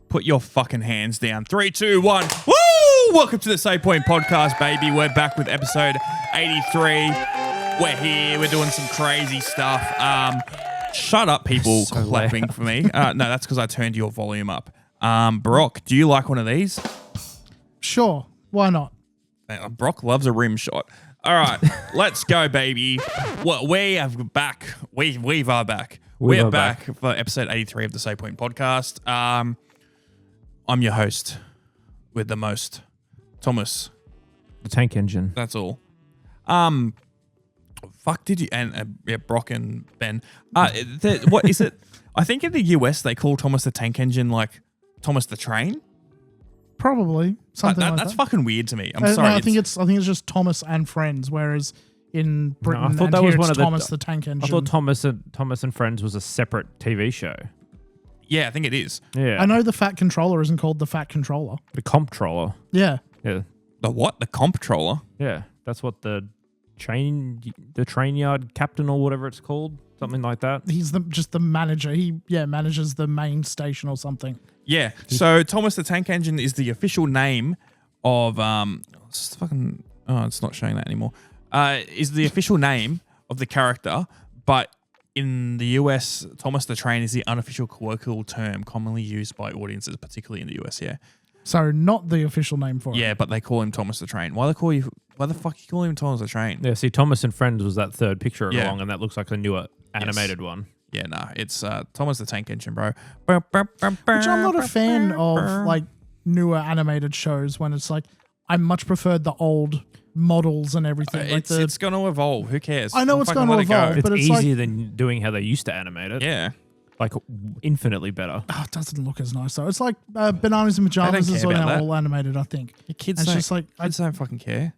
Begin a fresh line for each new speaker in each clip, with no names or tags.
Put your fucking hands down. 3, 2, 1. Woo! Welcome to the Save Point Podcast, baby. We're back with episode 83. We're here. We're doing some crazy stuff. Shut up, people clapping for me. No, that's because I turned your volume up. Brock, do you like one of these?
Sure. Why not?
Brock loves a rim shot. All right, let's go, baby. Well, we are back. We are back. We're back for episode 83 of the Save Point Podcast. I'm your host with the most, Thomas.
The tank engine.
That's all. Fuck, did you? And Brock and Ben. What is it? I think in the US they call Thomas the tank engine like Thomas the train.
Probably something like that.
That's fucking weird to me. I'm sorry.
No, I think it's just Thomas and Friends, whereas in Britain,
I thought that was one of
Thomas the tank engine.
I thought Thomas and Friends was a separate TV show.
Yeah, I think it is.
Yeah,
I know the Fat Controller isn't called the Fat Controller.
the comptroller.
Yeah.
Yeah,
The what? The comptroller?
yeah, that's what the train yard captain or whatever it's called, something like that.
He's just the manager. He manages the main station or something.
Yeah. So Thomas the Tank Engine is the official name of it's not showing that anymore. Is the official name of the character, but in the US, Thomas the Train is the unofficial colloquial term commonly used by audiences, particularly in the US. Yeah.
So not the official name for it.
Yeah, but they call him Thomas the Train. Why the fuck you call him Thomas the Train?
Yeah, see, Thomas and Friends was that third picture
Yeah.
along, and that looks like a newer animated one.
Yeah, no, it's Thomas the Tank Engine, bro.
Which I'm not a fan of, like, newer animated shows when it's like, I much preferred the old models and everything.
It's going to evolve. Who cares?
I know it's going to
let it go.
evolve.
It's
But it's
easier than doing how they used to animate it.
Yeah.
Like infinitely better.
Oh, it doesn't look as nice though. It's like Bananas in Pajamas is
care about that.
all animated, I think.
Your kids
And
don't,
it's just like
kids don't fucking care.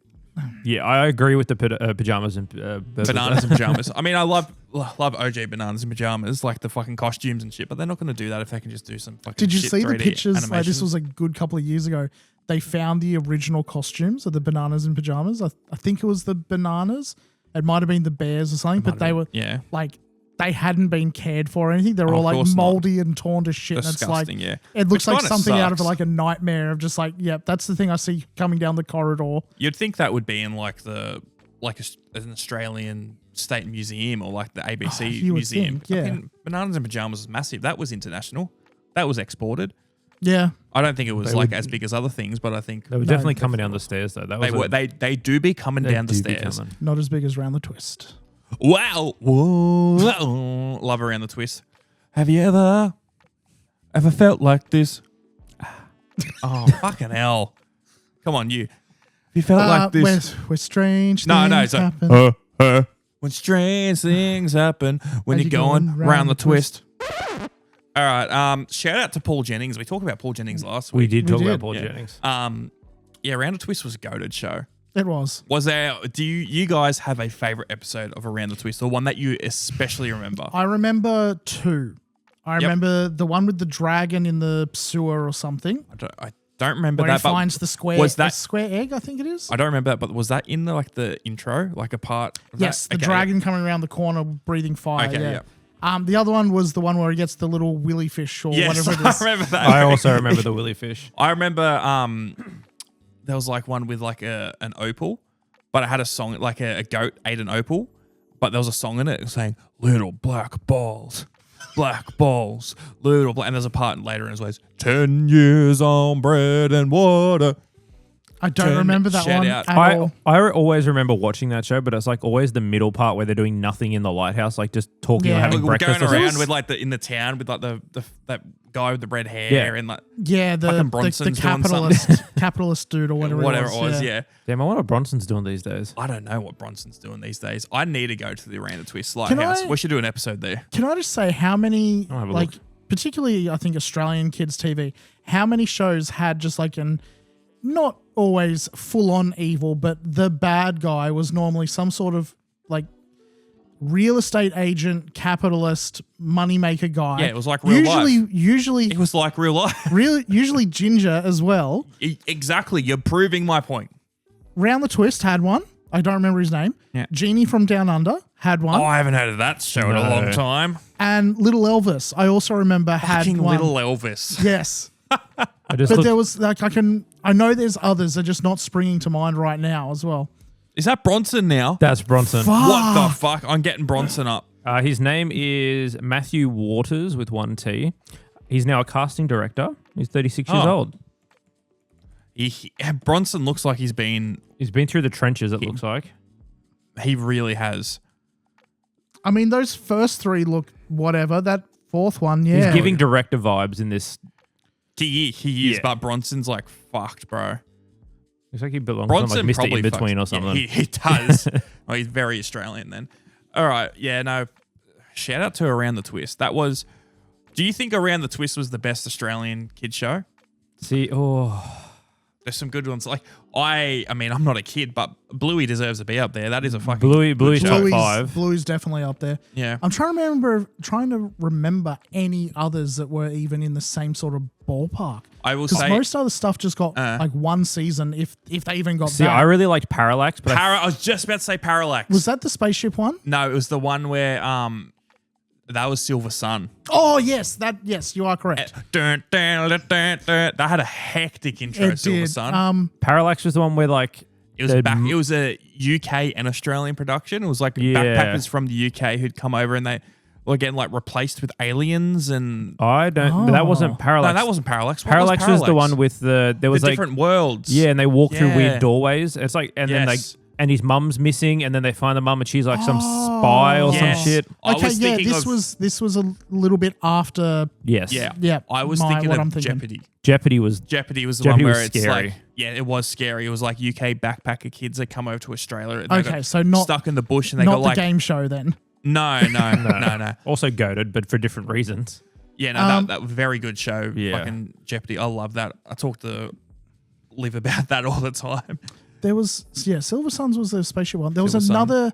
Yeah, I agree with the pajamas and
Bananas and pajamas. I mean, I love OJ Bananas and Pajamas, like the fucking costumes and shit, but they're not going to do that if they can just do some fucking
Did you
shit
see the
3D
pictures? Like,
animation.
this was a good couple of years ago. They found the original costumes of the Bananas in Pajamas. I think it was the bananas. It might have been the bears or something, but they were like, they hadn't been cared for or anything. They were all like moldy and torn to shit.
Disgusting,
and it's like,
yeah.
it looks
Which
like
kinda
something out of
sucks.
like a nightmare of just like, yep, that's the thing I see coming down the corridor.
You'd think that would be in like an Australian state museum or like the ABC
you would
museum.
think, yeah.
I mean, Bananas and Pajamas was massive. That was international. That was exported.
Yeah.
I don't think it was as big as other things, but I think
They were definitely coming down the stairs though. That was
they do be coming down the stairs.
Not as big as Round the Twist.
Wow. Whoa. Love Around the Twist. Have you ever felt like this? Oh, fucking hell. Come on, you. Have you felt like this?
Where strange
No,
things
it's like,
happen.
when strange things happen when you're going round the twist. All right. Shout out to Paul Jennings. We talked about Paul Jennings last
We
week.
did talk
did.
about Paul
Yeah.
Jennings.
Yeah, Round the Twist was a goated show.
It was.
Was there? Do you guys have a favorite episode of Around the Twist, or one that you especially remember?
I remember two. I remember the one with the dragon in the sewer or something.
I don't remember
Where
that.
he finds the square,
was that
square egg, I think it is.
I don't remember that, but was that in the intro, like a part? Of
Yes,
that?
the dragon coming around the corner breathing fire.
Okay,
yeah. The other one was the one where he gets the little willy fish or
Yes,
whatever it is.
I remember that.
I also remember the Willy Fish.
I remember there was like one with like an opal, but it had a song like a goat ate an opal, but there was a song in it saying "Little black balls, little black," and there's a part later in his ways 10 years on bread and water.
I don't remember that
shout
one
out.
at all.
I always remember watching that show, but it's like always the middle part where they're doing nothing in the lighthouse, like just talking or
Yeah.
having
We're
breakfast.
going
or
around
something.
with like in the town with like that guy with the red hair
Yeah.
and like
Yeah,
fucking
the
Bronson's doing
capitalist dude or whatever
it was. Yeah.
Damn, I wonder what Bronson's doing these days.
I don't know what Bronson's doing these days. I need to go to the Around the Twist Lighthouse. We should do an episode there.
Can I just say how many,
I'll have a
like,
look.
particularly I think Australian kids TV, how many shows had just like not always full on evil, but the bad guy was normally some sort of like real estate agent, capitalist, moneymaker guy.
Yeah, it was like real life.
Usually,
It was like real life.
usually ginger as well.
Exactly. You're proving my point.
Round the Twist had one. I don't remember his name.
Yeah.
Genie from Down Under had one.
Oh, I haven't heard of that show in a long time.
And Little Elvis, I also remember had
Fucking
one.
Little Elvis.
Yes.
I just
But
looked-
there was like I know there's others. They're just not springing to mind right now as well.
Is that Bronson now?
that's Bronson.
What the fuck? I'm getting Bronson up.
His name is Matthew Waters with 1 T. He's now a casting director. He's 36 years old.
Bronson looks like he's been
through the trenches, it looks like.
He really has.
I mean, those first three look whatever. That fourth one, yeah.
He's giving director vibes in this.
He is,
Yeah.
but Bronson's like fucked, bro.
Looks like he belongs
Bronson
on like Mr.
probably
In Between
fucks-
or something.
Yeah, he does. Well, he's very Australian then. All right, yeah, no. Shout out to Around the Twist. That was. Do you think Around the Twist was the best Australian kid show?
See,
There's some good ones. Like I mean, I'm not a kid, but Bluey deserves to be up there. That is a fucking
Bluey's
good show.
top 5.
Bluey's definitely up there.
Yeah.
I'm trying to remember any others that were even in the same sort of ballpark.
I will
Because
say.
most other stuff just got like one season, if they even got
See,
that.
I really liked Parallax, but
I was just about to say Parallax.
Was that the spaceship one?
No, it was the one where that was Silver Sun.
Oh yes, you are correct.
Dun, dun, dun, dun, dun. That had a hectic intro.
It
Silver
did.
Sun.
Parallax was the one where like
It was It was a UK and Australian production. It was like
Yeah.
backpackers from the UK who'd come over and they were getting like replaced with aliens and.
I don't. But that wasn't Parallax.
No, that wasn't Parallax. What
Parallax was the
Parallax?
one with there was
the
like
different worlds.
yeah, and they walk through
Yeah.
weird doorways. It's like and then
Yes.
and his mum's missing, and then they find the mum and she's like some spy or
Yes.
some shit.
I
Okay,
was
yeah,
thinking
this was a little bit after.
Yes.
Yeah.
Yeah,
I was
what
thinking
I'm
of
thinking.
Jeopardy.
Jeopardy was
Jeopardy was the
Jeopardy
one
was
where it's
scary.
like, yeah, it was scary. It was like UK backpacker kids that come over to Australia. And they
Okay,
got
so not
stuck in the bush and they
not
got
the
like
game show then.
no.
also goaded, but for different reasons.
Yeah, no, that was a very good show.
Yeah.
Fucking Jeopardy. I love that. I talk to Liv about that all the time.
There was Silver Suns was the spaceship one. There was
Silver Sun.
another.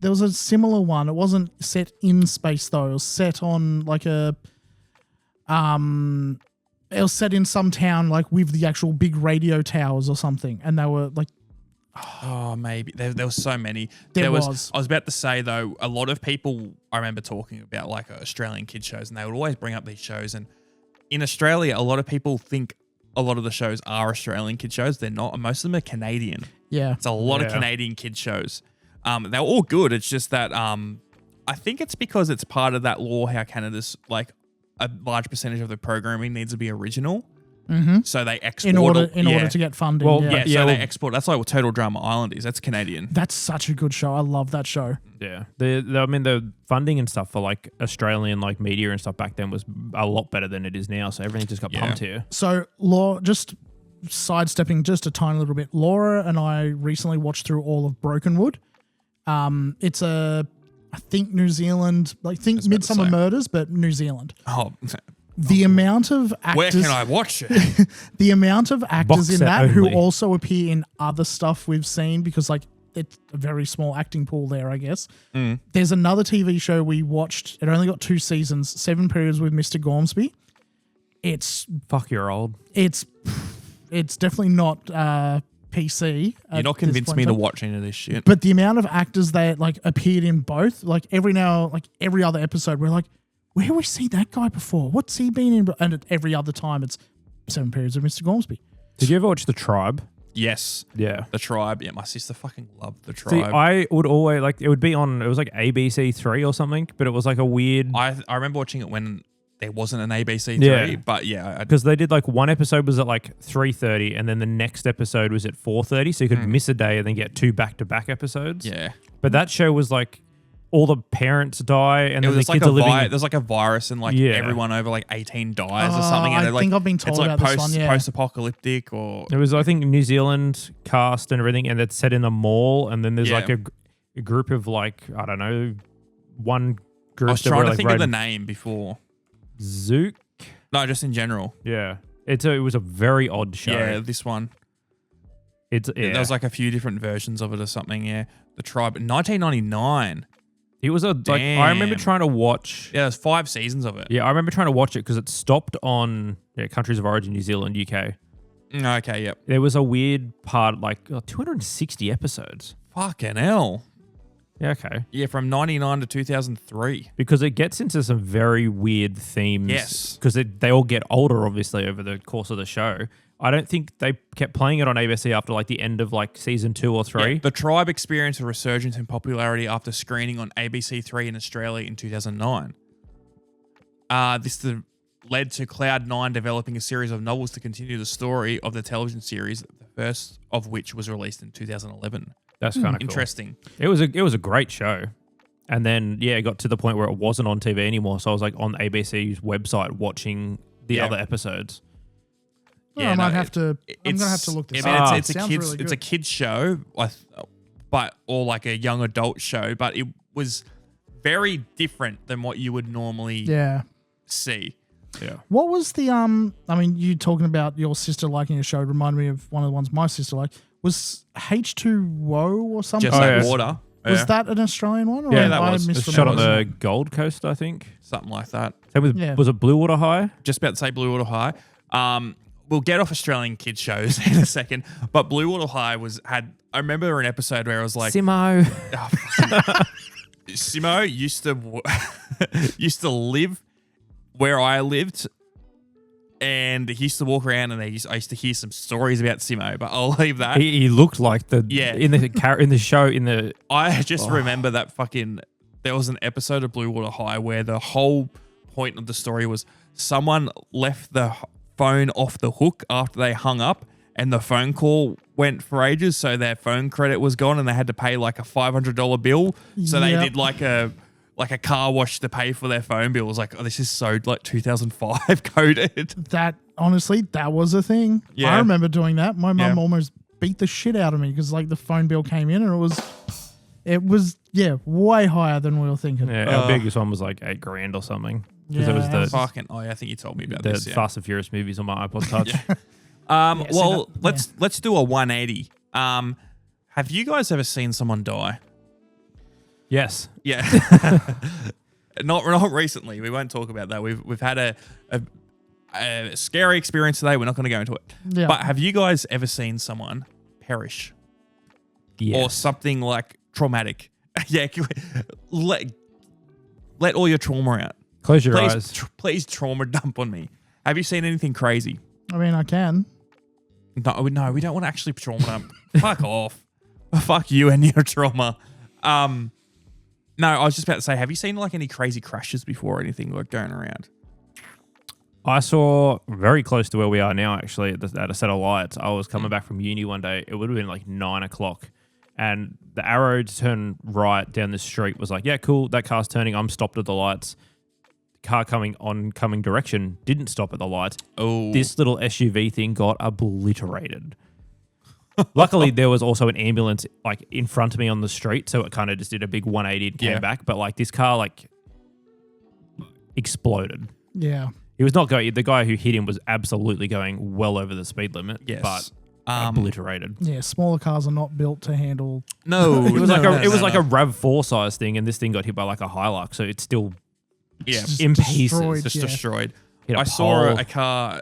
There was a similar one. It wasn't set in space though. It was set on like a. It was set in some town like with the actual big radio towers or something, and they were like.
Oh, maybe. There were so many.
There
I
was.
was about to say, though, a lot of people, I remember talking about like Australian kid shows, and they would always bring up these shows. And in Australia, a lot of people think a lot of the shows are Australian kid shows. They're not. Most of them are Canadian.
Yeah.
It's a lot of
Yeah.
Canadian kid shows. They're all good. It's just that I think it's because it's part of that law how Canada's like a large percentage of the programming needs to be original. Mm-hmm. So they export
In order to get funding.
Well,
yeah.
so they export. That's like what Total Drama Island is. That's Canadian.
That's such a good show. I love that show.
Yeah. I mean, the funding and stuff for like Australian like media and stuff back then was a lot better than it is now. So everything just got pumped here.
So, just sidestepping just a tiny little bit, Laura and I recently watched through all of Brokenwood. It's I think New Zealand, Midsummer
say.
Murders, but New Zealand.
Oh,
The amount of
where
actors,
can I watch it?
the amount of actors
Box
in
set
that who
only.
also appear in other stuff we've seen because like it's a very small acting pool there, I guess. There's another TV show we watched. It only got 2 seasons, 7 periods with Mr. Gormsby. It's
Fuck, you're old.
it's definitely not PC.
You're not convinced me to watch any of this shit.
But the amount of actors that like appeared in both, like every other episode, we're like, where have we seen that guy before? What's he been in? And every other time, it's 7 periods of Mr. Gormsby.
Did you ever watch The Tribe?
Yes.
Yeah.
The Tribe. Yeah, my sister fucking loved The Tribe.
See, I would always like it would be on. It was like ABC3 or something, but it was like a weird
I remember watching it when there wasn't an ABC3,
Yeah.
but yeah,
because they did like one episode was at like 3:30, and then the next episode was at 4:30, so you could miss a day and then get 2 back-to-back episodes.
yeah.
But that show was like all the parents die, and
It
then
was
the
like
kids are living.
there's like a virus and like
Yeah.
everyone over like 18 dies or something. And
I
they're, like,
think I've been told
it's like
about this one, yeah.
post-apocalyptic or
It was, I think, New Zealand cast and everything, and it's set in a mall, and then there's
Yeah.
like a group of like, I don't know, one group.
I was
that
trying
were,
to
like,
think of the
riding-
name before.
Zook.
No, just in general.
Yeah, it was a very odd show.
Yeah, this one.
It's yeah.
There was like a few different versions of it or something. Yeah, The Tribe. 1999.
It was I remember
Damn.
trying to watch.
Yeah, there's 5 seasons of it.
Yeah, I remember trying to watch it because it stopped on countries of origin, New Zealand, UK.
Okay, yep.
There was a weird part, like 260 episodes.
Fucking hell.
Yeah, okay.
Yeah, from 99 to 2003.
Because it gets into some very weird themes.
Yes.
Because they all get older, obviously, over the course of the show. I don't think they kept playing it on ABC after like the end of like season 2 or 3.
Yeah, the tribe experienced a resurgence in popularity after screening on ABC3 in Australia in 2009. This led to Cloud9 developing a series of novels to continue the story of the television series, the first of which was released in 2011.
That's kind of cool.
Interesting.
It was a great show. And then, yeah, it got to the point where it wasn't on TV anymore. So I was like on ABC's website watching the other episodes.
Yeah, I'm going to have to look this up.
It's a kids show, or like a young adult show, but it was very different than what you would normally see. Yeah.
What was the I mean, you talking about your sister liking a show reminded me of one of the ones my sister liked. Was H2O or something?
Just like water.
Was that an Australian one? Or
Yeah, that was.
It was shot on the Gold Coast, I think.
Something like that.
Was it Blue Water High?
Just about to say Blue Water High. We'll get off Australian kids shows in a second, but Blue Water High I remember an episode where I was like,
Simo.
Simo used to live where I lived, and he used to walk around, and I used to hear some stories about Simo, but I'll leave that.
He looked like in the show
I just remember that there was an episode of Blue Water High where the whole point of the story was someone left the phone off the hook after they hung up, and the phone call went for ages, so their phone credit was gone, and they had to pay like a $500 bill. So they did like a car wash to pay for their phone bill. It was like, oh, this is so like 2005 coded.
That honestly, that was a thing.
Yeah.
I remember doing that. My mum almost beat the shit out of me because like the phone bill came in and it was way higher than we were thinking.
Yeah, our biggest one was like $8,000 or something. Because it was the
I think you told me about
the
this. Yeah.
Fast and Furious movies on my iPod Touch.
Let's do a 180. Have you guys ever seen someone die?
Yes.
Yeah. Not recently. We won't talk about that. We've had a scary experience today. We're not going to go into it.
Yeah.
But have you guys ever seen someone perish?
Yes.
Or something like traumatic? Yeah. Let all your trauma out.
Close your eyes.
Please trauma dump on me. Have you seen anything crazy?
I mean, I can.
No, we don't want to actually trauma dump. Fuck off. Fuck you and your trauma. No, I was just about to say, have you seen like any crazy crashes before or anything like going around?
I saw very close to where we are now, actually, at a set of lights. I was coming back from uni one day. It would have been like 9 o'clock. And the arrow to turn right down the street was like, yeah, cool. That car's turning. I'm stopped at the lights. Car coming direction didn't stop at the lights.
Oh.
This little SUV thing got obliterated. Luckily, there was also an ambulance like in front of me on the street, so it kind of just did a big 180 and came back. But like this car like exploded.
Yeah.
He was not going. The guy who hit him was absolutely going well over the speed limit.
Yes.
But obliterated.
Yeah, smaller cars are not built to handle.
No,
It was like a RAV4 size thing, and this thing got hit by like a Hilux, so it's still in pieces.
Just destroyed.
Hit a
I saw
pole.
a car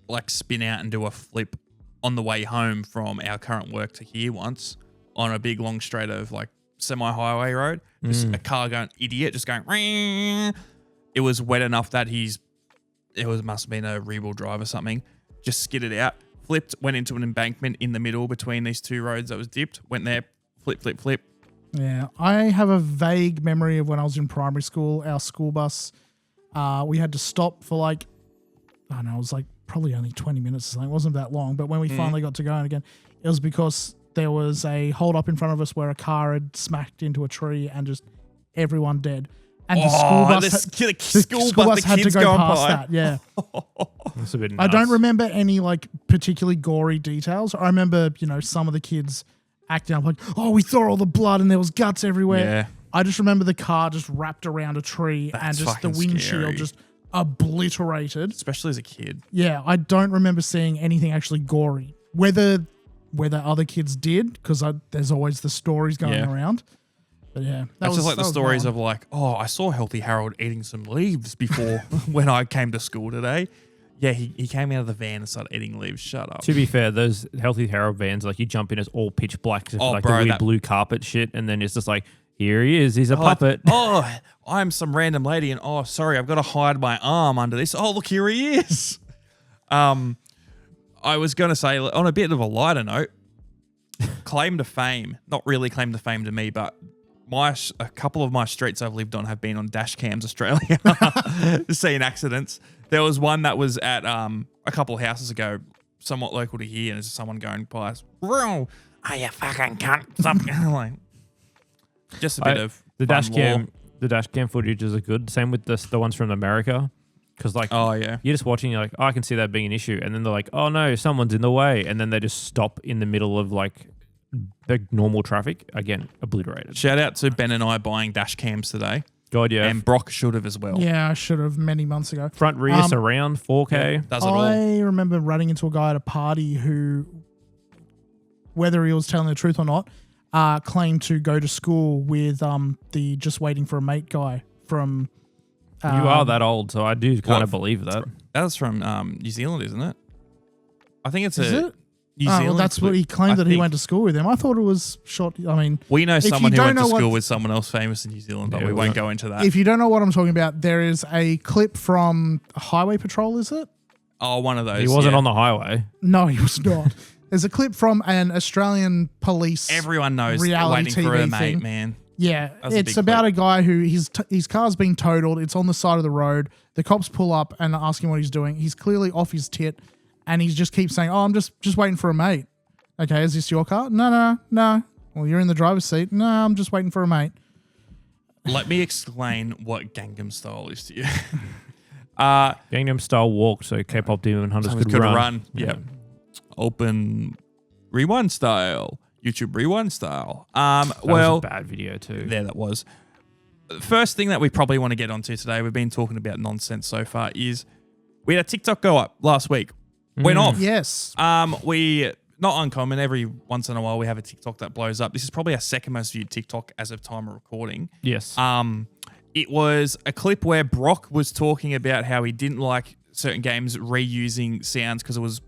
like spin out and do a flip on the way home from our current work to here once on a big long straight of like semi-highway road. Just a car going idiot, just going. Ring. It was wet enough that must have been a rear-wheel drive or something. Just skidded out, flipped, went into an embankment in the middle between these two roads that was dipped. Went there, flip.
Yeah, I have a vague memory of when I was in primary school. Our school bus, we had to stop for like, I don't know, it was like probably only 20 minutes or something. It wasn't that long. But when we finally got to going again, it was because there was a hold up in front of us where a car had smacked into a tree and just everyone dead. And the school bus had to go past that. Yeah.
That's a bit
I
nuts.
don't remember any like particularly gory details. I remember, some of the kids acting up like, oh, we saw all the blood and there was guts everywhere.
Yeah.
I just remember the car just wrapped around a tree and just the windshield
scary.
just obliterated.
Especially as a kid.
Yeah, I don't remember seeing anything actually gory. Whether other kids did, because there's always the stories going around. But yeah,
That's just like the stories of like, oh, I saw Healthy Harold eating some leaves before when I came to school today. Yeah, he came out of the van and started eating leaves. Shut up.
To be fair, those Healthy Harold vans, like you jump in as all pitch black,
Oh,
like
bro,
the weird
that-
blue carpet shit, and then it's just like Here he is. He's a puppet.
Oh, I'm some random lady, and oh, sorry, I've got to hide my arm under this. Oh, look, here he is. I was going to say, on a bit of a lighter note, claim to fame, not really claim to fame to me, but a couple of my streets I've lived on have been on dash cams Australia, seeing accidents. There was one that was at a couple of houses ago, somewhat local to here, and there's someone going by us, oh, you fucking cunt. Something like, just a bit of
the dash cam. The dash cam footages are good. Same with the ones from America. Because you're just watching, you're like, oh, I can see that being an issue. And then they're like, oh no, someone's in the way. And then they just stop in the middle of like the normal traffic. Again, obliterated.
Shout out to Ben and I buying dash cams today.
God, yeah.
And Brock should have as well.
Yeah, I should have many months ago.
Front, rear, surround, 4K.
Yeah, does it all.
I remember running into a guy at a party who, whether he was telling the truth or not, claimed to go to school with the just waiting for a mate guy from...
you are that old, so I do kind of believe that.
That's from New Zealand, isn't it? I think it's
Is it?
New Zealand.
Well, that's what he claimed that he went to school with him. I thought it was short. I mean,
we know someone who went to school
what,
with someone else famous in New Zealand, but we won't go into that.
If you don't know what I'm talking about, there is a clip from Highway Patrol, is it?
Oh, one of those.
He wasn't on the highway.
No, he was not. There's a clip from an Australian police.
Everyone knows
reality
waiting
TV
for a
thing.
mate, man.
Yeah,
That's
it's about
clip.
a guy who his car's being totaled. It's on the side of the road. The cops pull up and ask him what he's doing. He's clearly off his tit, and he just keeps saying, "Oh, I'm just waiting for a mate." Okay, is this your car? No. Well, you're in the driver's seat. No, I'm just waiting for a mate.
Let me explain what Gangnam Style is to you.
Gangnam Style walked, so K-pop demon hunters could run.
Yeah. Open rewind style. YouTube rewind style.
That was a bad video too.
There that was. The first thing that we probably want to get onto today, we've been talking about nonsense so far, is we had a TikTok go up last week. Went off.
Yes.
We, not uncommon, every once in a while we have a TikTok that blows up. This is probably our second most viewed TikTok as of time of recording.
Yes.
It was a clip where Brock was talking about how he didn't like certain games reusing sounds because it was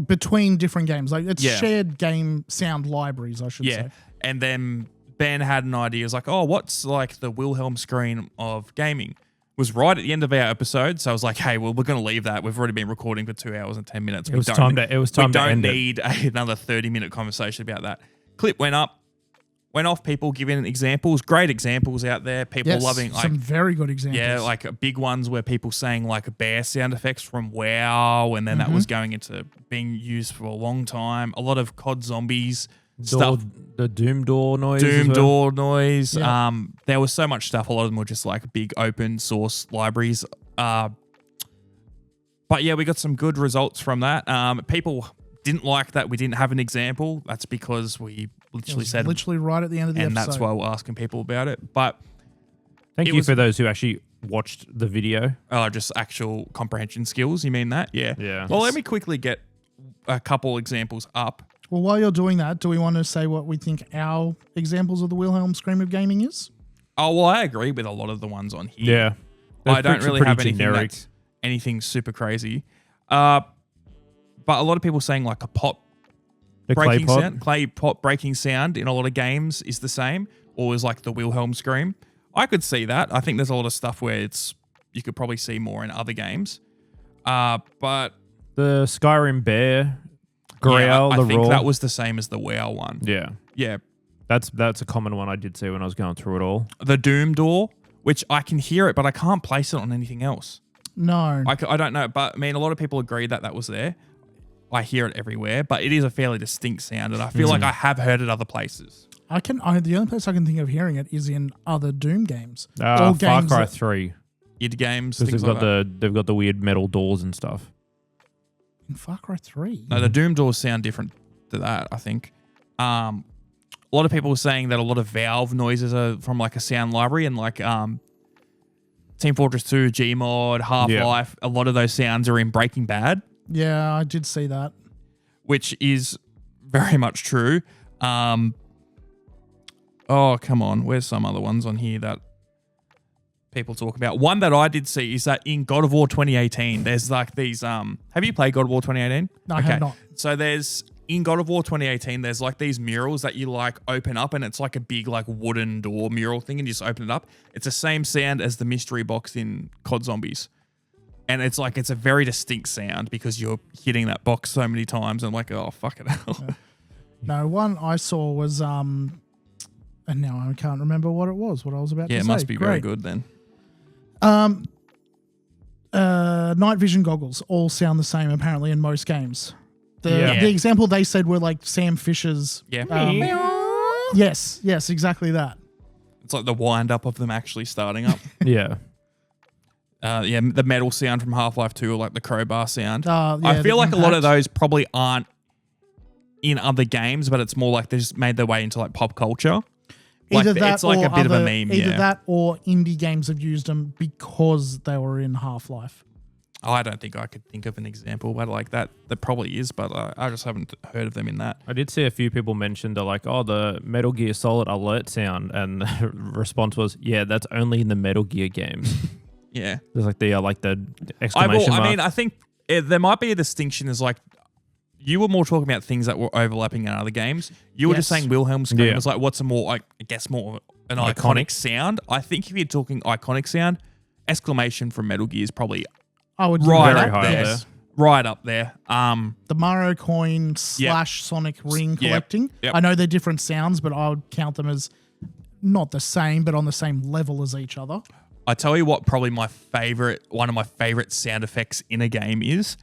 between different games. Like it's shared game sound libraries, I should say.
And then Ben had an idea. It was like, oh, what's like the Wilhelm screen of gaming? Was right at the end of our episode. So I was like, hey, well, we're going to leave that. We've already been recording for 2 hours and 10 minutes.
It was time to end it.
We don't need another 30-minute conversation about that. Clip went up. Went off, people giving examples, great examples out there. People loving
some very good examples.
Yeah, like big ones where people saying like bear sound effects from WoW, and then that was going into being used for a long time. A lot of COD zombies stuff.
The Doom door noise.
Door noise.
Yeah.
There was so much stuff. A lot of them were just like big open source libraries. But yeah, we got some good results from that. People didn't like that we didn't have an example. That's because we literally said
right at the end of the episode.
And that's why we're asking people about it. But
thank you for those who actually watched the video.
Oh, just actual comprehension skills. You mean that? Yeah.
Yeah.
Well, let me quickly get a couple examples up.
Well, while you're doing that, do we want to say what we think our examples of the Wilhelm scream of gaming is?
Oh, well, I agree with a lot of the ones on here.
Yeah.
I don't really have
anything
super crazy. But a lot of people saying like a pot
the
breaking
clay pot.
sound, clay pot breaking sound in a lot of games is the same, or is like the Wilhelm scream. I could see that. I think there's a lot of stuff where you could probably see more in other games. But
the Skyrim bear growl,
I
the
think
roar.
that was the same as the WoW one.
Yeah.
Yeah.
That's a common one I did see when I was going through it all.
The Doom door, which I can hear it, but I can't place it on anything else.
No.
I don't know, but I mean, a lot of people agree that was there. I hear it everywhere, but it is a fairly distinct sound, and I feel like I have heard it other places.
the only place I can think of hearing it is in other Doom games.
Far Cry 3.
id games,
Because
things like that.
they've got the weird metal doors and stuff.
In Far Cry 3?
No, the Doom doors sound different to that, I think. A lot of people were saying that a lot of Valve noises are from like a sound library, and like Team Fortress 2, Gmod, Half-Life, a lot of those sounds are in Breaking Bad.
Yeah, I did see that.
Which is very much true. Oh, come on. Where's some other ones on here that people talk about? One that I did see is that in God of War 2018, there's like these... have you played God of War 2018?
No, I have not.
So there's in God of War 2018, there's like these murals that you like open up, and it's like a big like wooden door mural thing, and you just open it up. It's the same sound as the mystery box in COD Zombies. And it's like, it's a very distinct sound because you're hitting that box so many times. And I'm like, oh, fuck it hell.
No, one I saw was, and now I can't remember what I was about to say.
Yeah, it must be very good then.
Night vision goggles all sound the same apparently in most games. The example they said were like Sam Fisher's.
Yeah.
Yes, exactly that.
It's like the wind up of them actually starting up.
Yeah.
The metal sound from Half-Life 2 or like the crowbar sound.
Yeah,
I feel
the
like a lot of
impact.
those probably aren't in other games, but it's more like they just made their way into like pop culture. Like
Either that
it's like
or
a bit of a
other-
meme.
Either that or indie games have used them because they were in Half-Life.
I don't think I could think of an example, but like that probably is, but I just haven't heard of them in that.
I did see a few people mention the Metal Gear Solid alert sound, and the response was, yeah, that's only in the Metal Gear games.
Yeah.
There's like the exclamation mark.
I mean, I think there might be a distinction as like, you were more talking about things that were overlapping in other games. You were just
Yes.
saying Wilhelm scream
Yeah.
was like, what's a more, like, I guess more of an iconic sound. I think if you're talking iconic sound, exclamation from Metal Gear is probably
I would
right
Very
up
high
there.
up there.
Right up there.
The Mario coin / Sonic ring collecting.
Yep.
I know they're different sounds, but I would count them as not the same, but on the same level as each other.
I tell you what, probably one of my favorite sound effects in a game is.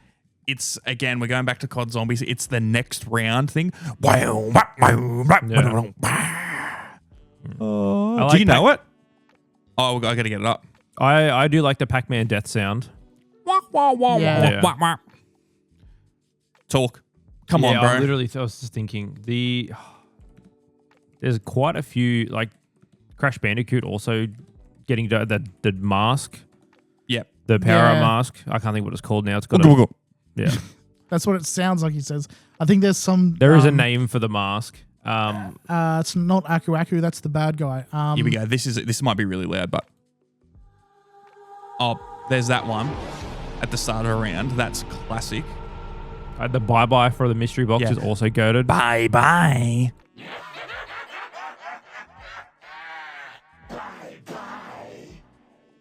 It's, again, we're going back to COD Zombies. It's the next round thing.
Yeah.
Do you know it? Oh, I got to get it up.
I do like the Pac-Man death sound.
Yeah.
Talk. Come on, bro.
I was just thinking there's quite a few, like Crash Bandicoot also getting the mask,
Yep.
the power
Yeah.
mask. I can't think what it's called now. It's got yeah.
That's what it sounds like, he says. I think there's some...
There is a name for the mask.
It's not Aku Aku, that's the bad guy.
Here we go. This might be really loud, but there's that one at the start of a round. That's classic.
The bye-bye for the mystery box
Yeah.
is also goated.
Bye bye.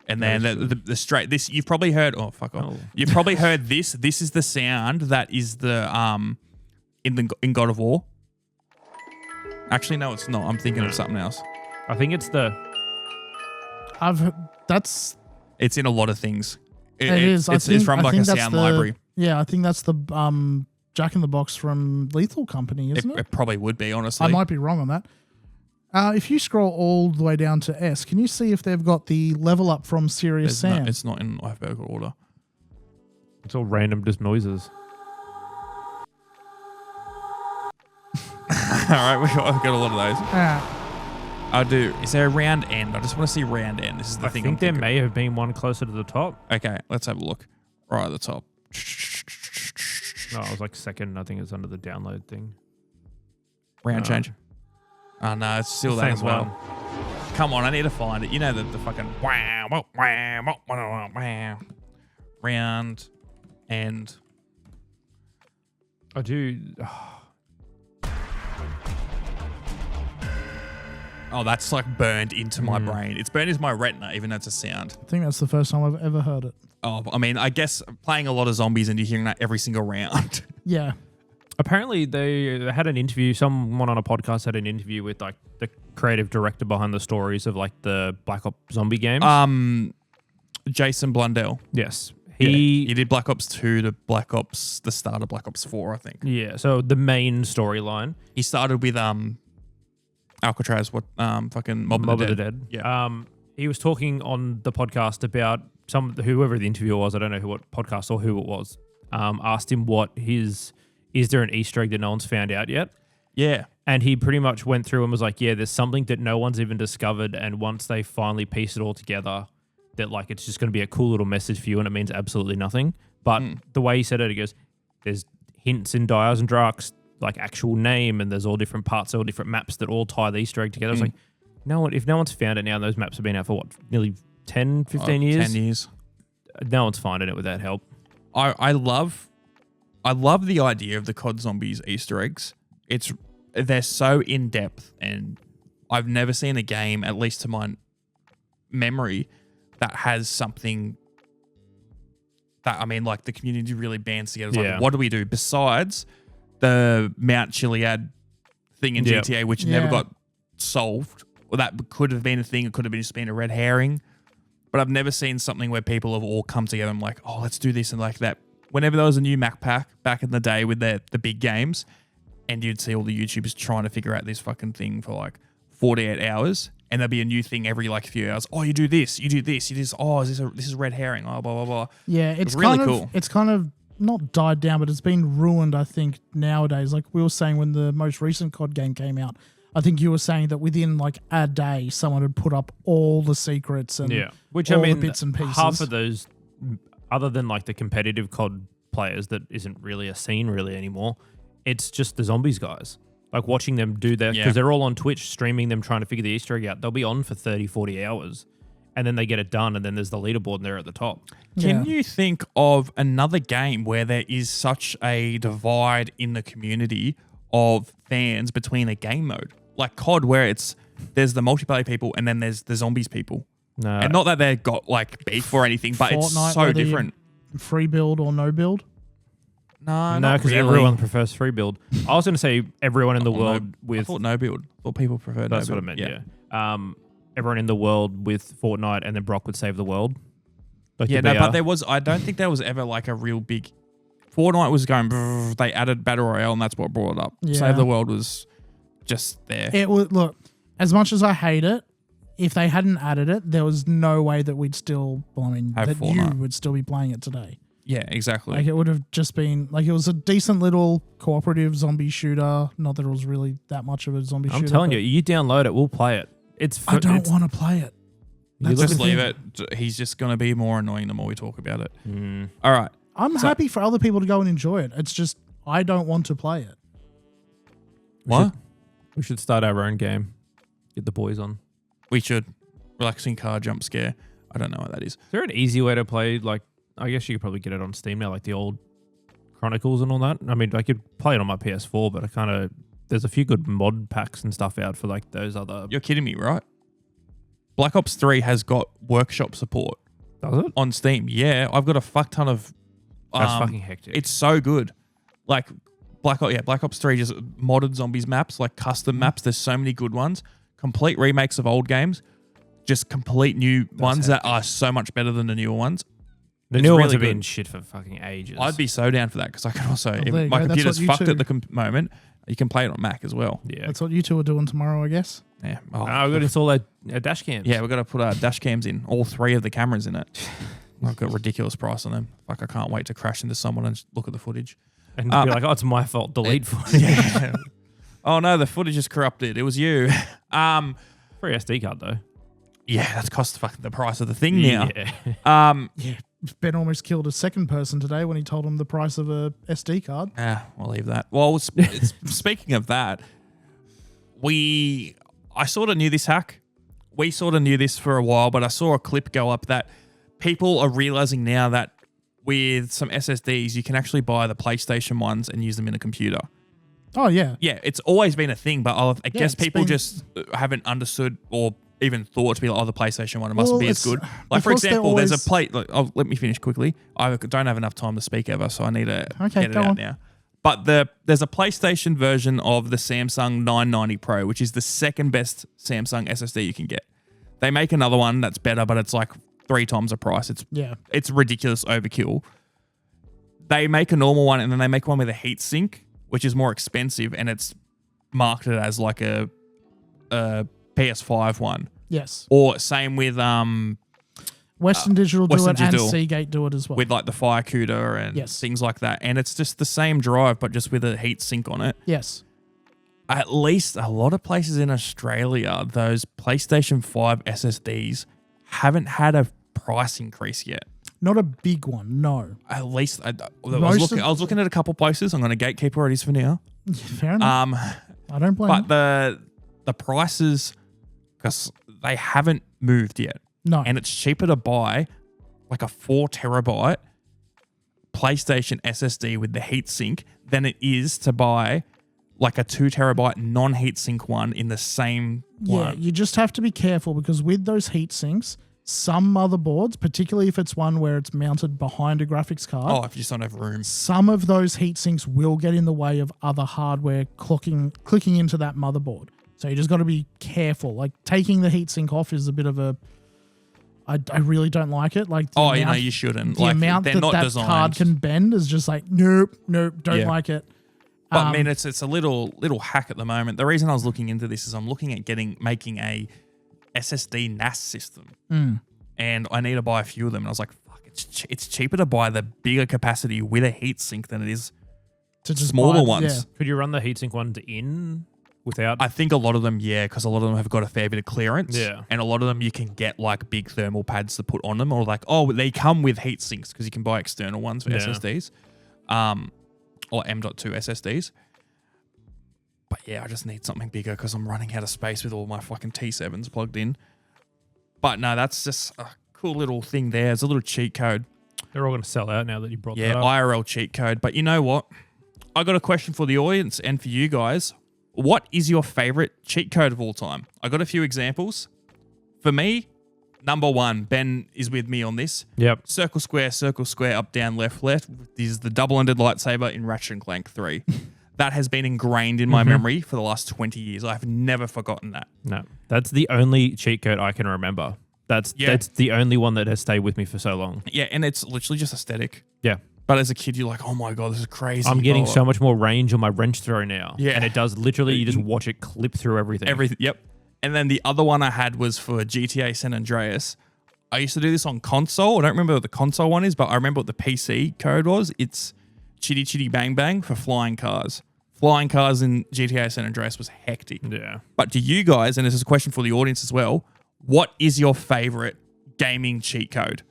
And then the straight this you've probably heard. Oh fuck off!
Oh.
You've probably heard this. This is the sound that is the in God of War. Actually, no, it's not. I'm thinking of something else.
I think it's the
That's...
It's in a lot of things.
It is.
It's from like a sound library.
Yeah, I think that's the Jack in the Box from Lethal Company, isn't it?
It probably would be, honestly.
I might be wrong on that. If you scroll all the way down to S, can you see if they've got the level up from Serious Sam?
It's not in alphabetical order.
it's all random just noises.
All right, we've got a lot of those.
Ah,
I'll do. Is there a round end? I just want to see round end. This is the
I
thing.
think
I'm
there
thinking.
may have been one closer to the top.
Okay, let's have a look. Right at the top.
No, it was like second. I think it's under the download thing.
Round
No.
change. Oh no, it's still that
Same
as well.
one.
Come on, I need to find it. You know the fucking wow, round end.
I do.
Oh, that's like burned into my brain. It's burned into my retina, even though it's a sound.
I think that's the first time I've ever heard it.
Oh, I mean, I guess playing a lot of zombies and you're hearing that every single round.
Yeah.
Apparently, they had an interview. Someone on a podcast had an interview with like the creative director behind the stories of like the Black Ops zombie games.
Jason Blundell.
Yes,
He did Black Ops 2 to Black Ops, the start of Black Ops 4, I think.
Yeah, so the main storyline.
He started with Alcatraz, fucking Mob of the Dead. Yeah.
He was talking on the podcast about whoever the interviewer was. I don't know what podcast or who it was. Asked him is there an Easter egg that no one's found out yet?
Yeah.
And he pretty much went through and was like, yeah, there's something that no one's even discovered. And once they finally piece it all together, that like it's just going to be a cool little message for you and it means absolutely nothing. But the way he said it, he goes, there's hints in Dyers and Drak's like actual name and there's all different parts, all different maps that all tie the Easter egg together. It's like, if no one's found it now, those maps have been out for what, nearly 10, 15 years?
10 years.
No one's finding it without help.
I love I love the idea of the COD Zombies Easter eggs. They're so in depth, and I've never seen a game, at least to my memory, that has something that, I mean, like the community really bands together. It's like, what do we do besides the Mount Chiliad thing in GTA, which never got solved? Or that could have been a thing. It could have just been a red herring. But I've never seen something where people have all come together and like, oh, let's do this and like that. Whenever there was a new Mac pack back in the day with the big games, and you'd see all the YouTubers trying to figure out this fucking thing for like 48 hours, and there'd be a new thing every like few hours. Oh, you do this, you do this, you do this. Oh, this is red herring. Oh, blah blah blah.
Yeah, it's
really
kind of,
cool.
It's kind of not died down, but it's been ruined, I think, nowadays. Like we were saying when the most recent COD game came out, I think you were saying that within like a day, someone had put up all the secrets and
which
all
I mean,
the bits and pieces.
half of those, other than like the competitive COD players, that isn't really a scene really anymore. It's just the zombies guys. Like watching them do that, because they're all on Twitch streaming them trying to figure the Easter egg out. They'll be on for 30, 40 hours, and then they get it done, and then there's the leaderboard and they're at the top.
Can you think of another game where there is such a divide in the community of fans between a game mode? Like COD, where there's the multiplayer people and then there's the zombies people.
No.
And not that they've got like beef or anything, but
Fortnite,
it's so
whether
different.
Free build or no build?
No,
because everyone prefers free build. I was going to say everyone in the world
I thought no build. Well, people prefer no build.
That's what I meant, yeah. Everyone in the world with Fortnite, and then Brock would save the world. Like
but I don't think there was ever like a real big... Fortnite was going, brrr, they added Battle Royale, and that's what brought it up.
Yeah.
Save the World was just there.
It would look, as much as I hate it, if they hadn't added it, there was no way that we'd still, that
Fortnite.
you would still be playing it today.
Yeah, exactly.
Like it would have just been like, it was a decent little cooperative zombie shooter. Not that it was really that much of a zombie shooter.
I'm telling you download it, we'll play it.
I don't want to play it.
Just leave it. He's just going to be more annoying the more we talk about it. All right.
I'm happy for other people to go and enjoy it. It's just, I don't want to play it.
What?
We should start our own game. Get the boys on.
We should. Relaxing car jump scare. I don't know what that is.
Is there an easy way to play? Like, I guess you could probably get it on Steam now, like the old Chronicles and all that. I mean, I could play it on my PS4, but there's a few good mod packs and stuff out for like those other.
You're kidding me, right? Black Ops 3 has got workshop support.
Does it?
On Steam. Yeah, I've got a fuck ton of...
That's fucking hectic.
It's so good. Like, Black Ops 3 just modded zombies maps, like custom maps. There's so many good ones. Complete remakes of old games. Just complete new ones that are so much better than the newer ones.
The newer ones have been shit for fucking ages.
I'd be so down for that, because I can also...
If
my computer's fucked at the moment. You can play it on Mac as well.
Yeah.
That's what you two are doing tomorrow, I guess.
Yeah.
We've got to install our dash cams.
Yeah, we've got to put our dash cams in. All 3 of the cameras in it. I've got a ridiculous price on them. Like, I can't wait to crash into someone and look at the footage.
And be like, oh, it's my fault. Delete footage.
Yeah. Oh, no, the footage is corrupted. It was you.
Free SD card, though.
Yeah, that's cost fucking the price of the thing now.
Yeah.
Yeah. Ben almost killed a second person today when he told him the price of a SD card.
We'll leave that. Well, speaking of that, I sort of knew this hack. We sort of knew this for a while, but I saw a clip go up that people are realizing now that with some SSDs, you can actually buy the PlayStation ones and use them in a computer.
Oh, yeah.
Yeah, it's always been a thing, but I guess people
been...
just haven't understood or even thought to be like, oh, the PlayStation one, it mustn't be as good. Like, for
because
example, there's a plate. Like, let me finish quickly. I don't have enough time to speak ever, so I need to get it out now. But there's a PlayStation version of the Samsung 990 Pro, which is the second best Samsung SSD you can get. They make another one that's better, but it's like 3 times the price. It's ridiculous overkill. They make a normal one, and then they make one with a heat sink, which is more expensive, and it's marketed as like a PS5 one.
Yes.
Or same with
Western Digital do
Western
it,
Digital,
and Seagate do it as well.
with like the Fire Cuda and things like that. And it's just the same drive, but just with a heat sink on it.
Yes.
At least a lot of places in Australia, those PlayStation 5 SSDs haven't had a price increase yet.
Not a big one, no.
At least I was looking at a couple places. I'm going to gatekeep what it is for now.
Fair enough. I don't blame
But the prices, because they haven't moved yet.
No.
And it's cheaper to buy like a 4 terabyte PlayStation SSD with the heatsink than it is to buy like a 2 terabyte non-heatsink one in the same
Yeah,
one.
you just have to be careful because with those heat sinks, some motherboards, particularly if it's one where it's mounted behind a graphics card,
Oh, if you just don't have room.
some of those heat sinks will get in the way of other hardware clicking into that motherboard. So you just got to be careful. Like taking the heat sink off is a bit of a. I really don't like it. Like the amount,
you shouldn't.
the
Like,
amount
they're
that
not
that
designed.
card can bend is just like nope, don't
Yeah.
like it.
But I mean, it's a little hack at the moment. The reason I was looking into this is I'm looking at making a SSD NAS system, and I need to buy a few of them. And I was like, fuck, it's cheaper to buy the bigger capacity with a heatsink than it is
To just
smaller
buy-
ones.
yeah.
Could you run the heatsink ones in without?
I think a lot of them, yeah, because a lot of them have got a fair bit of clearance.
Yeah.
And a lot of them you can get like big thermal pads to put on them, or like, oh, they come with heat sinks because you can buy external ones for
Yeah.
SSDs, or M.2 SSDs. But yeah, I just need something bigger because I'm running out of space with all my fucking T7s plugged in. But no, that's just a cool little thing there. It's a little cheat code.
They're all going to sell out now that you brought
Yeah,
that up.
IRL cheat code. But you know what? I got a question for the audience and for you guys. What is your favorite cheat code of all time? I got a few examples. For me, number one, Ben is with me on this.
Yep.
Circle, square, up, down, left. This is the double-ended lightsaber in Ratchet and Clank 3. That has been ingrained in my memory for the last 20 years. I've never forgotten that.
No, that's the only cheat code I can remember. That's the only one that has stayed with me for so long.
Yeah, and it's literally just aesthetic.
Yeah.
But as a kid, you're like, oh my God, this is crazy.
I'm getting
Blah,
so
blah,
much more range on my wrench throw now.
Yeah.
And it does literally, you just watch it clip through everything.
everything. Yep. And then the other one I had was for GTA San Andreas. I used to do this on console. I don't remember what the console one is, but I remember what the PC code was. It's Chitty Chitty Bang Bang for flying cars. Flying cars in GTA San Andreas was hectic.
Yeah.
But do you guys, and this is a question for the audience as well, what is your favorite gaming cheat code?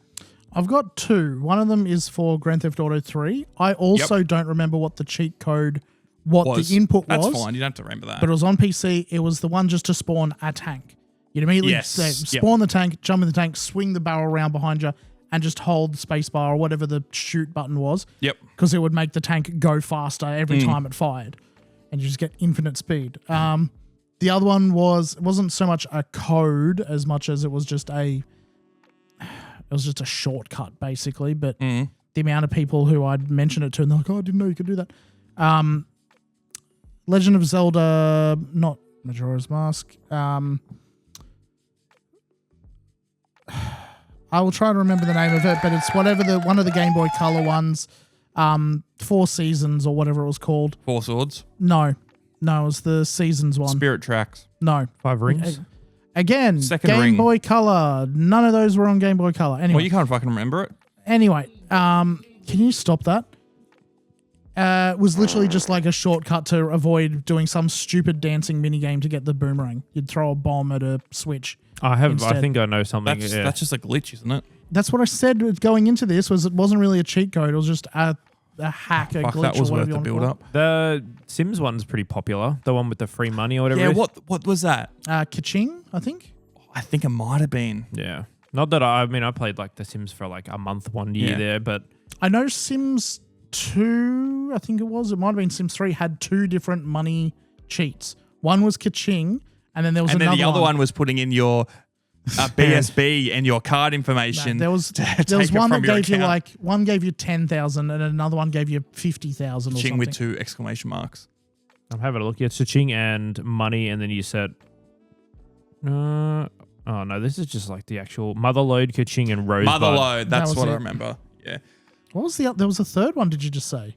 I've got two. One of them is for Grand Theft Auto 3. I also don't remember what the cheat code, the input
That's
was.
fine. You don't have to remember that.
But it was on PC. It was the one just to spawn a tank. You'd immediately spawn the tank, jump in the tank, swing the barrel around behind you, and just hold the spacebar or whatever the shoot button was.
Yep.
Because it would make the tank go faster every time it fired. And you just get infinite speed. The other one wasn't so much a code as much as it was just a shortcut, basically. But the amount of people who I'd mention it to, and they're like, oh, I didn't know you could do that. Legend of Zelda, not Majora's Mask. I will try to remember the name of it, but it's one of the Game Boy Color ones. 4 Seasons or whatever it was called.
4 Swords.
No, it was the Seasons one.
Spirit Tracks.
No.
5 rings.
Again,
Second
Game
ring.
Boy Color. None of those were on Game Boy Color. Anyway,
Well, you can't fucking remember it.
Anyway, can you stop that? It was literally just like a shortcut to avoid doing some stupid dancing minigame to get the boomerang. You'd throw a bomb at a switch.
I
instead.
think I know something.
That's just a glitch, isn't it?
That's what I said going into this. Was it wasn't really a cheat code. It was just a hack, a
Fuck,
glitch,
that was
or
worth
whatever you
the
want to
build
call
up.
The Sims one's pretty popular. The one with the free money or whatever.
Yeah,
it is.
what was that?
Kaching, I think.
I think it might have been.
Yeah. Not that I played like The Sims for like a month one year
Yeah.
there, but
I know Sims 2, I think it was. It might have been Sims 3, had 2 different money cheats. One was Kaching, and then there was
And
another
then the other one was putting in your BSB and your card information.
There was
to
there
take
was
it
one
from
that
your
gave you
account.
like one gave you 10,000 and another one gave you 50,000 or
Ching
something.
with 2 exclamation marks.
I'm having a look. Yeah, Cha-ching and money, and then you said, oh no, this is just like the actual Motherload, Ka-ching, and Rosebud.
Motherload, that's
was
what I
it.
remember. Yeah.
What was there was a third one? Did you just say?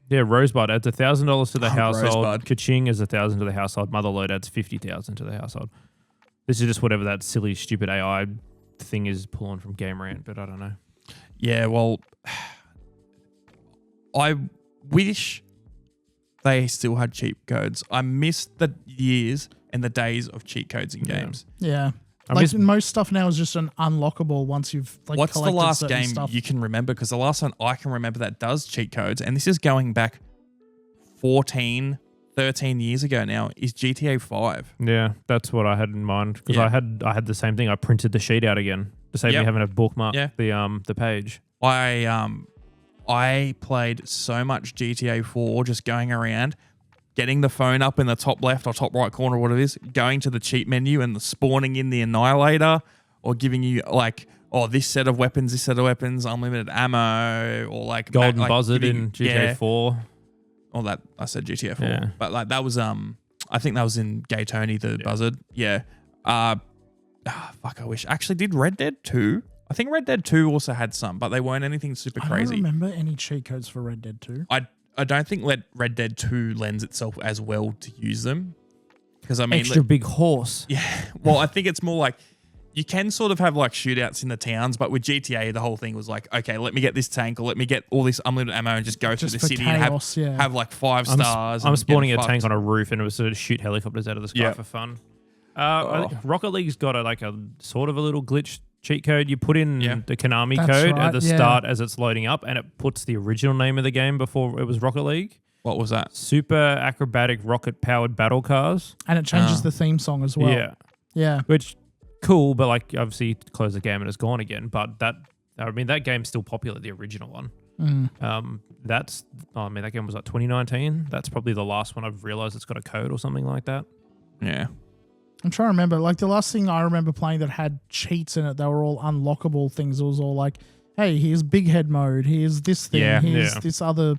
Yeah, Rosebud adds $1,000 to the household.
Rosebud.
Ka-ching is $1,000 to the household. Motherload adds $50,000 to the household. This is just whatever that silly, stupid AI thing is pulling from Game Rant, but I don't know.
Yeah, well, I wish they still had cheat codes. I missed the years and the days of cheat codes in games.
Yeah.
I
Like
miss-
most stuff now is just an unlockable once you've like
What's the
collected
last
certain
game
stuff.
you can remember? Because the last one I can remember that does cheat codes, and this is going back 14, 13 years ago now, is GTA 5.
Yeah, that's what I had in mind because
Yeah.
I had the same thing. I printed the sheet out again to save
Yep.
me having to bookmark
Yeah.
the page.
I I played so much GTA 4 just going around, getting the phone up in the top left or top right corner, what it is, going to the cheat menu and spawning in the Annihilator, or giving you like, oh, this set of weapons, unlimited ammo, or like
Golden
like
Buzzard
giving,
in GTA 4.
Oh, that I said GTA 4,
Yeah.
but like that was I think that was in Gay Tony the Buzzard. Yeah. Fuck, I wish. Actually, did Red Dead 2? I think Red Dead 2 also had some, but they weren't anything super
I
crazy.
don't remember any cheat codes for Red Dead 2.
I don't think Red Dead 2 lends itself as well to use them. Because I mean,
Extra big horse.
yeah. Well, I think it's more like you can sort of have like shootouts in the towns, but with GTA, the whole thing was like, okay, let me get this tank or let me get all this unlimited ammo and just go through the
for
city
chaos,
and have like 5 stars.
I'm
and
spawning a
getting
tank
fucked.
on a roof and it was to shoot helicopters out of the sky for fun. I think Rocket League's got a sort of a little glitch cheat code. You put in the Konami
That's
code
right,
at the start as it's loading up, and it puts the original name of the game before it was Rocket League.
What was that?
Super acrobatic rocket powered battle cars.
And it changes the theme song as well.
Yeah.
Yeah.
Which cool, but like obviously you close the game and it's gone again. But that game's still popular, the original one. That game was like 2019. That's probably the last one I've realized it's got a code or something like that.
Yeah.
I'm trying to remember. Like the last thing I remember playing that had cheats in it, they were all unlockable things. It was all like, hey, here's big head mode. Here's this thing. Here's this other.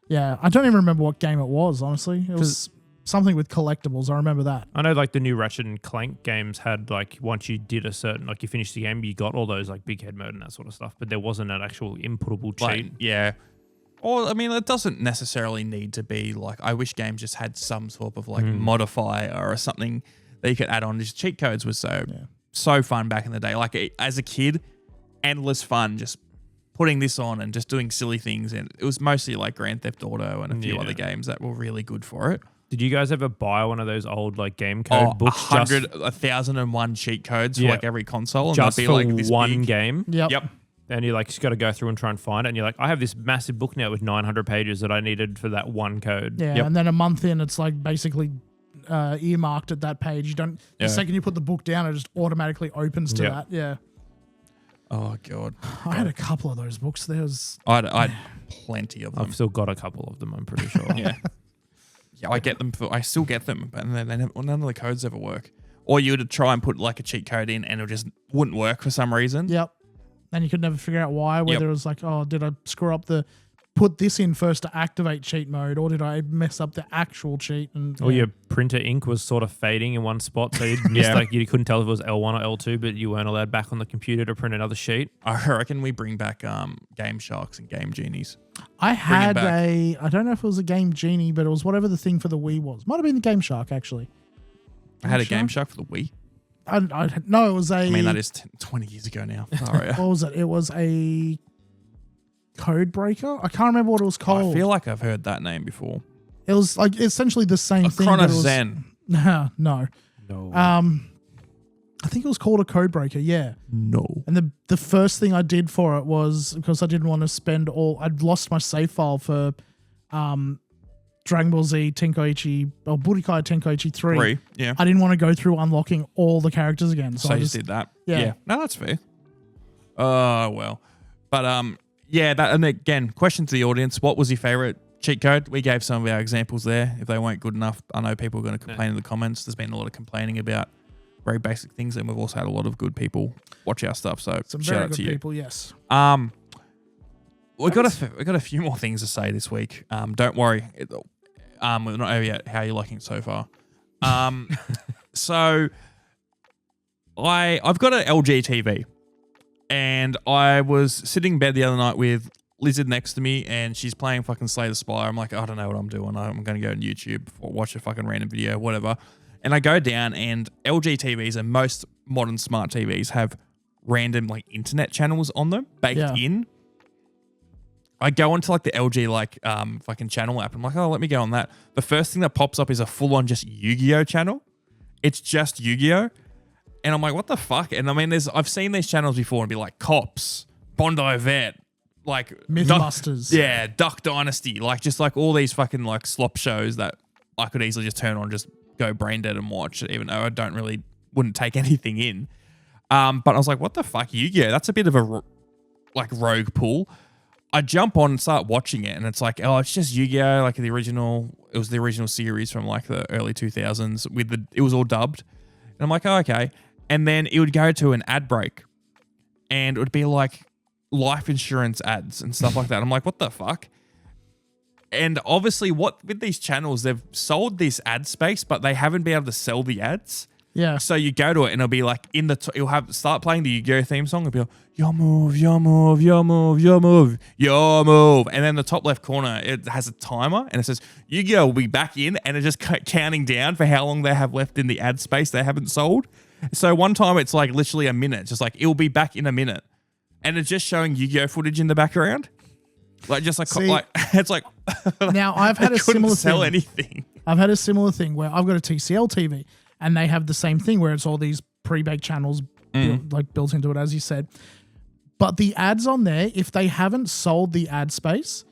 Yeah. I don't even remember what game it was, honestly. It was something with collectibles. I remember that.
I know like the new Ratchet and Clank games had like once you did a certain, like you finished the game, you got all those like big head mode and that sort of stuff, but there wasn't an actual inputable cheat.
Like, yeah. Or, I mean, it doesn't necessarily need to be like, I wish games just had some sort of like modifier or something that you could add on. These cheat codes were so fun back in the day. Like as a kid, endless fun just putting this on and just doing silly things. And it was mostly like Grand Theft Auto and a few other games that were really good for it.
Did you guys ever buy one of those old like game code books?
1,001 cheat codes for like every console. And
just
be
for
like this
one
big
game?
Yep.
And you like just got to go through and try and find it. And you're like, I have this massive book now with 900 pages that I needed for that one code.
Yeah. And then a month in, it's like basically earmarked at that page. You don't. The second you put the book down, it just automatically opens to that. Yeah.
Oh god.
I had a couple of those books.
I had plenty of them.
I've still got a couple of them, I'm pretty sure.
Yeah, I still get them, but none of the codes ever work. Or you would try and put like a cheat code in, and it just wouldn't work for some reason.
Yep. And you could never figure out why. Whether it was like, oh, did I screw up put this in first to activate cheat mode, or did I mess up the actual cheat? And
or your printer ink was sort of fading in one spot, so you missed like you couldn't tell if it was L1 or L2, but you weren't allowed back on the computer to print another sheet.
I reckon we bring back Game Sharks and Game Genies.
I had I don't know if it was a Game Genie, but it was whatever the thing for the Wii was. Might have been the Game Shark, actually.
I had a Game Shark for the Wii.
No, it was a...
I mean, that is 20 years ago now. What
was it? It was a Code Breaker? I can't remember what it was called.
I feel like I've heard that name before.
It was like essentially the same thing.
Chrono Zen.
No.
No.
I think it was called a Code Breaker, yeah.
No.
And the first thing I did for it was, because I didn't want to spend I'd lost my save file for Dragon Ball Z Tenkaichi, or Budokai Tenkaichi 3.
Yeah.
I didn't want to go through unlocking all the characters again. So I
just did that.
Yeah.
No, that's fair. Oh, well. But, that, and again, question to the audience, what was your favorite cheat code? We gave some of our examples there. If they weren't good enough, I know people are going to complain in the comments. There's been a lot of complaining about very basic things, and we've also had a lot of good people watch our stuff. So
some
shout
very
out
good
to you.
people, yes.
We got a few more things to say this week. Don't worry, we're not over yet. How are you liking it so far? So I've got an LG TV, and I was sitting in bed the other night with Lizard next to me, and she's playing fucking Slay the Spire. I'm like, I don't know what I'm doing. I'm going to go on YouTube or watch a fucking random video, whatever. And I go down, and LG TVs and most modern smart TVs have random like internet channels on them baked in. I go onto like the LG fucking channel app. I'm like, oh, let me go on that. The first thing that pops up is a full on just Yu-Gi-Oh channel. It's just Yu-Gi-Oh. And I'm like, what the fuck? And I mean, I've seen these channels before and be like Cops, Bondi Vet, like
Mythbusters.
Duck Dynasty, like just like all these fucking like slop shows that I could easily just turn on, just go brain dead and watch, even though I wouldn't take anything in. But I was like, what the fuck, Yu-Gi-Oh? That's a bit of a like rogue pull. I jump on and start watching it, and it's like, oh, it's just Yu-Gi-Oh! Like the original. It was the original series from like the early 2000s. It was all dubbed, and I'm like, oh, okay. And then it would go to an ad break, and it would be like life insurance ads and stuff like that. I'm like, what the fuck? And obviously, with these channels, they've sold this ad space, but they haven't been able to sell the ads.
Yeah.
So you go to it and it'll be like it'll start playing the Yu-Gi-Oh theme song. It'll be like, your move, your move, your move, your move, your move. And then the top left corner, it has a timer and it says Yu-Gi-Oh will be back in, and it's just counting down for how long they have left in the ad space they haven't sold. So one time it's like literally a minute, just like it'll be back in a minute. And it's just showing Yu-Gi-Oh footage in the background. Like just like, it's like
now I've had a similar
sell
thing.
anything.
I've had a similar thing where I've got a TCL TV and they have the same thing where it's all these pre-baked channels built into it, as you said. But the ads on there, if they haven't sold the ad space,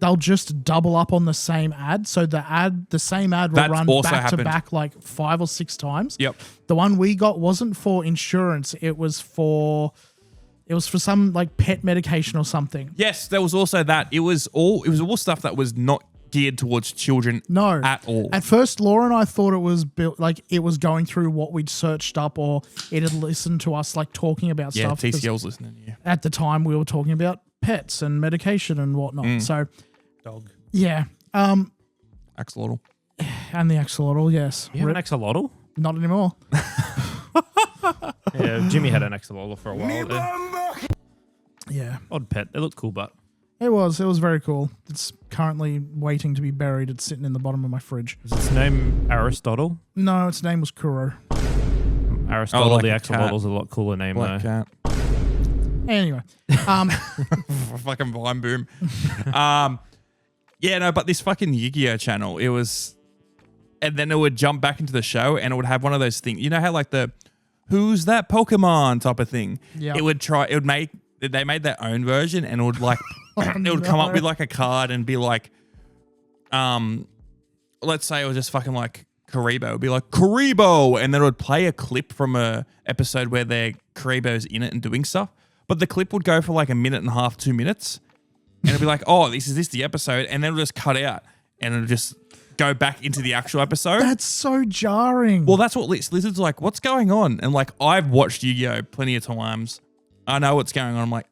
they'll just double up on the same ad. So the same ad will run back to back like 5 or 6 times.
Yep.
The one we got wasn't for insurance. It was for some like pet medication or something.
Yes, there was also that. It was all stuff that was not geared towards children at all.
At first, Laura and I thought it was built like it was going through what we'd searched up, or it had listened to us like talking about stuff.
Yeah, TCL's listening. Yeah.
At the time, we were talking about pets and medication and whatnot. So,
Dog.
yeah.
Axolotl.
And the axolotl, yes.
You have an axolotl?
Not anymore.
Yeah, Jimmy had an axolotl for a while there.
Yeah.
Odd pet. They look cool, but
It was very cool. It's currently waiting to be buried. It's sitting in the bottom of my fridge.
is its name Aristotle?
No, its name was Kuro.
Aristotle,
like
the
a
axolotl's a lot cooler name
Black
though.
cat.
Anyway.
Fucking Vine Boom. Yeah, no, but this fucking Yu-Gi-Oh channel, it was, and then it would jump back into the show and it would have one of those things. You know how like the who's that Pokemon type of thing?
Yeah.
They made their own version, and it would like it would come up with like a card and be like, let's say it was just fucking like Karibo. It would be like Karibo, and then it would play a clip from a episode where their Karibo's in it and doing stuff. But the clip would go for like a minute and a half, 2 minutes, and it'd be like, oh, this is the episode, and then it'll just cut out and it'll just go back into the actual episode.
That's so jarring.
Well, that's what Lizard's like, what's going on? And like, I've watched Yu-Gi-Oh plenty of times. I know what's going on. I'm like,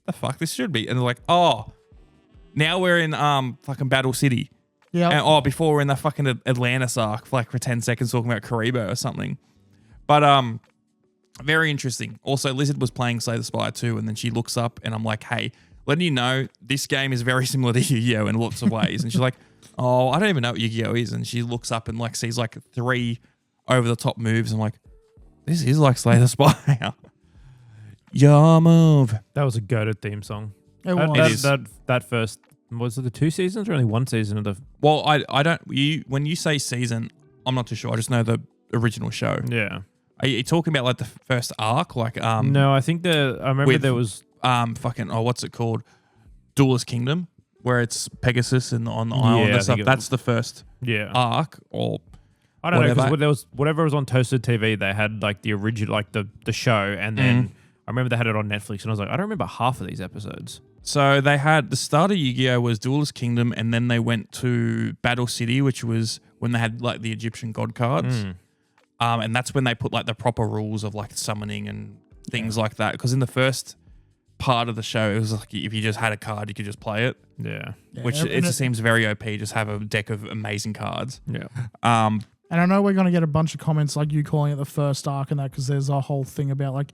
the fuck, this should be. And they're like, oh, now we're in fucking Battle City.
Yeah.
And before we're in the fucking Atlantis arc for 10 seconds talking about Karibo or something. But very interesting. Also, Lizard was playing Slay the Spire 2, and then she looks up and I'm like, hey, letting you know this game is very similar to Yu-Gi-Oh in lots of ways. And she's like, oh, I don't even know what Yu-Gi-Oh is. And she looks up and like sees like 3 over the top moves. I'm like, this is like Slay the Spire. Your move.
That was a goated theme song.
It was.
That first, was it the 2 seasons or only 1 season of the?
Well, I don't. When you say season, I'm not too sure. I just know the original show.
Yeah.
Are you talking about like the first arc? Like
No, I think I remember there was
what's it called? Duelist Kingdom, where it's Pegasus and on the island and stuff. That's the first arc, or
I don't know, because there was whatever was on Toasted TV. They had like the original, like the show, and then I remember they had it on Netflix, and I was like, I don't remember half of these episodes.
So they had the start of Yu-Gi-Oh was Duelist Kingdom, and then they went to Battle City, which was when they had like the Egyptian god cards. And that's when they put like the proper rules of like summoning and things like that. Because in the first part of the show, it was like if you just had a card, you could just play it.
Yeah.
Which it just seems very OP. Just have a deck of amazing cards.
Yeah.
And I know we're going to get a bunch of comments like you calling it the first arc and that, because there's a whole thing about like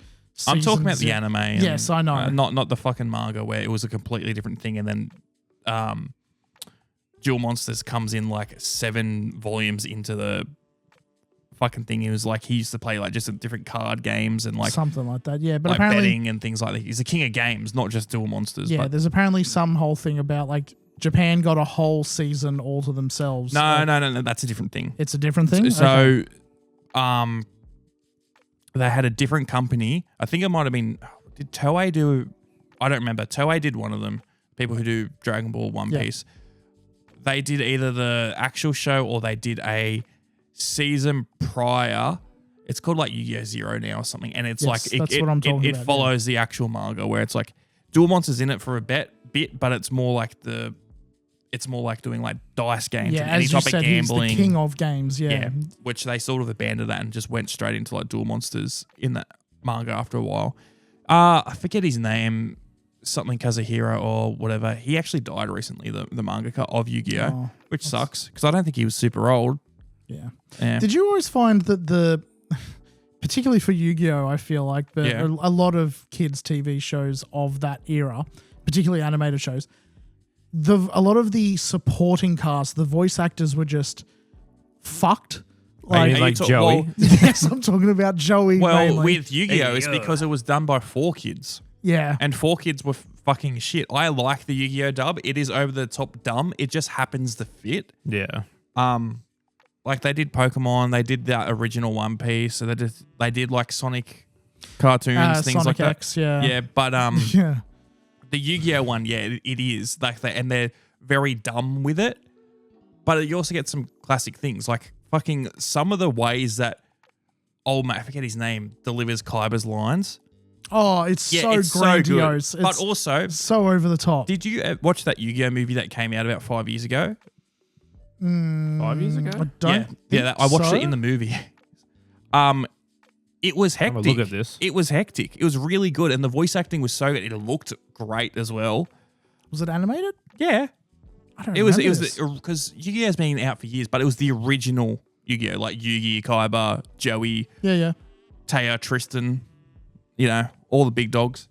I'm talking about the anime. And,
yes, I know.
Not the fucking manga where it was a completely different thing, and then Duel Monsters comes in like 7 volumes into the fucking thing. He was like, he used to play like just different card games and like
something like that. Yeah, but
like
apparently
betting and things like that. He's the king of games, not just Duel Monsters.
Yeah,
but
there's apparently some whole thing about like Japan got a whole season all to themselves.
No, that's a different thing.
It's a different thing?
So, they had a different company. I think it might have been, did Toei do, I don't remember. Toei did one of them. People who do Dragon Ball, One Piece. They did either the actual show or they did a season prior. It's called like Yu-Gi-Oh! Zero now or something. And it's
Yes,
like,
that's what I'm talking
it
about,
follows the actual manga where it's like Duel Monsters in it for a bit, bit, but it's more like doing like dice games
Yeah,
and any
as you
type
said,
of gambling.
he's the king of games.
Yeah, which they sort of abandoned that and just went straight into like Duel Monsters in that manga after a while. I forget his name, something Kazuhiro or whatever. He actually died recently, the mangaka of Yu-Gi-Oh, which sucks because I don't think he was super old.
Yeah.
Yeah.
Did you always find that particularly for Yu-Gi-Oh, I feel like a lot of kids' TV shows of that era, particularly animated shows, a lot of the supporting cast, the voice actors were just fucked.
Like Joey.
Yes, I'm talking about Joey.
Well,
mainly.
with Yu-Gi-Oh, it's because it was done by 4Kids.
Yeah.
And 4Kids were fucking shit. I like the Yu-Gi-Oh dub. It is over the top dumb. It just happens to fit.
Yeah.
Like they did Pokemon, they did that original One Piece, so they did like Sonic cartoons, things
Sonic
like
X,
that.
yeah.
Yeah, but
Yeah.
the Yu-Gi-Oh one, yeah, it is like that, and they're very dumb with it. But you also get some classic things, like fucking some of the ways that old mate, I forget his name, delivers Kaiba's lines.
Oh, it's
Yeah,
so
it's
grandiose.
so good. But also,
so over the top.
did you watch that Yu-Gi-Oh movie that came out about 5 years ago?
5 years ago?
I don't
I watched
so.
it in the movie. It was
Have a
hectic.
look at this.
It was hectic. It was really good, and the voice acting was so good. It looked great as well.
Was it animated?
Yeah,
I don't
it was.
remember
It was
this.
because Yu-Gi-Oh has been out for years, but it was the original Yu-Gi-Oh, like Yugi, Kaiba, Joey,
Yeah.
Taya, Tristan. You know, all the big dogs.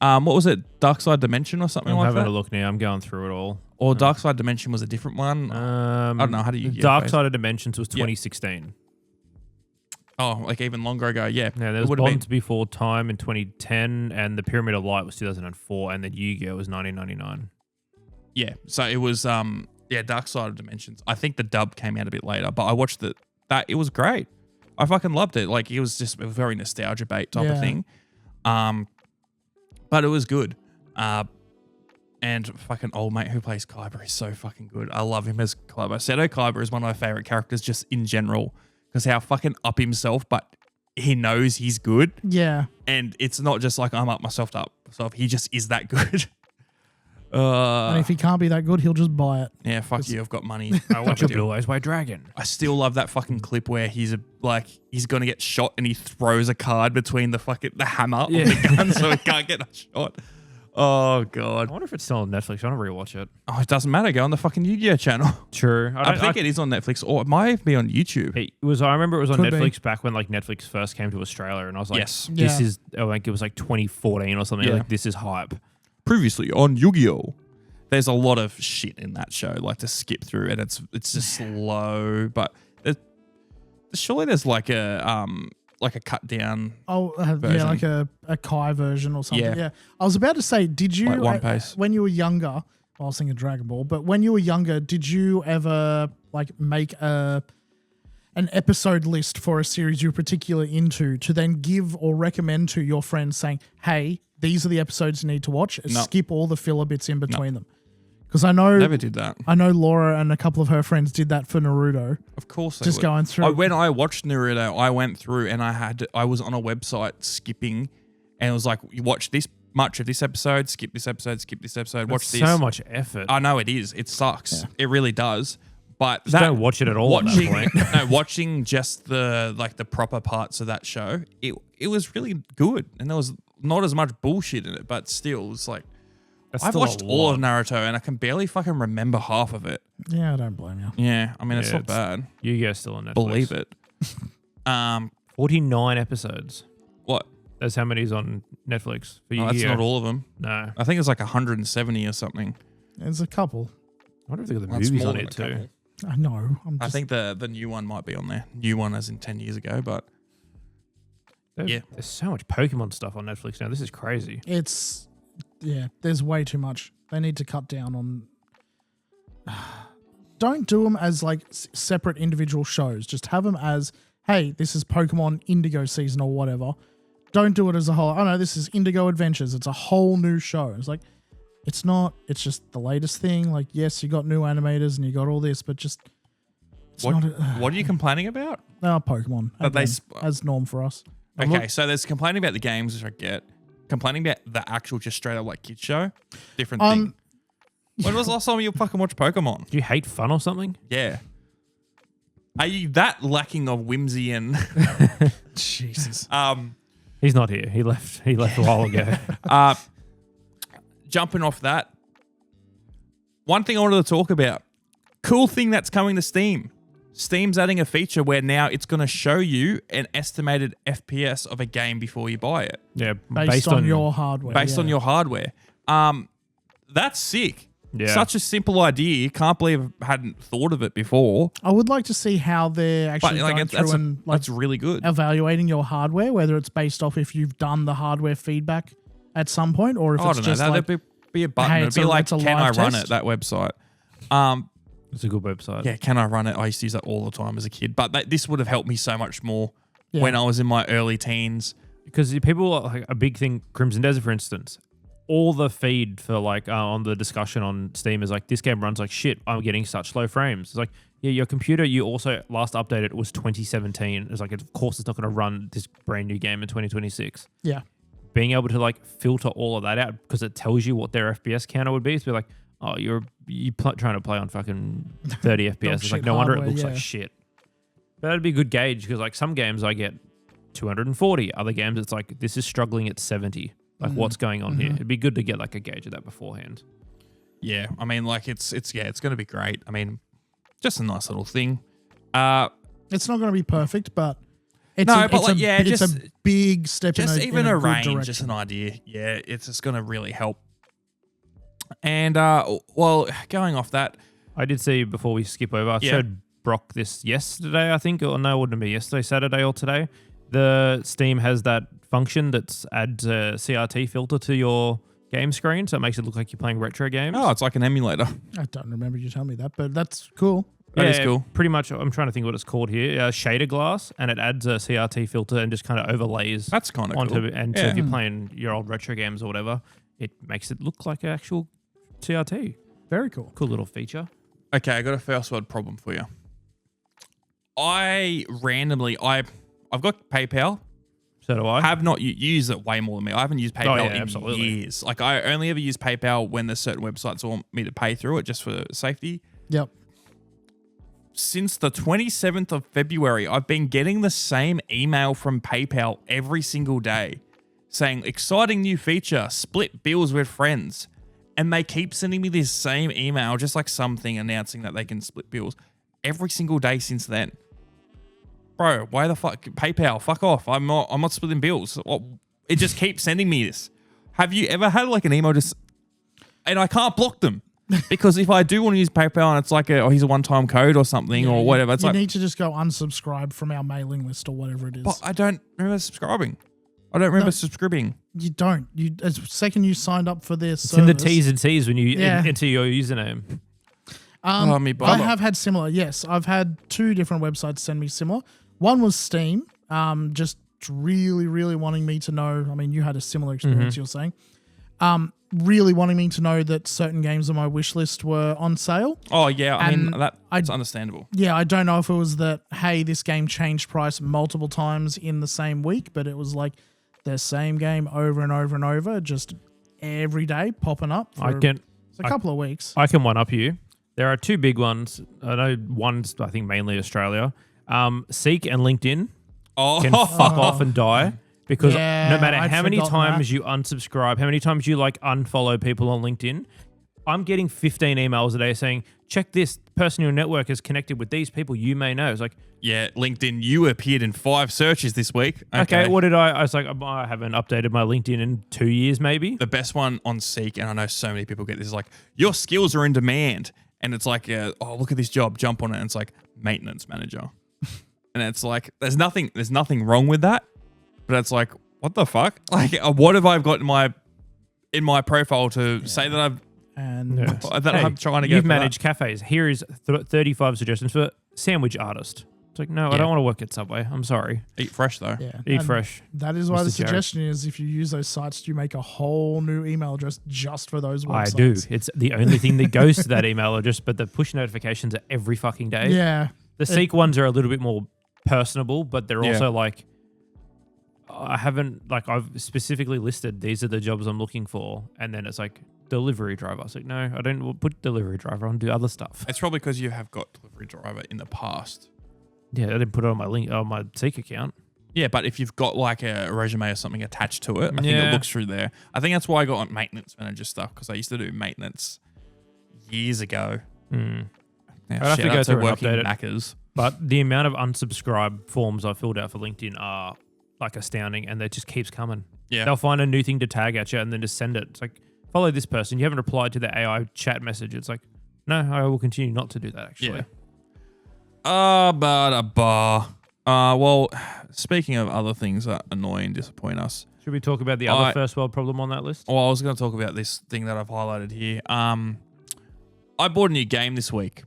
What was it? Dark Side Dimension or something
I'm
like
having
that?
a look now. I'm going through it all.
Or Dark Side Dimension was a different one. I don't know. How do you
Dark Side of Dimensions was 2016.
Oh, like even longer ago. Yeah.
Yeah, there
It
was
would've been-
Bonds Before Time in 2010, and the Pyramid of Light was 2004, and then Yu-Gi-Oh was 1999.
Yeah, so it was Dark Side of Dimensions. I think the dub came out a bit later, but I watched it was great. I fucking loved it. Like it was just a very nostalgia bait type of thing. But it was good. And fucking old mate who plays Kaiba is so fucking good. I love him as Kaiba. Seto Kaiba is one of my favorite characters just in general because how fucking up himself, but he knows he's good.
Yeah.
And it's not just like I'm up myself up. So he just is that good.
And if he can't be that good, he'll just buy it.
Yeah, fuck you. I've got money.
I watch a Blue Eyes White Dragon.
I still love that fucking clip where he's going to get shot and he throws a card between the hammer of the gun so he can't get a shot. Oh, God.
I wonder if it's still on Netflix. I want to rewatch it.
Oh, it doesn't matter. Go on the fucking Yu-Gi-Oh channel.
True.
I think it is on Netflix or it might be on YouTube.
I remember it was on
Could
Netflix back when like Netflix first came to Australia, and I was like,
Yes.
this
Yeah.
is like it was like 2014 or something.
Yeah.
Like this is hype.
Previously on Yu-Gi-Oh. There's a lot of shit in that show, like to skip through, and it's just slow. But surely there's like a cut down.
Oh,
version.
like a Kai version or something.
Yeah.
Yeah. I was about to say, did you,
Like One Piece.
when you were younger, I was thinking Dragon Ball, but when you were younger, did you ever like make an episode list for a series you're particularly into to then give or recommend to your friends saying, hey, these are the episodes you need to watch, and
No.
skip all the filler bits in between them? Because I know
Never did that.
I know Laura and a couple of her friends did that for Naruto.
Of course, they
Just
would.
going through.
When I watched Naruto, I went through and I was on a website skipping, and it was like, you watch this much of this episode, skip this episode, skip this episode, watch
That's
this.
so much effort.
I know it is. It sucks. It really does. But
Just don't watch it at all at that point.
No, watching just the proper parts of that show, it was really good, and there was not as much bullshit in it, but still, it was like.
That's
I've
still
watched
a
all of
lot.
Naruto and I can barely fucking remember half of it.
Yeah, I don't blame you.
Yeah, I mean, it's
Yeah,
not
it's-
bad.
Yu-Gi-Oh still on Netflix.
Believe it.
49 episodes.
What?
That's how many's on Netflix for
Oh,
Yu-Gi-Oh.
that's not all of them.
No.
I think it's like 170 or something.
There's a couple.
I wonder if they got the
That's
movies
more
on
than
it
a
too.
couple.
I know. I'm just,
I think the new one might be on there. New one as in 10 years ago, but Yeah.
There's so much Pokemon stuff on Netflix now. This is crazy.
there's way too much. They need to cut down on. Don't do them as like separate individual shows. Just have them as, hey, this is Pokemon Indigo season or whatever. Don't do it as a whole. Oh no, this is Indigo Adventures. It's a whole new show. It's like, it's not. It's just the latest thing. Like, yes, you got new animators and you got all this, but just it's
what,
not.
what are you complaining about?
Pokemon
But they
again,
sp-
as norm for us.
Okay, so there's complaining about the games, which I get. Complaining about the actual just straight up like kids show, different thing. When was the last time you fucking watched Pokemon?
Do you hate fun or something?
Yeah. Are you that lacking of whimsy and
Jesus.
He's not here. He left a while ago.
Jumping off that, one thing I wanted to talk about, cool thing that's coming to Steam. Steam's adding a feature where now it's going to show you an estimated FPS of a game before you buy it.
Yeah,
Based on your hardware.
Based on your hardware. That's sick.
Yeah.
Such a simple idea. Can't believe I hadn't thought of it before.
I would like to see how they're actually going through
that's really good.
evaluating your hardware, whether it's based off if you've done the hardware feedback at some point or if
I
it's
don't know.
just like,
There'd be a button.
hey,
It'd be like,
it's a
can I
live
run
test?
it, that website?
It's a good website.
Yeah, can I run it? I used to use that all the time as a kid. But this would have helped me so much more
Yeah.
when I was in my early teens.
Because people are like a big thing, Crimson Desert, for instance, all the feed for like on the discussion on Steam is like, this game runs like shit. I'm getting such slow frames. It's like, yeah, your computer, you also last updated was 2017. It's like, of course, it's not going to run this brand new game in 2026.
yeah.
Being able to like filter all of that out because it tells you what their FPS counter would be. It's be like, oh, trying to play on fucking 30 FPS. It's like,
shit
no wonder it
hardware,
looks
yeah.
like shit. But that'd be a good gauge because like some games I get 240. Other games it's like, this is struggling at 70. Like what's going on here? It'd be good to get like a gauge of that beforehand.
Yeah, I mean, like it's going to be great. I mean, just a nice little thing.
It's not going to be perfect, but it's
No,
a,
but
it's
like,
a,
yeah,
it's
just-
a big step
Just
in
even
a
a
good
range,
direction.
just an idea. Yeah, it's just going to really help. And, well, going off that,
I did see before we skip over, I
Yeah.
showed Brock this yesterday, I think. Or no, it wouldn't be yesterday, Saturday or today. The Steam has that function that adds a CRT filter to your game screen, so it makes it look like you're playing retro games.
oh, it's like an emulator.
I don't remember you telling me that, but that's cool.
That is cool.
Pretty much, I'm trying to think what it's called here. Shader glass, and it adds a CRT filter and just kind of overlays
That's kind of
onto
cool.
it. And so
Yeah.
if you're playing your old retro games or whatever, it makes it look like an actual CRT.
Very cool.
Cool little feature.
Okay, I got a first world problem for you. I've got PayPal.
So do I.
Have not used it way more than me. I haven't used PayPal in
absolutely.
years. Like I only ever use PayPal when there's certain websites want me to pay through it just for safety.
Yep.
Since the 27th of February, I've been getting the same email from PayPal every single day saying, exciting new feature, split bills with friends. And they keep sending me this same email, just like something announcing that they can split bills every single day since then. Bro, why the fuck? PayPal, fuck off. I'm not splitting bills. It just keeps sending me this. Have you ever had like an email just, and I can't block them because if I do want to use PayPal and it's like here's a one-time code or something or whatever, it's
you
like,
need to just go unsubscribe from our mailing list or whatever it is.
but I don't remember subscribing. I don't remember subscribing.
You don't. You as second you signed up for this.
It's in the T's and C's when you
Yeah.
enter your username.
Me
I
bummer.
have had similar. Yes, I've had two different websites send me similar. One was Steam, just really, really wanting me to know. I mean, you had a similar experience. You're saying, really wanting me to know that certain games on my wish list were on sale.
Oh yeah, I mean
And
that's understandable.
Yeah, I don't know if it was that. Hey, this game changed price multiple times in the same week, but it was like the same game over and over and over, just every day popping up. For a couple of weeks.
I can one up you. There are two big ones. I know one's, I think, mainly Australia. Seek and LinkedIn
Oh,
can fuck off and die because
Yeah,
no matter
I'd
how many
forgotten
times
that.
you unsubscribe, how many times you like unfollow people on LinkedIn, I'm getting 15 emails a day saying, check this, the person in your network is connected with these people you may know. It's like,
yeah, LinkedIn, you appeared in 5 searches this week.
okay, what did I was like, I haven't updated my LinkedIn in 2 years maybe.
The best one on Seek, and I know so many people get this, is like, your skills are in demand. And it's like, oh, look at this job, jump on it. And it's like, maintenance manager. And it's like, there's nothing wrong with that. But it's like, what the fuck? Like, what have I got in my profile to say that I'm trying to get?
You've managed cafes. Here is 35 suggestions for sandwich artist. It's like, no, I don't want to work at Subway. I'm sorry.
Eat fresh though.
Yeah,
Eat
and
fresh.
That is why
Mr.
the
Jared.
suggestion is if you use those sites, you make a whole new email address just for those websites.
I do. It's the only thing that goes to that email address, but the push notifications are every fucking day.
Yeah.
The Seek ones are a little bit more personable, but they're
Yeah.
also like, I've specifically listed these are the jobs I'm looking for, and then it's like delivery driver. I was like, no, I don't put delivery driver on, do other stuff.
It's probably because you have got delivery driver in the past.
Yeah, I didn't put it on my Seek account.
Yeah, but if you've got like a resume or something attached to it, I think it looks through there. I think that's why I got on maintenance manager stuff, because I used to do maintenance years ago.
I'd
Now,
have to go through and
working
update it.
Maccas.
But the amount of unsubscribe forms I filled out for LinkedIn are like astounding, and it just keeps coming.
Yeah.
They'll find a new thing to tag at you and then just send it. It's like, follow this person. You haven't replied to the AI chat message. It's like, no, I will continue not to do that, actually.
Well, speaking of other things that annoy and disappoint us.
Should we talk about the other first world problem on that list?
Well, I was going to talk about this thing that I've highlighted here. I bought a new game this week.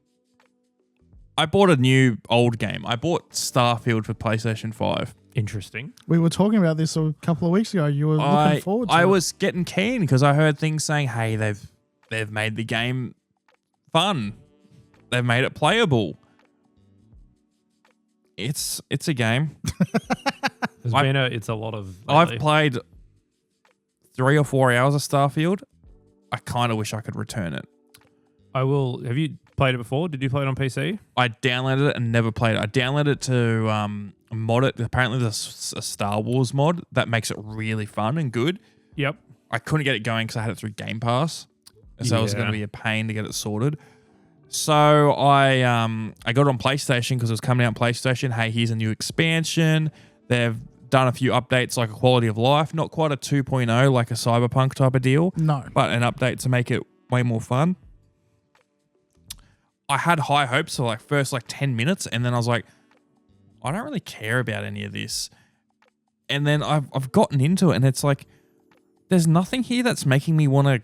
I bought a new old game. I bought Starfield for PlayStation 5.
Interesting.
We were talking about this a couple of weeks ago. You were looking forward to it.
I was getting keen because I heard things saying, hey, they've made the game fun. They've made it playable. It's a game.
It's a lot of...
I've played 3 or 4 hours of Starfield. I kind of wish I could return it.
I will... Have you played it before? Did you play it on PC?
I downloaded it and never played it. I downloaded it to mod it. Apparently there's a Star Wars mod that makes it really fun and good.
Yep.
I couldn't get it going because I had it through Game Pass. So it was going to be a pain to get it sorted. So I got it on PlayStation because it was coming out on PlayStation. Hey, here's a new expansion. They've done a few updates like a quality of life. Not quite a 2.0 like a Cyberpunk type of deal.
No.
But an update to make it way more fun. I had high hopes for first 10 minutes, and then I was like, I don't really care about any of this. And then I've gotten into it, and it's like, there's nothing here that's making me want to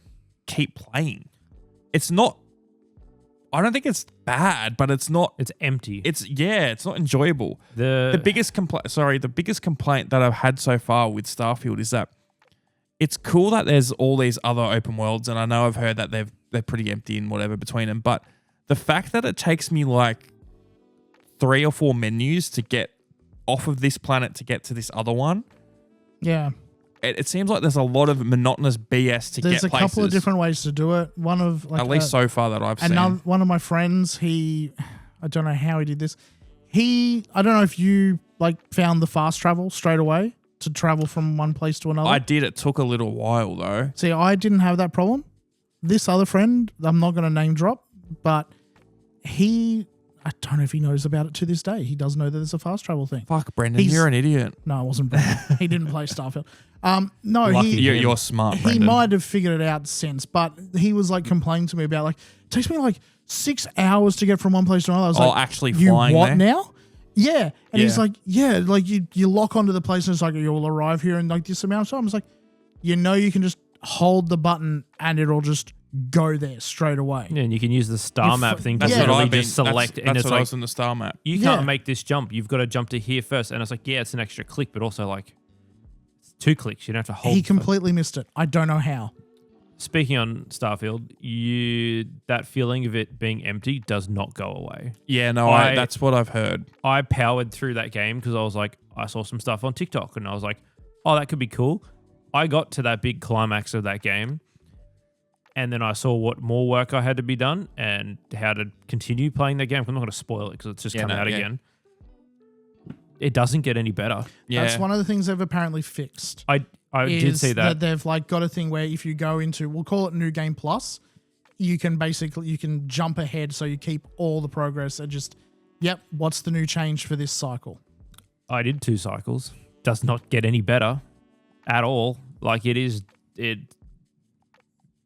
keep playing. It's not, I don't think it's bad, but it's not.
It's empty.
It's not enjoyable. The biggest complaint that I've had so far with Starfield is that it's cool that there's all these other open worlds, and I know I've heard that they're pretty empty and whatever between them, but the fact that it takes me 3 or 4 menus to get off of this planet to get to this other one.
Yeah.
It seems like there's a lot of monotonous BS to get places.
There's a couple of different ways to do it. One of
at least so far that I've seen.
One of my friends, I don't know how he did this. I don't know if you found the fast travel straight away to travel from one place to another.
I did. It took a little while though.
See, I didn't have that problem. This other friend, I'm not going to name drop, but I don't know if he knows about it to this day. He does know that there's a fast travel thing.
Fuck, Brendan, you're an idiot.
No, it wasn't Brendan. He didn't play Starfield. No,
Lucky you're smart, Brendan.
He might have figured it out since, but he was complaining to me about it takes me 6 hours to get from one place to another. I was
actually
you
flying
what
there?
now? Yeah. And he's like, yeah, you lock onto the place and it's you'll arrive here in this amount of time. It's you can just hold the button and it'll just go there straight away.
Yeah, and you can use the star map thing to
That's what
literally
I've been.
just select.
That's
and it's
what I was in the star map.
You can't make this jump. You've got to jump to here first. And it's it's an extra click, but also it's 2 clicks. You don't have to hold.
He completely missed it. I don't know how.
Speaking on Starfield, that feeling of it being empty does not go away.
Yeah, no, that's what I've heard.
I powered through that game because I was I saw some stuff on TikTok and I was like, oh, that could be cool. I got to that big climax of that game. And then I saw what more work I had to be done and how to continue playing that game. I'm not going to spoil it because it's just coming out again. It doesn't get any better.
Yeah. That's one of the things they've apparently fixed.
I did see that.
They've got a thing where if you go into, we'll call it New Game Plus, you can jump ahead so you keep all the progress and just, what's the new change for this cycle?
I did 2 cycles. Does not get any better at all.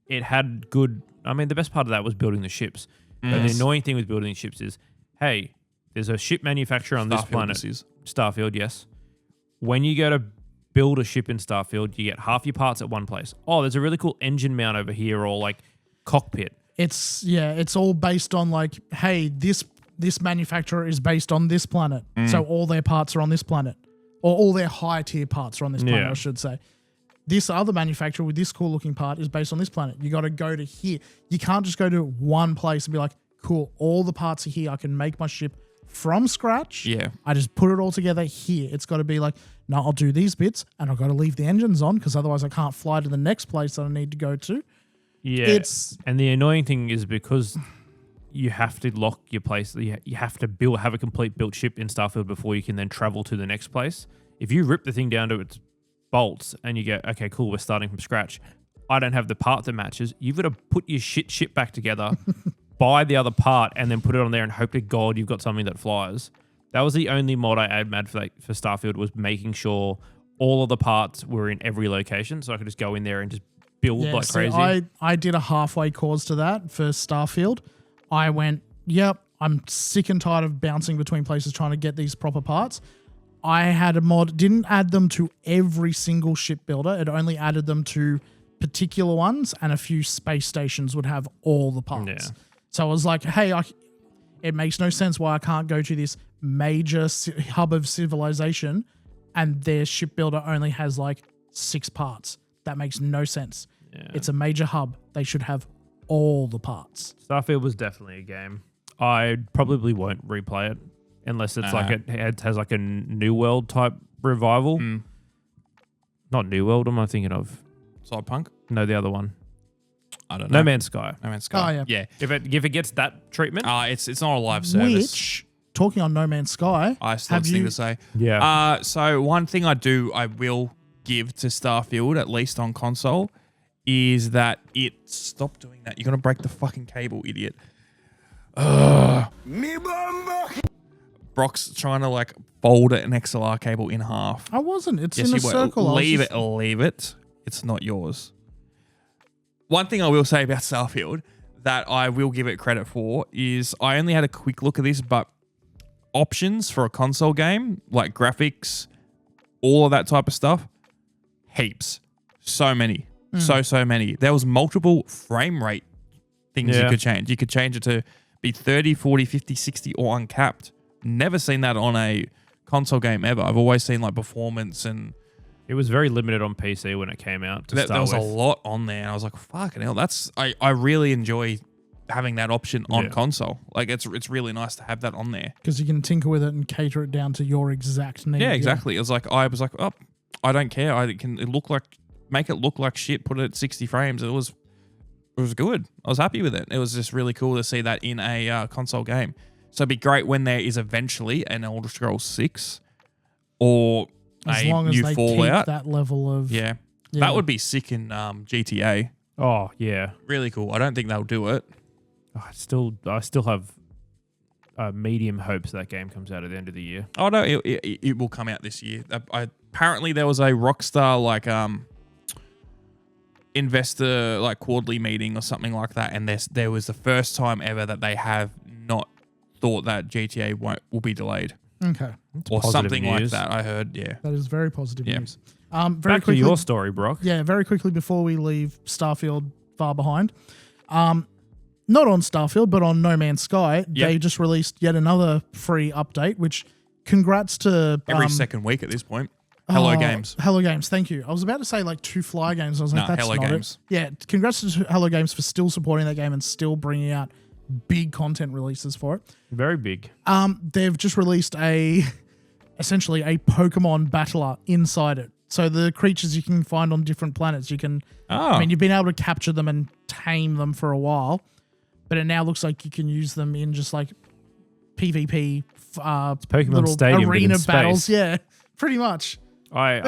It had good... I mean, the best part of that was building the ships. But the annoying thing with building ships is, hey, there's a ship manufacturer on this planet. Starfield, yes. When you go to build a ship in Starfield, you get half your parts at one place. Oh, there's a really cool engine mount over here or cockpit.
It's all based on hey, this manufacturer is based on this planet. So all their parts are on this planet. Or all their high tier parts are on this planet, I should say. This other manufacturer with this cool looking part is based on this planet. You got to go to here. You can't just go to one place and be cool, all the parts are here. I can make my ship from scratch.
Yeah.
I just put it all together here. It's got to be no, I'll do these bits and I've got to leave the engines on because otherwise I can't fly to the next place that I need to go to.
Yeah.
It's
And the annoying thing is because you have to lock your place. You have to have a complete built ship in Starfield before you can then travel to the next place. If you rip the thing down to its bolts and you go, okay, cool, we're starting from scratch. I don't have the part that matches. You've got to put your ship back together, buy the other part, and then put it on there and hope to God you've got something that flies. That was the only mod I had for Starfield, was making sure all of the parts were in every location, so I could just go in there and just build like crazy.
I did a halfway course to that for Starfield. I went, yep, I'm sick and tired of bouncing between places trying to get these proper parts. I had a mod, didn't add them to every single shipbuilder. It only added them to particular ones, and a few space stations would have all the parts.
Yeah.
So I was like, hey, it makes no sense why I can't go to this major hub of civilization and their shipbuilder only has like 6 parts. That makes no sense.
Yeah.
It's a major hub. They should have all the parts.
Starfield was definitely a game. I probably won't replay it unless it's it has like a New World type revival. Not New World, am I thinking of?
Cyberpunk?
No, the other one.
I don't know.
No Man's Sky.
No Man's Sky.
Oh, yeah.
If it gets that treatment,
It's not a live service.
Which, talking on No Man's Sky,
I still have thing to say.
yeah.
So one thing I will give to Starfield, at least on console, is that stop doing that. You're gonna break the fucking cable, idiot. Brock's trying to like fold an XLR cable in half.
I wasn't. It's
Yes,
in a
you were.
circle.
Leave it. It's not yours. One thing I will say about Starfield that I will give it credit for is I only had a quick look at this, but options for a console game, like graphics, all of that type of stuff, heaps. So many. So many. There was multiple frame rate things you could change. You could change it to be 30, 40, 50, 60 or uncapped. Never seen that on a console game ever. I've always seen like performance, and
it was very limited on PC when it came out. There was
a lot on there, and I was like, fucking hell, I really enjoy having that option on console. Like it's really nice to have that on there.
Because you can tinker with it and cater it down to your exact need.
Yeah, exactly. It was like, I was like, oh, I don't care. Make it look like shit, put it at 60 frames. It was good. I was happy with it. It was just really cool to see that in a console game. So it'd be great when there is eventually an Elder Scrolls 6 or
as
a
long as
new
they
Fallout.
keep that level of...
Yeah. That would be sick in GTA.
Oh, yeah.
Really cool. I don't think they'll do it.
I still have medium hopes that game comes out at the end of the year.
Oh, no, it will come out this year. Apparently there was a Rockstar like investor like quarterly meeting or something like that, and there was the first time ever that they have not thought that GTA will be delayed.
Okay.
Or something like that, I heard, yeah.
That is very positive news.
Very Back quickly, to your story, Brock.
Yeah, very quickly before we leave Starfield far behind. Not on Starfield, but on No Man's Sky, they just released yet another free update, which congrats to...
Every second week at this point. Hello Games.
Hello Games, thank you. I was about to say like Two Fly Games. I was like, that's
Hello
not
Games.
it. Yeah, congrats to Hello Games for still supporting that game and still bringing out big content releases for it.
Very big.
They've just released essentially a Pokemon battler inside it. So the creatures you can find on different planets, you can... I mean, you've been able to capture them and tame them for a while, but it now looks like you can use them in just like PvP
Pokemon
little
Stadium
arena
in
battles.
space.
Yeah, pretty much. I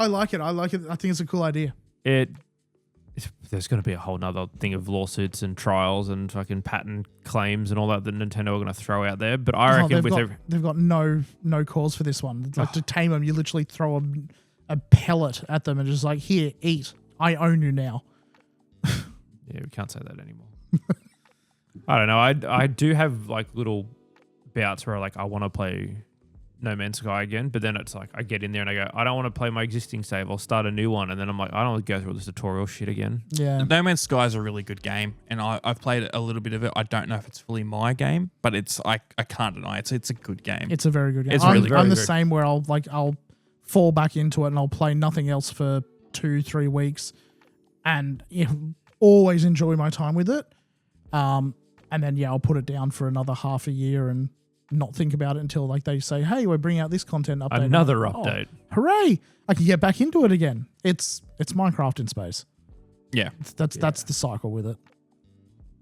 like it. I think it's a cool idea.
There's going to be a whole nother thing of lawsuits and trials and fucking patent claims and all that Nintendo are going to throw out there. But I reckon
they've got no cause for this one. It's like to tame them, you literally throw a pellet at them and just like, here, eat. I own you now.
Yeah, we can't say that anymore. I don't know. I do have like little bouts where I want to play No Man's Sky again, but then it's like I get in there and I go, I don't want to play my existing save. I'll start a new one, and then I'm like, I don't want to go through all this tutorial shit again.
Yeah.
No Man's Sky is a really good game, and I've played a little bit of it. I don't know if it's fully my game, but I can't deny it. It's a good game.
It's a very good game.
It's really good.
I'm the same where I'll fall back into it and I'll play nothing else for 2-3 weeks, and always enjoy my time with it. And then I'll put it down for another half a year and not think about it until like they say, hey, we're bringing out this content update.
Another update.
Hooray! I can get back into it again. It's Minecraft in space.
Yeah.
That's the cycle with it.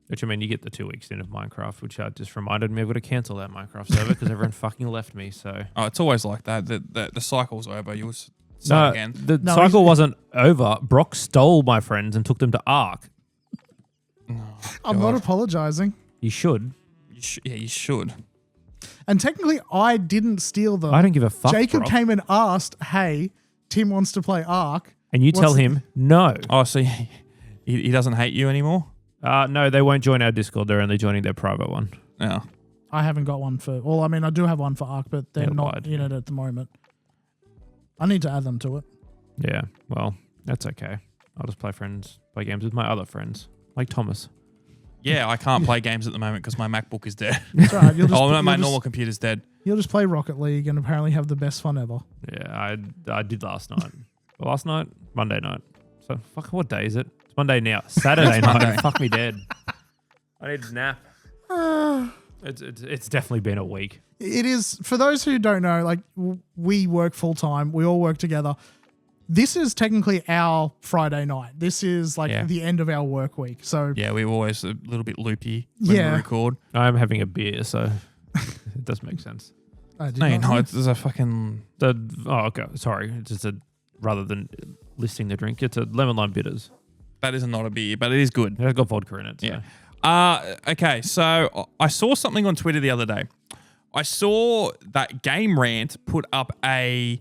Which, I mean, you get the 2 weeks in of Minecraft, which just reminded me I've got to cancel that Minecraft server because everyone fucking left me. So
Oh, it's always like that. The cycle's over. You'll start again.
the cycle wasn't over. Brock stole my friends and took them to Ark.
I'm not apologizing.
You should.
You should.
And technically, I didn't steal them.
I don't give a fuck.
Jacob
Brock.
came and asked, "Hey, Tim wants to play Ark."
And you tell him no.
Oh, so he doesn't hate you anymore?
No, they won't join our Discord. They're only joining their private one.
No.
I haven't got one for. Well, I mean, I do have one for Ark, but they're not
lied.
in it at the moment. I need to add them to it.
Yeah, well, that's okay. I'll just play games with my other friends, like Thomas.
Yeah, I can't play games at the moment because my MacBook is dead.
It's all right. You'll just,
my normal computer's dead.
You'll just play Rocket League and apparently have the best fun ever.
Yeah, I did last night. Monday night. So, fuck, what day is it? It's Monday now. Saturday night.
Monday.
Fuck me dead. I need a nap. It's definitely been a week.
It is, for those who don't know, like we work full time. We all work together. This is technically our Friday night. This is like the end of our work week. So
yeah, we're always a little bit loopy when we record.
I'm having a beer, so it does make sense.
No, you're not. There's a fucking...
Okay. Sorry. It's just rather than listing the drink, it's a lemon lime bitters.
That is not a beer, but it is good.
It's got vodka in it. So.
Yeah. Okay, so I saw something on Twitter the other day. I saw that Game Rant put up a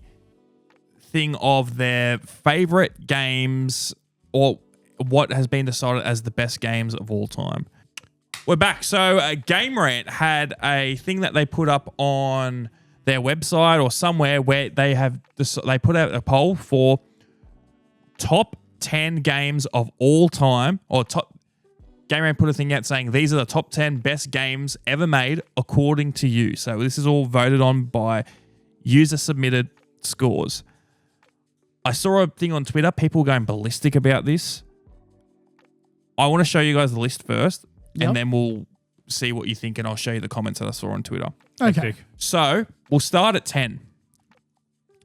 thing of their favorite games or what has been decided as the best games of all time. We're back. So Game Rant had a thing that they put up on their website or somewhere where they put out a poll for top 10 games of all time, or Game Rant put a thing out saying these are the top 10 best games ever made according to you. So this is all voted on by user submitted scores. I saw a thing on Twitter, people going ballistic about this. I want to show you guys the list first, and then we'll see what you think, and I'll show you the comments that I saw on Twitter.
okay.
So we'll start at 10.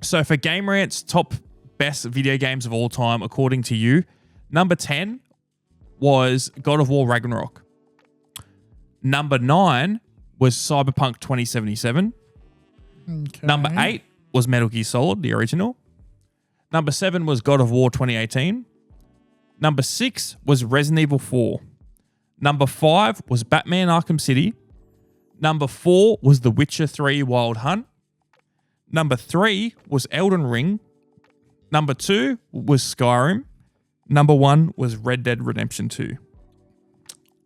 So for Game Rant's top best video games of all time, according to you, number 10 was God of War Ragnarok. Number 9 was Cyberpunk 2077.
Okay.
Number 8 was Metal Gear Solid, the original. Number 7 was God of War 2018. Number 6 was Resident Evil 4. Number 5 was Batman Arkham City. Number 4 was The Witcher 3 Wild Hunt. Number 3 was Elden Ring. Number 2 was Skyrim. Number 1 was Red Dead Redemption 2.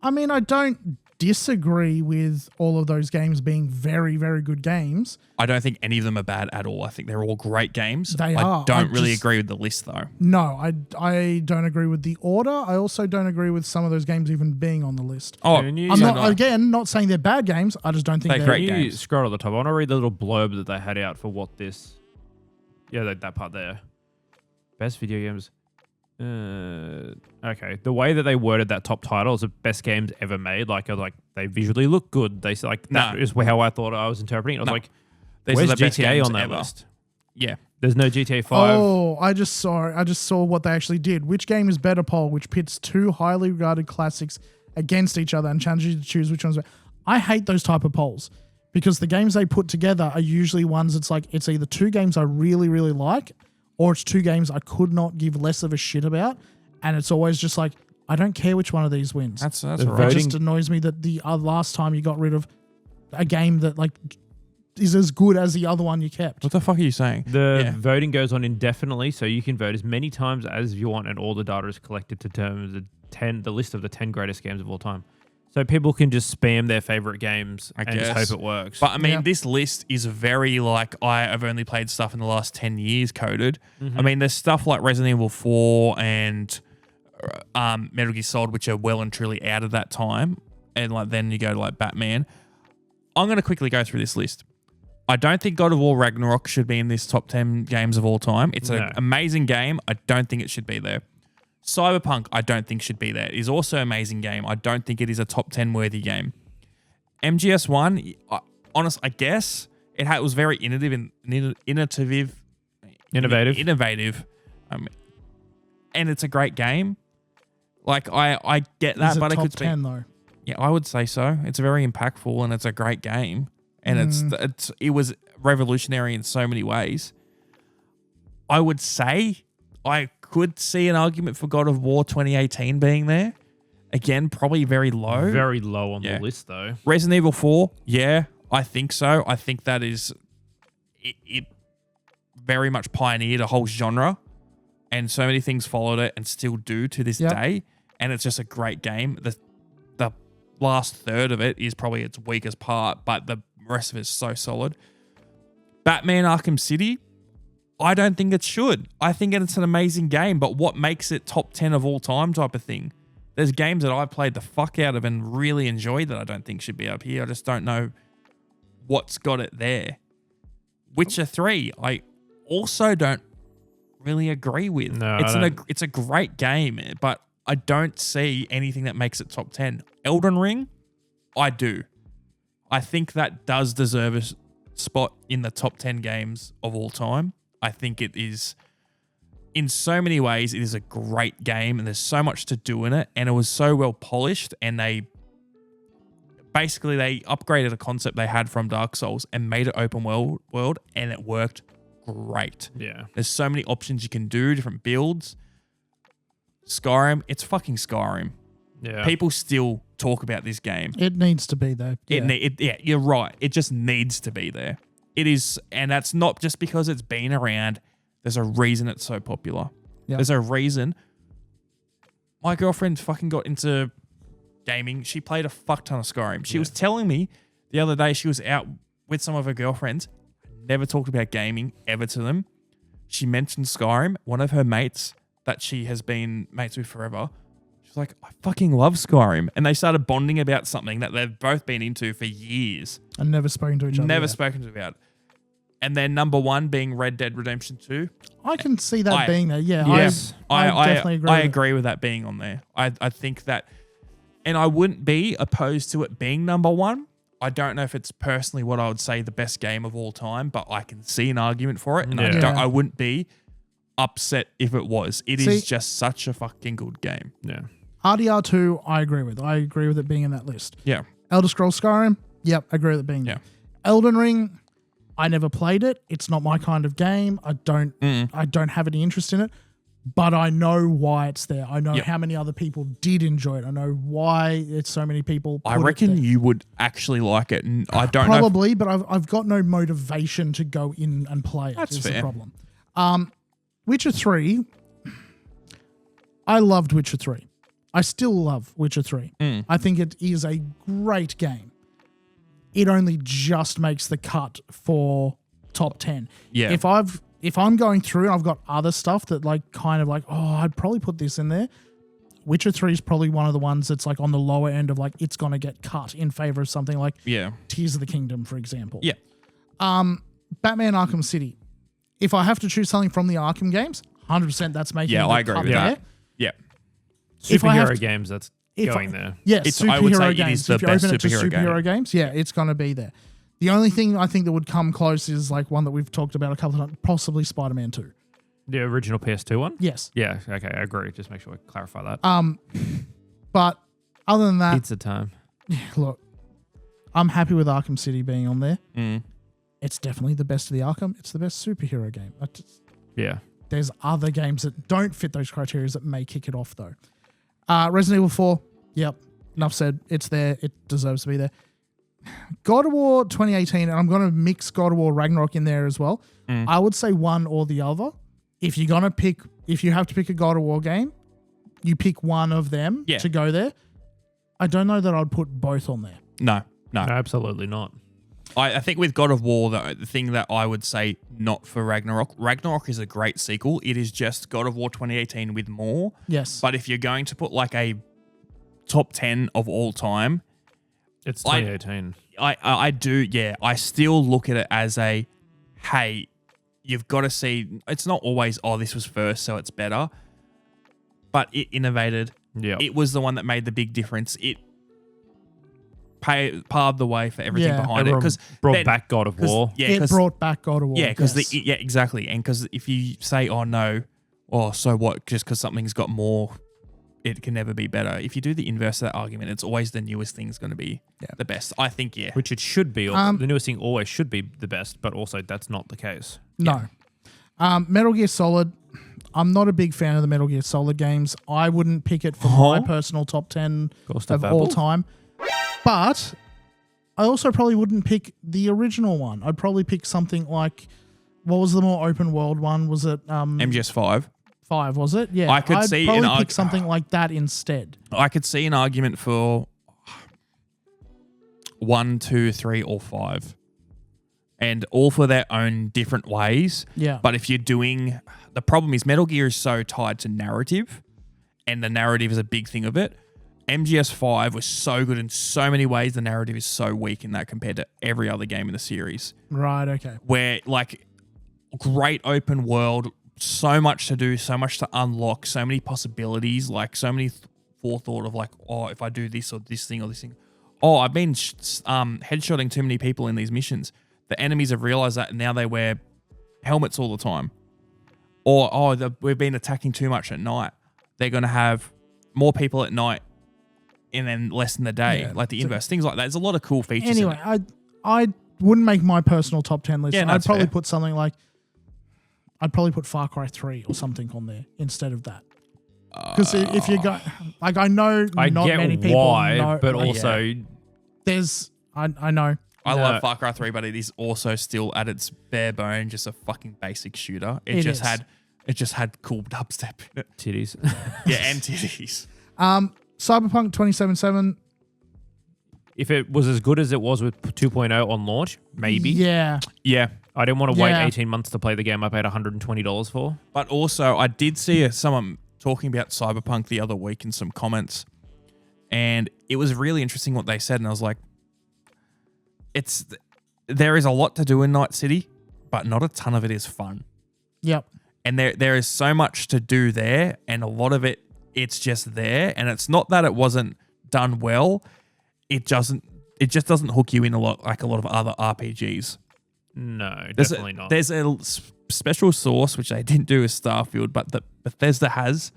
I mean, I don't disagree with all of those games being very, very good games.
I don't think any of them are bad at all. I think they're all great games.
They
I
are.
don't really agree with the list, though.
No, I don't agree with the order. I also don't agree with some of those games even being on the list.
Oh,
And you-
I'm
So
not saying they're bad games. I just don't think
They're
they're
great
You
games.
scroll to the top. I want to read the little blurb that they had out for what this... Yeah, that part there. Best video games. Okay. The way that they worded that top title is the best games ever made. Like they visually look good. They like that is how I thought I was interpreting it. I was like,
These
where's
are the best
GTA
games
on that
ever.
list?
Yeah.
There's no GTA 5.
Oh, I just saw what they actually did. Which game is better poll, which pits two highly regarded classics against each other and challenges you to choose which one's better. I hate those type of polls because the games they put together are usually ones it's either two games I really, really like or it's two games I could not give less of a shit about. And it's always just like, I don't care which one of these wins.
That's
The
right.
It
voting-
just annoys me that the last time you got rid of a game that like is as good as the other one you kept.
What the fuck are you saying?
The voting goes on indefinitely, so you can vote as many times as you want, and all the data is collected to determine the list of the 10 greatest games of all time. So people can just spam their favorite games and just
guess.
hope it works.
But I mean,
Yeah.
this list is very like I've only played stuff in the last 10 years coded. I mean, there's stuff like Resident Evil 4 and Metal Gear Solid, which are well and truly out of that time. And like then you go to like Batman. I'm going to quickly go through this list. I don't think God of War Ragnarok should be in this top 10 games of all time. It's an amazing game. I don't think it should be there. Cyberpunk, I don't think should be there. It is also an amazing game. I don't think it is a top 10 worthy game. MGS1, honestly, I guess it was very innovative.
Innovative.
And it's a great game. Like I get that,
Is it
but it
top
could be
10 though?
Yeah, I would say so. It's very impactful and it's a great game, and it was revolutionary in so many ways. I would say I could see an argument for God of War 2018 being there. Again, probably very low.
Very low on the list, though.
Resident Evil 4, yeah, I think so. I think that is it very much pioneered a whole genre, and so many things followed it and still do to this day. And it's just a great game. The last third of it is probably its weakest part, but the rest of it is so solid. Batman Arkham City, I don't think it should. I think it's an amazing game, but what makes it top 10 of all time type of thing? There's games that I've played the fuck out of and really enjoyed that I don't think should be up here. I just don't know what's got it there. Witcher 3, I also don't really agree with.
No,
it's a great game, but I don't see anything that makes it top 10. Elden Ring, I do. I think that does deserve a spot in the top 10 games of all time. I think it is, in so many ways, it is a great game and there's so much to do in it, and it was so well polished, and they upgraded a concept they had from Dark Souls and made it open world, and it worked great.
Yeah.
There's so many options you can do, different builds. Skyrim, it's fucking Skyrim.
Yeah.
People still talk about this game.
It needs to be there. Yeah.
You're right. It just needs to be there. It is, and that's not just because it's been around. There's a reason it's so popular.
Yep.
There's a reason. My girlfriend fucking got into gaming. She played a fuck ton of Skyrim. She was telling me the other day she was out with some of her girlfriends. Never talked about gaming ever to them. She mentioned Skyrim. One of her mates that she has been mates with forever, she's like, I fucking love Skyrim. And they started bonding about something that they've both been into for years.
And never spoken to each other.
Never spoken to about. And then number one being Red Dead Redemption 2.
I can see that being there. Yeah.
Yes.
I definitely agree.
I agree with that being on there. I think that, and I wouldn't be opposed to it being number one. I don't know if it's personally what I would say the best game of all time, but I can see an argument for it. And I wouldn't be upset if it was. It is just such a fucking good game.
Yeah.
RDR 2, I agree with. I agree with it being in that list.
Yeah.
Elder Scrolls Skyrim, yep, I agree with it being there. Elden Ring, I never played it. It's not my kind of game. I don't have any interest in it, but I know why it's there. I know how many other people did enjoy it. I know why it's so many people.
I reckon you would actually like it. And I don't know.
Probably, but I've got no motivation to go in and play it. That's fair. The problem. Witcher 3, I loved Witcher 3. I still love Witcher 3. I think it is a great game. It only just makes the cut for top 10.
Yeah.
If I'm going through and I've got other stuff that I'd probably put this in there. Witcher 3 is probably one of the ones that's like on the lower end of like it's going to get cut in favor of something like Tears of the Kingdom, for example.
Yeah.
Batman Arkham City. If I have to choose something from the Arkham games, 100% that's making the
I agree
cut
with
there.
that. Yeah.
Superhero games, that's going there.
Yes, superhero games.
It is the
if you
best
open it to
superhero
superhero games, it's going to be there. The only thing I think that would come close is like one that we've talked about a couple of times, possibly Spider-Man 2.
The original PS2 one?
Yes.
Yeah, okay, I agree. Just make sure I clarify that.
But other than that...
Pizza time.
Look, I'm happy with Arkham City being on there. It's definitely the best of the Arkham. It's the best superhero game.
Yeah.
There's other games that don't fit those criteria that may kick it off, though. Resident Evil 4, yep, enough said. It's there. It deserves to be there. God of War 2018, and I'm going to mix God of War Ragnarok in there as well. I would say one or the other. If you have to pick a God of War game, you pick one of them to go there. I don't know that I'd put both on there.
No.
Absolutely not.
I think with God of War, the thing that I would say not for Ragnarok is a great sequel. It is just God of War 2018 with more.
Yes.
But if you're going to put like a top 10 of all time,
it's 2018.
I do, I still look at it as hey, you've got to see, it's not always, this was first, so it's better. But it innovated.
Yeah.
It was the one that made the big difference. It paved the way for everything behind it. Because
brought back God of War.
It brought back God of War.
Yeah, because exactly. And because if you say, so what, just because something's got more it can never be better. If you do the inverse of that argument, it's always the newest thing's going to be the best. I think, yeah.
Which it should be. The newest thing always should be the best, but also that's not the case.
No. Metal Gear Solid, I'm not a big fan of the Metal Gear Solid games. I wouldn't pick it for my personal top 10 of all time. But I also probably wouldn't pick the original one. I'd probably pick something like, what was the more open world one? Was it
MGS5?
5, was it? Yeah.
I could see
probably pick something like that instead.
I could see an argument for 1, 2, 3, or 5. And all for their own different ways.
Yeah.
But if you're doing... The problem is Metal Gear is so tied to narrative, and the narrative is a big thing of it. MGS5 was so good in so many ways. The narrative is so weak in that compared to every other game in the series.
Right, okay.
Where, like, great open world, so much to do, so much to unlock, so many possibilities, like, so many forethought of, like, oh, if I do this or this thing or this thing. Oh, I've been headshotting too many people in these missions. The enemies have realized that, and now they wear helmets all the time. Or, we've been attacking too much at night. They're going to have more people at night and then less in the day, like the inverse. Things like that. There's a lot of cool features.
Anyway, I wouldn't make my personal top 10 list.
Yeah, no,
I'd probably
fair.
put something like, I'd probably put Far Cry 3 or something on there instead of that. Because if you go, like, I know not many people know,
but
like,
also
there's, I know.
I love Far Cry 3, but it is also still at its bare bone just a fucking basic shooter. It just had cool dubstep in it.
titties.
Yeah, and titties.
Cyberpunk 2077.
If it was as good as it was with 2.0 on launch, maybe.
Yeah.
Yeah.
I didn't want to wait
Yeah.
18 months to play the game I paid $120 for.
But also, I did see someone talking about Cyberpunk the other week in some comments, and it was really interesting what they said, and I was like, there is a lot to do in Night City, but not a ton of it is fun.
Yep.
And there is so much to do there, and a lot of it's just there, and it's not that it wasn't done well. It just doesn't hook you in a lot like a lot of other RPGs.
No, definitely not.
There's a special sauce which they didn't do with Starfield, but that Bethesda has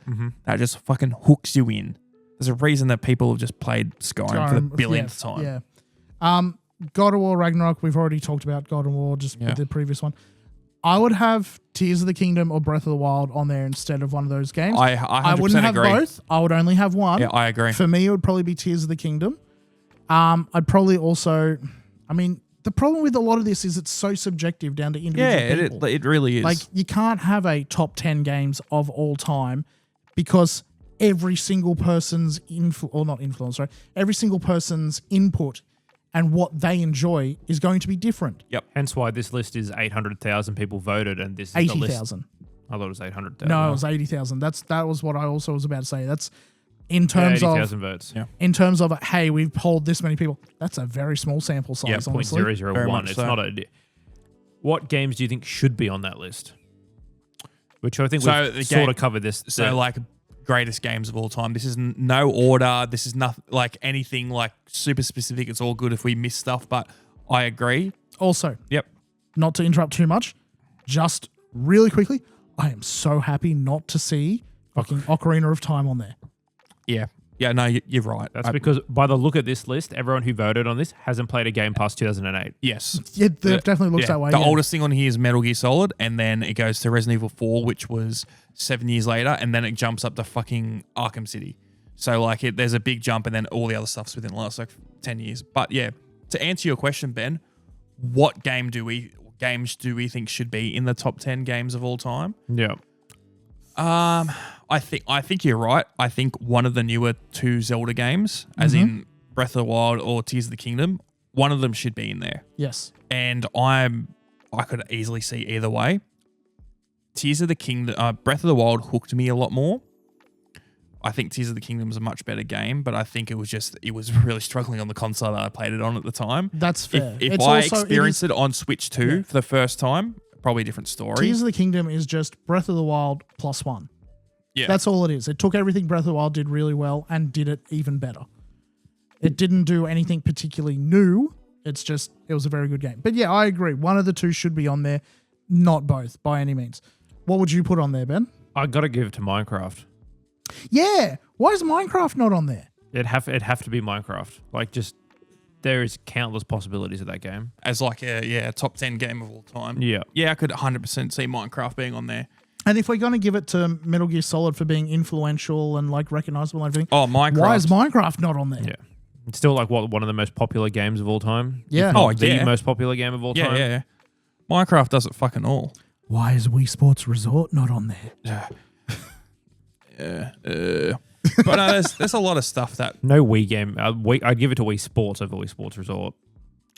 that just fucking hooks you in. There's a reason that people have just played Skyrim for the billionth time.
Yeah. God of War Ragnarok, we've already talked about God of War just with the previous one. I would have Tears of the Kingdom or Breath of the Wild on there instead of one of those games.
I 100%
wouldn't have
agree.
both. I would only have one.
Yeah, I agree.
For me, it would probably be Tears of the Kingdom. I'd probably also, I mean, the problem with a lot of this is it's so subjective down to individual people.
It really is.
Like, you can't have a top 10 games of all time because every single person's every single person's input and what they enjoy is going to be different.
Yep.
Hence why this list is 800,000 people voted, and this is the list.
80,000.
I thought it was 800,000.
No, it was 80,000. That was what I also was about to say. That's in terms
80,000 votes.
Yeah.
In terms of, hey, we've polled this many people. That's a very small sample size,
Yeah,
honestly.
0.001. It's not a. What games do you think should be on that list? Which I think we've sort of covered this.
So, like, greatest games of all time. This is no order. This is nothing like anything like super specific. It's all good if we miss stuff, but I agree.
Also,
Yep.
not to interrupt too much, just really quickly, I am so happy not to see fucking Ocarina of Time on there.
Yeah. Yeah, no, you're right.
That's because by the look at this list, everyone who voted on this hasn't played a game past 2008.
Yes.
Yeah, it definitely looks that way.
The
yeah.
oldest thing on here is Metal Gear Solid, and then it goes to Resident Evil 4, which was 7 years later, and then it jumps up to fucking Arkham City. So, like, there's a big jump, and then all the other stuff's within the last, like, 10 years. But, yeah, to answer your question, Ben, what games do we think should be in the top 10 games of all time?
Yeah.
I think you're right. I think one of the newer 2 Zelda games, as in Breath of the Wild or Tears of the Kingdom, one of them should be in there.
Yes.
And I could easily see either way. Tears of the Kingdom, Breath of the Wild hooked me a lot more. I think Tears of the Kingdom is a much better game, but I think it was really struggling on the console that I played it on at the time.
That's fair.
If I experienced it on Switch 2 for the first time, probably a different story.
Tears of the Kingdom is just Breath of the Wild +1.
Yeah.
That's all it is. It took everything Breath of the Wild did really well and did it even better. It didn't do anything particularly new. It was a very good game. But yeah, I agree. One of the 2 should be on there, not both by any means. What would you put on there, Ben?
I got to give it to Minecraft.
Yeah. Why is Minecraft not on there?
It'd have to be Minecraft. Like, just there is countless possibilities of that game.
As like a top 10 game of all time.
Yeah.
Yeah, I could 100% see Minecraft being on there.
And if we're going to give it to Metal Gear Solid for being influential and like recognizable and everything,
Minecraft.
why is Minecraft not on there?
Yeah. It's still like one of the most popular games of all time.
Yeah.
If not the most popular game of all time.
Yeah. Minecraft does it fucking all.
Why is Wii Sports Resort not on there?
But no, there's a lot of stuff that.
No Wii game. I'd give it to Wii Sports over Wii Sports Resort.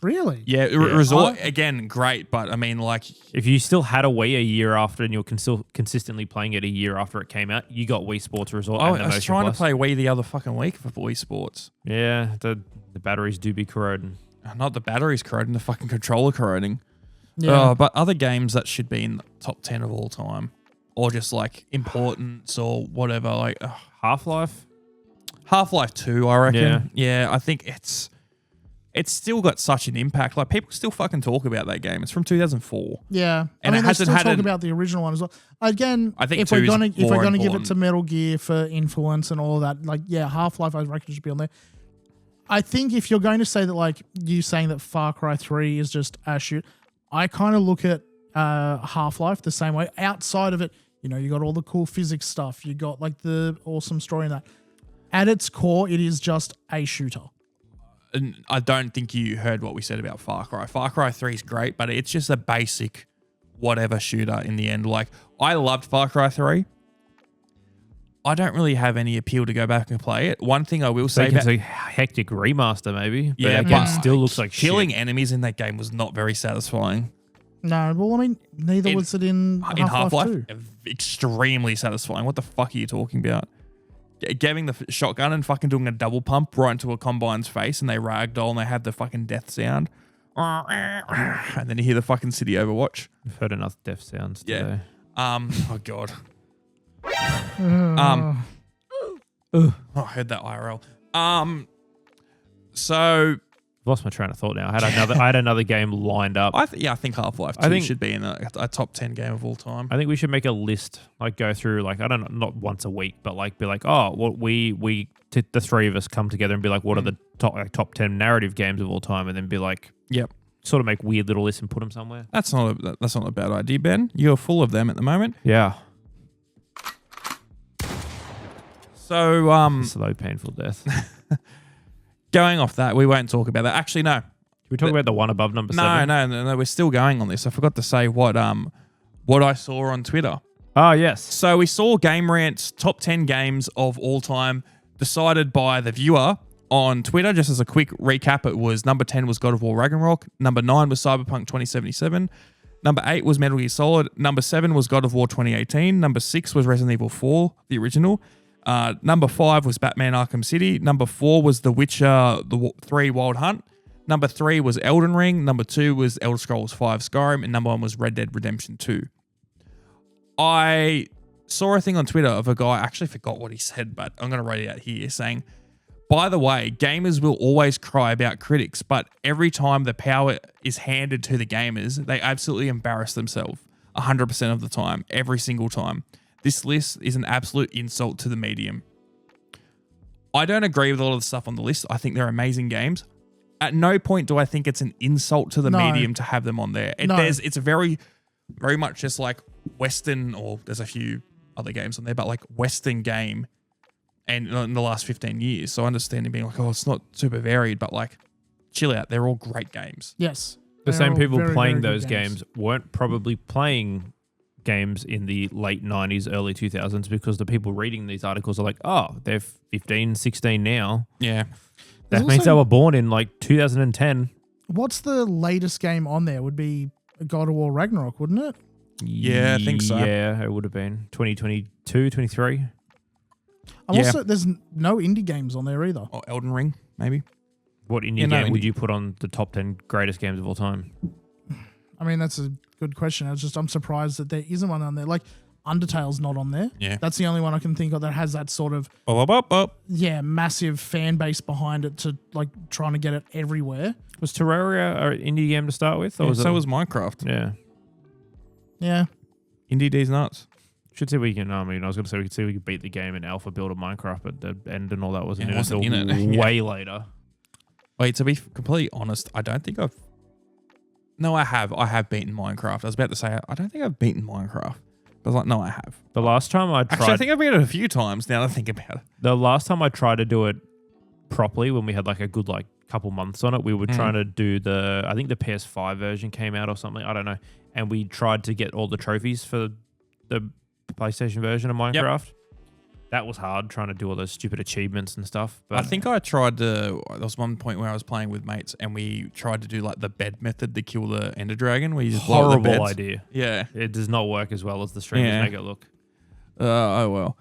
Really?
Yeah, Resort again, great, but I mean, like,
if you still had a Wii a year after and you were still consistently playing it a year after it came out, you got Wii Sports Resort.
I
and the
was
Motion
trying
Plus.
to play Wii the other fucking week for Wii Sports.
Yeah, the batteries do be corroding.
Not the batteries corroding, the fucking controller corroding.
Yeah.
But other games that should be in the top 10 of all time, or just like importance or whatever, like
Half-Life.
Half-Life 2, I reckon.
Yeah.
Yeah, I think it's still got such an impact. Like, people still fucking talk about that game. It's from 2004.
Yeah,
And
I
it
mean,
hasn't
they still
had
talk
an-
about the original one as well. Again,
I think
if
2
we're
is
gonna
more
give it
important.
to Metal Gear for influence and all that, like Half-Life, I reckon should be on there. I think if you're going to say that, like you saying that Far Cry 3 is just a shoot, I kind of look at Half-Life the same way. Outside of it, you got all the cool physics stuff. You got like the awesome story in that. At its core, it is just a shooter.
And I don't think you heard what we said about Far Cry. Far Cry 3 is great, but it's just a basic whatever shooter in the end. Like, I loved Far Cry 3. I don't really have any appeal to go back and play it. One thing I will say
It's
about
a hectic remaster, maybe. But
Yeah,
again,
but
still looks like
killing
shit.
enemies in that game was not very satisfying.
No, well, I mean, neither was it in Half-Life 2.
Extremely satisfying. What the fuck are you talking about? Getting the shotgun and fucking doing a double pump right into a combine's face, and they ragdoll and they have the fucking death sound. And then you hear the fucking city Overwatch.
I've heard enough death sounds
Yeah.
today.
Oh god. I heard that IRL. So
Lost my train of thought now. I had another game lined up.
I think Half-Life 2
think-
should be in a top 10 game of all time.
I think we should make a list, like go through, like, I don't know, not once a week, but like be like, oh, what we the three of us come together and be like, what are the top 10 narrative games of all time, and then be like,
Yep.
sort of make weird little lists and put them somewhere.
That's not a bad idea, Ben. You're full of them at the moment.
Yeah.
So
Slow, painful death.
going off that, we won't talk about that. Actually, no.
Can we talk about the one above number 7?
No. We're still going on this. I forgot to say what I saw on Twitter.
Oh, yes.
So we saw Game Rant's top 10 games of all time decided by the viewer on Twitter. Just as a quick recap, it was number 10 was God of War Ragnarok. Number 9 was Cyberpunk 2077. Number 8 was Metal Gear Solid. Number 7 was God of War 2018. Number 6 was Resident Evil 4, the original. Number 5 was Batman Arkham City. Number 4 was The Witcher 3 Wild Hunt. Number 3 was Elden Ring. Number 2 was Elder Scrolls 5 Skyrim. And number 1 was Red Dead Redemption 2. I saw a thing on Twitter of a guy, I actually forgot what he said, but I'm going to write it out here, saying, by the way, gamers will always cry about critics, but every time the power is handed to the gamers, they absolutely embarrass themselves 100% of the time, every single time. This list is an absolute insult to the medium. I don't agree with a lot of the stuff on the list. I think they're amazing games. At no point do I think it's an insult to the medium to have them on there. It's a very, very much just like Western, or there's a few other games on there, but like Western game and in the last 15 years. So I understand it being like, oh, it's not super varied, but like, chill out. They're all great games.
Yes.
The
They're
same
all
people
very,
playing
very good
those games weren't probably playing games in the late 90s, early 2000s, because the people reading these articles are like, oh, they're 15, 16 now.
Yeah.
That
There's
means
also-
they were born in like 2010.
What's the latest game on there? Would be God of War Ragnarok, wouldn't it?
Yeah, I think so.
Yeah, it would have been 2022, 23.
There's no indie games on there either.
Or Elden Ring, maybe.
What indie
Yeah, no,
game would
indie.
you put on the top 10 greatest games of all time?
I mean, that's a good question. I'm surprised that there isn't one on there. Like, Undertale's not on there.
Yeah.
That's the only one I can think of that has that sort of,
Oh.
massive fan base behind it to, like, trying to get it everywhere.
Was Terraria an indie game to start with? Or
So was Minecraft.
Yeah.
Yeah.
Indie D's nuts.
Should see if we can. I mean, I was going to say we could see if we could beat the game in Alpha Build of Minecraft, but the end and all that wasn't in
wasn't
until
in it.
way later.
Wait, to be completely honest, I don't think I've. No, I have. I have beaten Minecraft. I was about to say I don't think I've beaten Minecraft. I was like, no, I have.
The last time I tried,
Actually, I think I've beaten it a few times. Now that I think about it.
the last time I tried to do it properly, when we had like a good like couple months on it, we were trying to do I think the PS5 version came out or something. I don't know, and we tried to get all the trophies for the PlayStation version of Minecraft. That was hard, trying to do all those stupid achievements and stuff. But
I think I tried to. There was one point where I was playing with mates, and we tried to do like the bed method to kill the Ender Dragon, where you just blow up the
horrible
beds.
idea.
Yeah.
It does not work as well as the streamers make it look.
Oh well.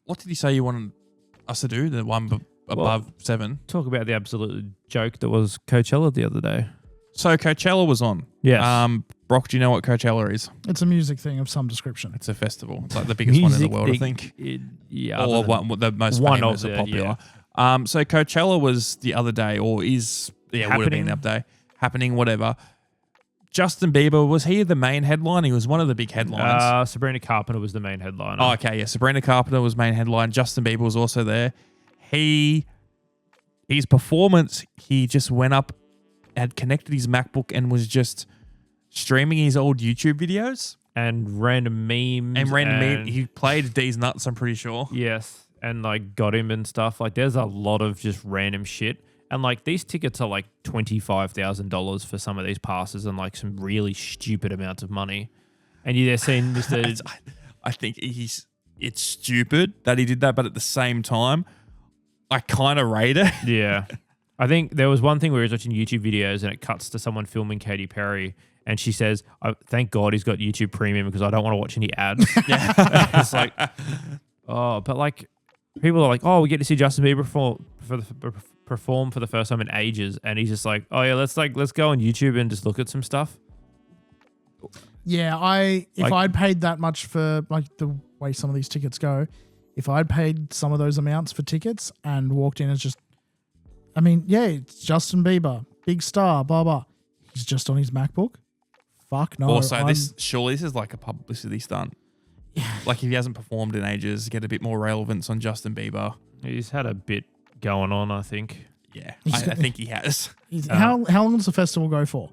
What did you say you wanted us to do? The one above 7.
Talk about the absolute joke that was Coachella the other day.
So Coachella was on.
Yes.
Brock, do you know what Coachella is?
It's a music thing of some description.
It's a festival. It's like the biggest one in the world, I think.
Yeah.
Or the most famous or popular. Yeah. So Coachella was the other day, or is would have been the other day, happening, whatever. Justin Bieber, was he the main headline? He was one of the big headlines.
Sabrina Carpenter was the main headliner.
Oh, okay, yeah. Sabrina Carpenter was main headline. Justin Bieber was also there. His performance, he just went up, had connected his MacBook and was just streaming his old YouTube videos.
And random memes.
He played D's Nuts, I'm pretty sure.
Yes. And like got him and stuff. Like there's a lot of just random shit. And like these tickets are like $25,000 for some of these passes and like some really stupid amounts of money. And they're saying Mr.
I think it's stupid that he did that, but at the same time, I kind of rate it.
Yeah. I think there was one thing where he was watching YouTube videos and it cuts to someone filming Katy Perry and she says, thank God he's got YouTube Premium because I don't want to watch any ads. Yeah. It's like, oh, but like people are like, oh, we get to see Justin Bieber perform for the first time in ages. And he's just like, oh yeah, let's go on YouTube and just look at some stuff.
Yeah, if I'd paid that much for like the way some of these tickets go, if I'd paid some of those amounts for tickets and walked in as just, I mean, yeah, it's Justin Bieber, big star, blah, blah. He's just on his MacBook. Fuck no.
Also, this is like a publicity stunt. Yeah. Like if he hasn't performed in ages, get a bit more relevance on Justin Bieber.
He's had a bit going on, I think.
Yeah, I think he has.
How long does the festival go for?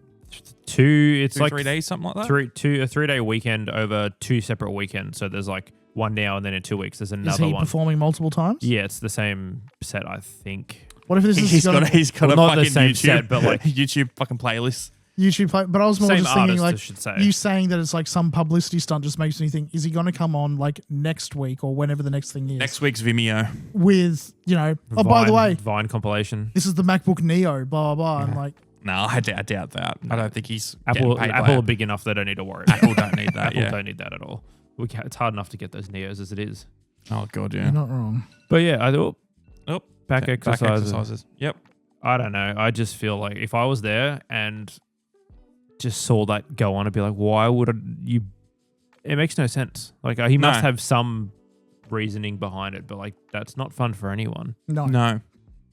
3
days, something like that?
A 3-day weekend over 2 separate weekends. So there's like one now and then in 2 weeks there's another one.
Is he performing multiple times?
Yeah, it's the same set, I think.
What if this is
he's got a
not
fucking
the same
YouTube,
set, but like
YouTube fucking playlist.
YouTube play, but I was more
Same
just thinking
artist,
like
I should say.
you saying that it's like some publicity stunt just makes me think, is he going to come on like next week or whenever the next thing is?
Next week's Vimeo.
With, oh, by the way,
Vine compilation.
this is the MacBook Neo, blah, blah, blah. And like,
No, I doubt that. I don't think he's
Apple
getting paid
are big enough they don't need to worry about
Apple don't need that.
Apple
Yeah.
don't need that at all. It's hard enough to get those Neos as it is.
Oh god, yeah.
you're not wrong.
But yeah, I thought back
Back exercises. Yep.
I don't know. I just feel like if I was there and just saw that go on, I'd be like, why would you? It makes no sense. Like he must have some reasoning behind it, but like that's not fun for anyone.
No.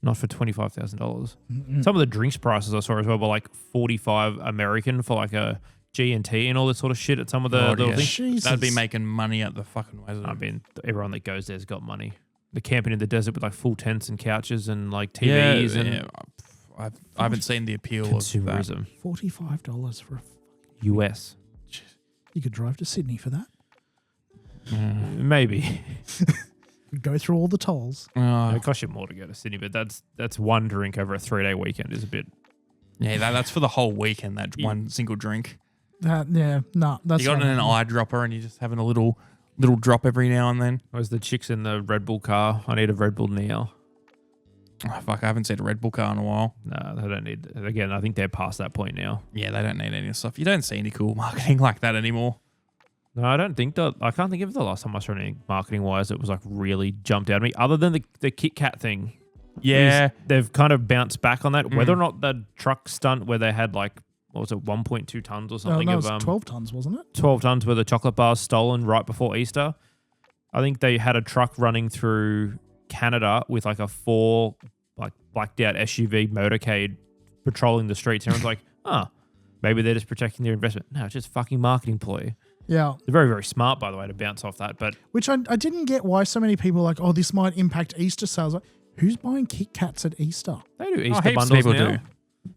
Not for $25,000. Some of the drinks prices I saw as well were like $45 American for like a G&T and all this sort of shit at some of the little things.
Jesus.
That'd be making money at the fucking way.
I mean, everyone that goes there's got money. They're camping in the desert with like full tents and couches and like TVs and
I haven't seen the appeal of that.
consumerism.
$45 for a
US.
You could drive to Sydney for that.
Maybe.
Go through all the tolls.
It costs you more to go to Sydney, but that's one drink over a 3-day weekend is a bit.
Yeah, that's for the whole weekend, that one single drink.
That's
You got
not-
an eyedropper and you're just having a little drop every now and then.
Whereas the chicks in the Red Bull car, I need a Red Bull Neo.
Oh, fuck, I haven't seen a Red Bull car in a while.
No, they don't need. Again, I think they're past that point now.
Yeah, they don't need any stuff. You don't see any cool marketing like that anymore.
No, I don't think that. I can't think of the last time I saw anything marketing wise that was like really jumped out at me, other than the Kit Kat thing.
Yeah.
They've kind of bounced back on that. Whether or not the truck stunt where they had like, what was it, 1.2 tons or something
No,
of
it was 12 tons, wasn't it?
12 tons worth of chocolate bars stolen right before Easter. I think they had a truck running through Canada with like a 4 like blacked out SUV motorcade patrolling the streets. Everyone's like, maybe they're just protecting their investment. No, it's just fucking marketing ploy.
Yeah.
They're very, very smart, by the way, to bounce off that. But
Which I didn't get why so many people are like, oh, this might impact Easter sales. Like, who's buying Kit Kats at Easter?
they do
heaps
Easter
of
bundles
people
now.
do.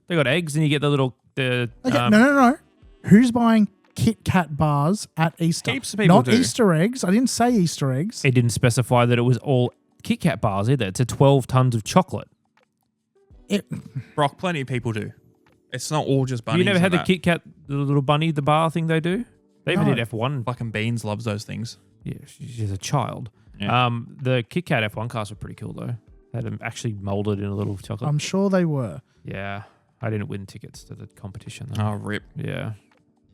They got eggs, and you get the little
Okay, no. Who's buying Kit Kat bars at Easter?
Heaps of people
Not
do.
Easter eggs. I didn't say Easter eggs.
It didn't specify that it was all Kit Kat bars either. It's a 12 tons of chocolate.
Brock, plenty of people do. It's not all just bunnies.
You never had
and
the
that.
Kit Kat, the little bunny, the bar thing they do? They even
No.
did F1.
Fucking Beans loves those things.
Yeah, she's a child.
Yeah.
The Kit Kat F1 cars were pretty cool though. They had them actually molded in a little chocolate.
I'm sure they were.
Yeah, I didn't win tickets to the competition though.
Oh, rip.
Yeah,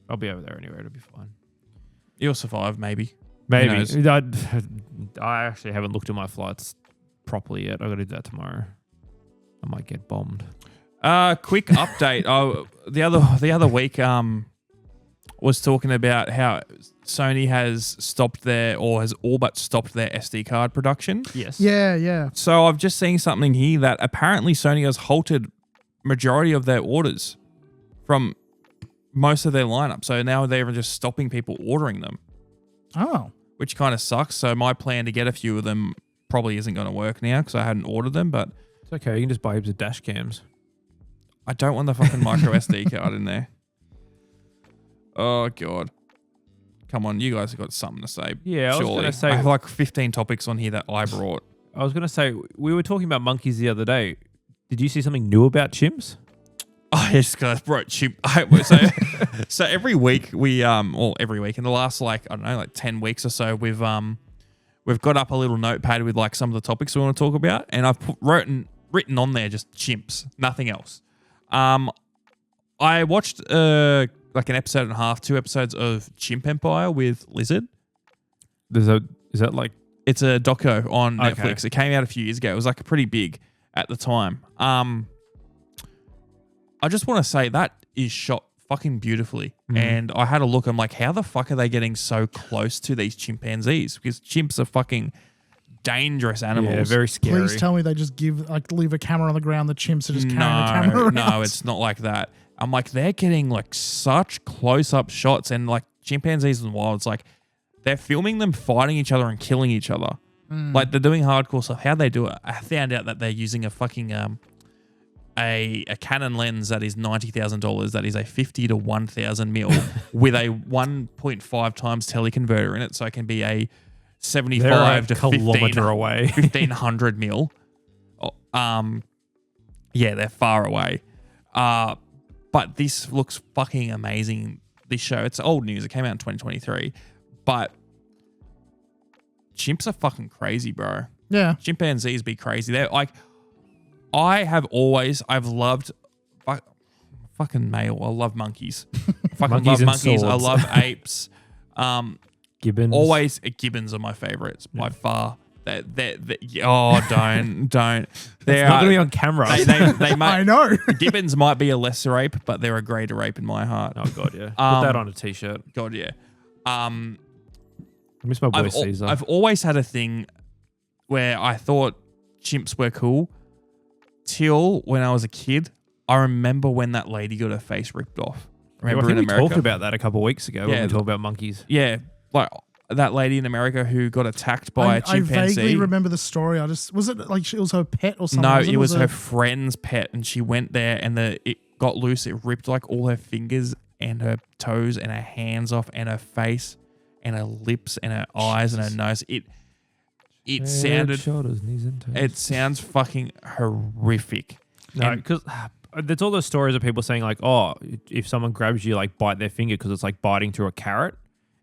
I'll be over there anyway. It'll be fine.
You'll survive, maybe.
Maybe.
knows?
I actually haven't looked at my flights properly yet. I got to do that tomorrow. I might get bombed.
Quick update. The other week, was talking about how Sony has stopped has all but stopped their SD card production.
Yes.
Yeah.
So I've just seen something here that apparently Sony has halted majority of their orders from most of their lineup. So now they're just stopping people ordering them,
Oh.
which kind of sucks. So my plan to get a few of them probably isn't going to work now because I hadn't ordered them, but
It's okay. You can just buy heaps of dash cams.
I don't want the fucking micro SD card in there. Oh, God. Come on, you guys have got something to say.
Yeah, I was
surely.
gonna say-
I have like 15 topics on here that I brought.
I was going to say, we were talking about monkeys the other day. Did you see something new about chimps?
Oh, yes, guys, bro. So every week every week in the last like 10 weeks or so, we've got up a little notepad with like some of the topics we want to talk about, and I've written on there just chimps, nothing else. I watched like an episode and a half, 2 episodes of Chimp Empire with Lizard.
Is that like
It's a doco on
Okay.
Netflix. It came out a few years ago. It was like pretty big at the time. I just want to say that is shot fucking beautifully. And I had a look. I'm like, how the fuck are they getting so close to these chimpanzees? Because chimps are fucking dangerous animals.
yeah, very scary?
Please tell me they just leave a camera on the ground. The chimps are just carrying the camera around.
No, it's not like that. I'm like, they're getting like such close-up shots, and like chimpanzees in the wild, it's like they're filming them fighting each other and killing each other. Like they're doing hardcore stuff. How'd they do it? I found out that they're using a fucking a Canon lens that is $90,000. That is a 50 to 1,000 mil with a 1.5 times teleconverter in it, so it can be a 75 to
kilometer away.
1,500 mil. Yeah, they're far away. But this looks fucking amazing. This show, it's old news. It came out in 2023, but chimps are fucking crazy, bro.
Yeah.
Chimpanzees be crazy. They're like, I've loved fucking male. I love monkeys. Fucking
Monkeys
love
and
monkeys. I
swords.
love apes.
Gibbons.
Always Gibbons are my favorites by far. Don't.
It's not going to be on camera.
They might,
I know.
Gibbons might be a lesser ape, but they're a greater ape in my heart.
Oh, God, yeah. Put that on a T-shirt.
God, yeah.
I miss my boy Caesar.
I've always had a thing where I thought chimps were cool till when I was a kid. I remember when that lady got her face ripped off. Remember
I think
in
we
America?
talked about that a couple of weeks ago when we talked about monkeys.
Yeah, like that lady in America who got attacked by a
I
chimpanzee.
vaguely remember the story. Was it like it was her pet or something?
No,
wasn't
it was her friend's pet, and she went there, and it got loose. It ripped like all her fingers and her toes and her hands off, and her face and her lips and her eyes and her nose. It sounded.
Shoulders, knees and toes.
It sounds fucking horrific.
No,
And-
because there's all those stories of people saying like, oh, if someone grabs you, like bite their finger because it's like biting through a carrot.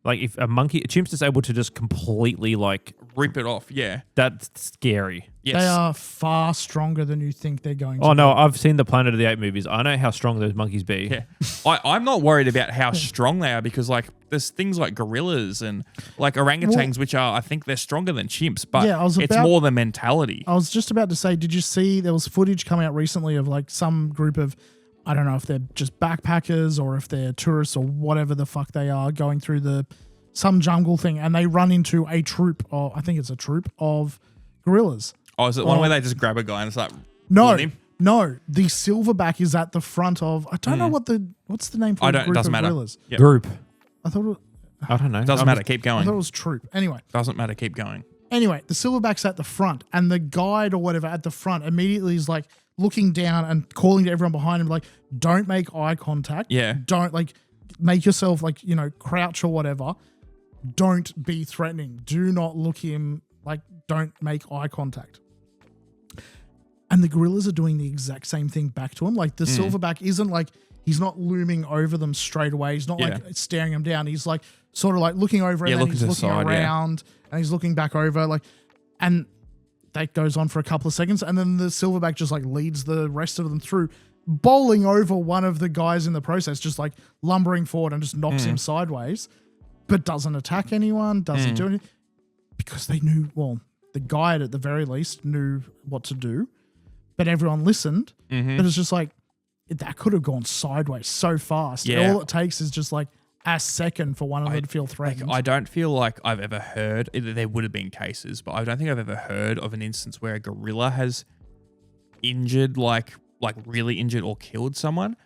Like if a chimp's is able to just completely like
rip it off. Yeah.
that's scary.
Yes.
They are far stronger than you think they're going to.
Oh no, I've seen the Planet of the Apes movies. I know how strong those monkeys be.
Yeah. I'm not worried about how strong they are because like there's things like gorillas and like orangutans, which are, I think they're stronger than chimps, but
Yeah,
it's more the mentality.
I was just about to say, did you see there was footage coming out recently of like some group of, I don't know if they're just backpackers or if they're tourists or whatever the fuck they are going through some jungle thing, and they run into a troop, or I think it's a troop of gorillas.
Oh, is it one where they just grab a guy and start
No,
pulling him?
no, the silverback is at the front of. I don't know what's the name for
I
the
don't.
group
Doesn't
of
matter.
gorillas.
Yep.
Group.
I thought.
I don't know.
Doesn't matter. Keep
I thought it
going.
was troop. Anyway.
Doesn't matter. Keep going.
Anyway, the silverback's at the front, and the guide or whatever at the front immediately is like looking down and calling to everyone behind him, like, don't make eye contact.
Yeah.
Don't like make yourself like, crouch or whatever. Don't be threatening. Do not look him like, don't make eye contact. And the gorillas are doing the exact same thing back to him. Like the silverback isn't like, he's not looming over them straight away. He's not like staring them down. He's like sort of like looking over and then he's looking around and he's looking back over. Like, and that goes on for a couple of seconds. And then the silverback just like leads the rest of them through, bowling over one of the guys in the process, just like lumbering forward and just knocks him sideways, but doesn't attack anyone, doesn't do anything because they knew, well, the guide at the very least knew what to do, but everyone listened. But it's just like, that could have gone sideways so fast.
Yeah.
All it takes is just like a second for one of them to feel threatened.
I don't feel like I've ever heard, there would have been cases, but I don't think I've ever heard of an instance where a gorilla has injured, like really injured or killed someone.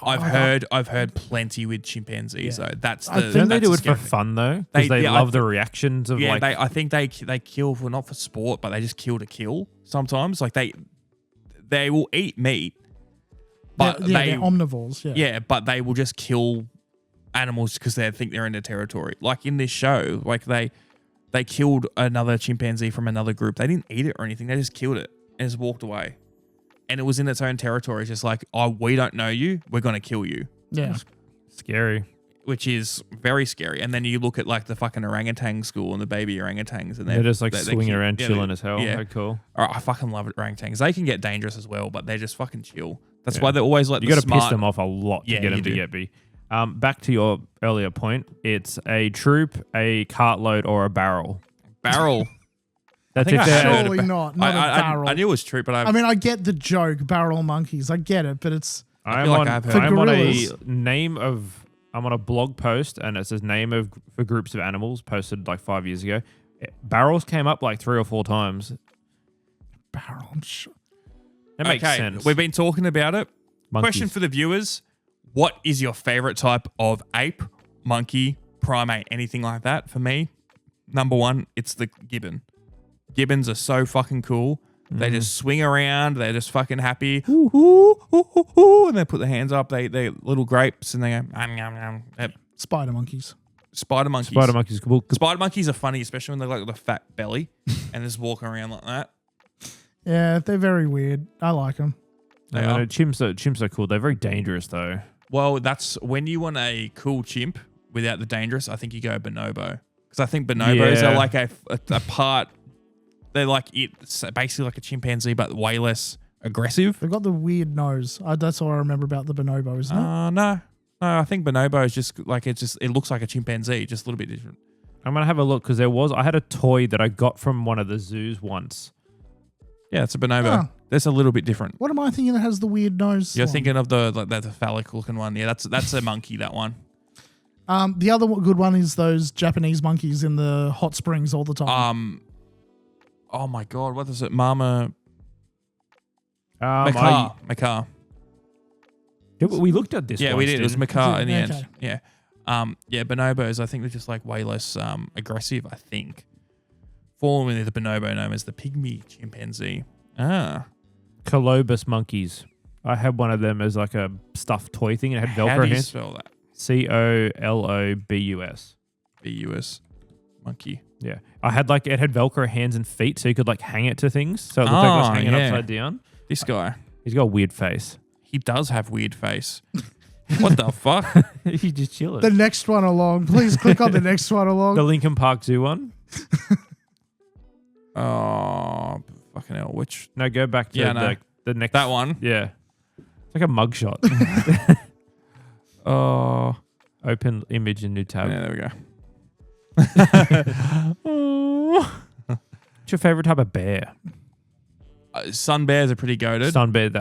I've heard plenty with chimpanzees though. That's the.
Don't they do it
scary
for
thing.
fun though? Because they love the reactions of like.
I think they kill for not for sport, but they just kill to kill. Sometimes, like they will eat meat, but
they're omnivores.
Yeah, but they will just kill animals because they think they're in their territory. Like in this show, like they killed another chimpanzee from another group. They didn't eat it or anything. They just killed it and just walked away. And it was in its own territory. It's just like, oh, we don't know you. We're going to kill you.
Yeah.
Scary.
Which is very scary. And then you look at like the fucking orangutan school and the baby orangutans. And
they're just like swinging around, chilling as hell.
Yeah.
How cool.
All right, I fucking love orangutans. They can get dangerous as well, but they're just fucking chill. That's why they're always like
you got to piss them off a lot to get them to get me. Back to your earlier point, it's a troop, a cartload, or a barrel.
Barrel.
That's if they're
Surely not a barrel.
I knew it was true, but
I mean, I get the joke, barrel monkeys. I get it, but it's...
I'm on a blog post and it says name for groups of animals posted like 5 years ago. Barrels came up like 3 or 4 times.
Barrel, I'm sure.
That makes sense.
We've been talking about it.
Monkeys.
Question for the viewers. What is your favorite type of ape, monkey, primate, anything like that? For me, number 1, it's the gibbon. Gibbons are so fucking cool. They just swing around. They're just fucking happy. Ooh, ooh, ooh, ooh, ooh, and they put their hands up. They little grapes and they go, nom, nom, nom.
Spider monkeys.
Spider monkeys.
Spider monkeys.
Spider monkeys are funny, especially when they're like with a fat belly and just walking around like that.
Yeah, they're very weird. I like them.
Chimps are cool. They're very dangerous though.
Well, that's when you want a cool chimp without the dangerous. I think you go bonobo because I think bonobos are like a part. They're like it's basically like a chimpanzee, but way less aggressive.
They've got the weird nose. That's all I remember about the bonobo, isn't it?
No, I think bonobo is just like it looks like a chimpanzee, just a little bit different.
I'm gonna have a look because I had a toy that I got from one of the zoos once.
Yeah, it's a bonobo. That's a little bit different.
What am I thinking that has the weird nose?
You're thinking of the phallic looking one. Yeah, that's a monkey. That one.
The other good one is those Japanese monkeys in the hot springs all the time.
Oh my god, what is it? Mama.
Macaw.
Macaw.
Yeah, we looked at this.
Yeah,
once,
we did. It was macaw in the
Okay.
end. Yeah. Yeah, bonobos. I think they're just like way less aggressive. I think. Formerly the bonobo known as the pygmy chimpanzee.
Colobus monkeys. I had one of them as like a stuffed toy thing. It had Velcro
How do you
hands.
spell that?
COLOBUS.
BUS. Monkey.
Yeah. I had it had Velcro hands and feet so you could like hang it to things. So it looked like it was hanging upside down.
This guy.
He's got a weird face.
He does have weird face. What the fuck?
He's just chilling.
The next one along. Please click on the next one along.
The Lincoln Park Zoo one?
Oh, fucking hell. Which?
No, go back to the next.
That one?
Yeah. It's like a mugshot.
Oh.
Open image in new tab.
Yeah, there we go.
What's your favorite type of bear?
Sun bears are pretty goated.
Sun bear,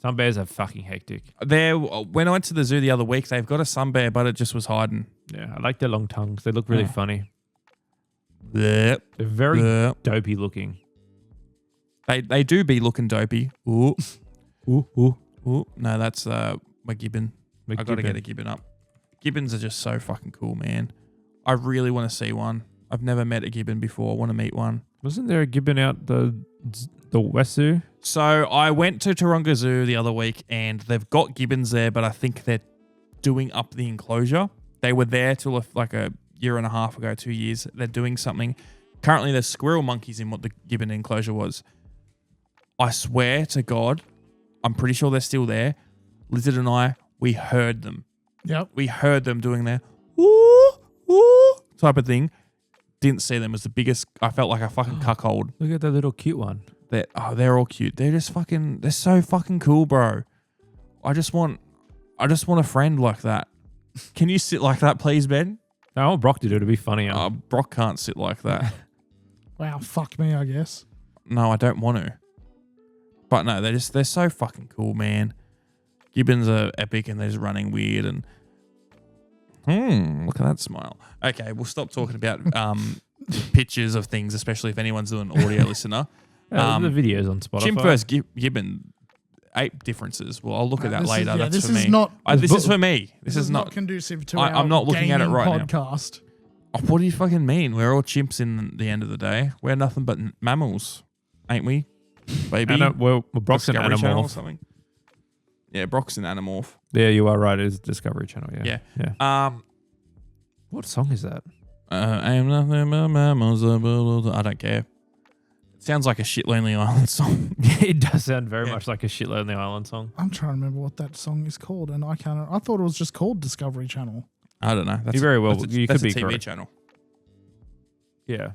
Sun bears are fucking hectic.
When I went to the zoo the other week, they've got a sun bear, but it just was hiding.
Yeah, I like their long tongues. They look really funny.
Blech.
They're very
Blech.
dopey looking.
They do be looking dopey. Ooh.
Ooh.
Ooh. No, that's my gibbon. I got to get a gibbon up. Gibbons are just so fucking cool, man. I really want to see one. I've never met a Gibbon before. I want to meet one.
Wasn't there a Gibbon out the West Zoo?
So I went to Taronga Zoo the other week and they've got Gibbons there, but I think they're doing up the enclosure. They were there till like a year and a half ago, 2 years. They're doing something. Currently, there's squirrel monkeys in what the Gibbon enclosure was. I swear to God, I'm pretty sure they're still there. Lizard and I, we heard them.
Yep.
We heard them doing their ooh, ooh type of thing. Didn't see them. It was the biggest. I felt like a fucking cuckold.
Look at that little cute one.
They're all cute. They're just fucking. They're so fucking cool, bro. I just want a friend like that. Can you sit like that, please, Ben?
No, I want Brock to do it. It'd be funny.
Brock can't sit like that.
Wow, fuck me, I guess.
No, I don't want to. But no, they're so fucking cool, man. Gibbons are epic and they're just running weird and look at that smile. Okay, we'll stop talking about pictures of things, especially if anyone's an audio listener.
The videos on Spotify.
Chim first Gibbon, 8 differences. Well, I'll look at that later. That's
this
for
is
me.
not.
This is for me. This is
not
not.
conducive to
I'm not looking at it right now.
podcast.
Oh, what do you fucking mean? We're all chimps in the end of the day. We're nothing but mammals, ain't we? Baby.
Well, Brock's an
Discovery Channel or
Animorph.
something. Yeah, Brock's an Animorph.
Yeah, you are right. It is Discovery Channel. Yeah.
Yeah.
What song is that?
I am nothing but mammals. I don't care. It sounds like a Shit Lonely Island song.
It does sound very much like a Shit Lonely Island song.
I'm trying to remember what that song is called, and I can't. I thought it was just called Discovery Channel.
I don't know.
You very well. You could be
a TV
correct.
channel.
Yeah.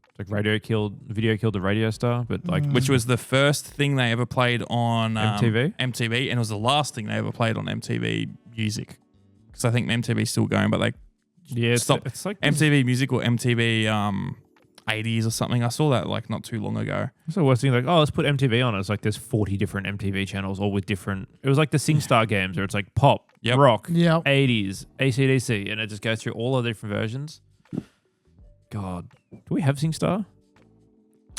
It's like video killed the radio star, but like
Which was the first thing they ever played on
MTV?
MTV, and it was the last thing they ever played on MTV Music. Because I think MTV's still going, but they stopped.
It's like
MTV Music or MTV 80s or something. I saw that like not too long ago.
It's the worst thing. Like, oh, let's put MTV on. It's like there's 40 different MTV channels, all with different. It was like the SingStar games, where it's like pop, rock, 80s, AC/DC, and it just goes through all of the different versions. God, do we have SingStar?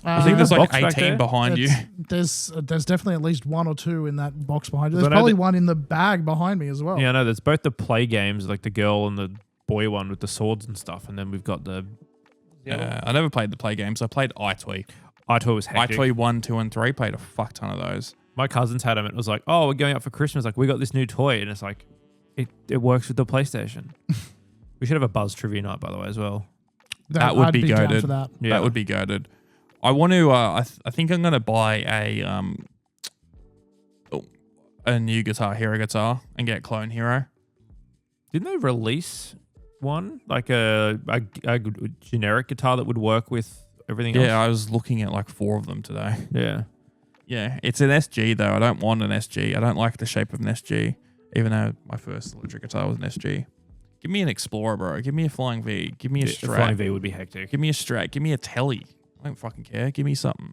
I think there's like
box back
18
there?
behind you.
There's definitely at least 1 or 2 in that box behind you.
I
There's
know
probably
that-
one in the bag behind me as well.
Yeah, I know. There's both the play games, like the girl and the boy one with the swords and stuff, and then we've got the.
I never played the play games. I played iToy.
iToy was hectic.
iToy 1, 2, and 3. Played a fuck ton of those.
My cousins had them. It was like, oh, we're going out for Christmas. Like, we got this new toy, and it's like, it works with the PlayStation. We should have a Buzz trivia night, by the way, as well.
That would
I'd
be
down
goated.
for that.
Yeah.
That would be goated. I want to. I think I'm gonna buy a new Guitar Hero guitar and get Clone Hero.
Didn't they release one like a generic guitar that would work with everything else?
Yeah, I was looking at like 4 of them today.
Yeah.
Yeah, it's an SG though. I don't want an SG. I don't like the shape of an SG, even though my first electric guitar was an SG. Give me an Explorer, bro. Give me a Flying V. Give me a
The
Strat.
Flying V would be hectic.
Give me a Strat. Give me a Telly. I don't fucking care. Give me something.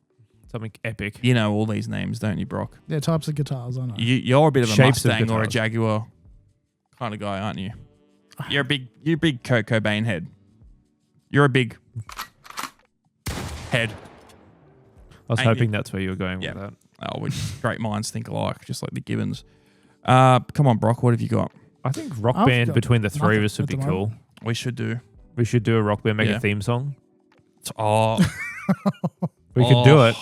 Something epic.
You know all these names, don't you, Brock?
Yeah, types of guitars, I know.
You're a bit of a
Shapes of
Mustang or a
guitars.
Jaguar kind of guy, aren't you? You're a big Kurt Cobain head. You're a big head.
I was
Ain't
hoping
you?
that's where you were going
Yeah.
with that.
Oh, great minds think alike, just like the Gibbons. Come on, Brock. What have you got?
I think rock
I've
band
got
between the 3 of
nothing
us would
at
be
the
cool.
moment.
We should do.
We should do a rock band, make
Yeah.
a theme song.
Oh,
We could do it.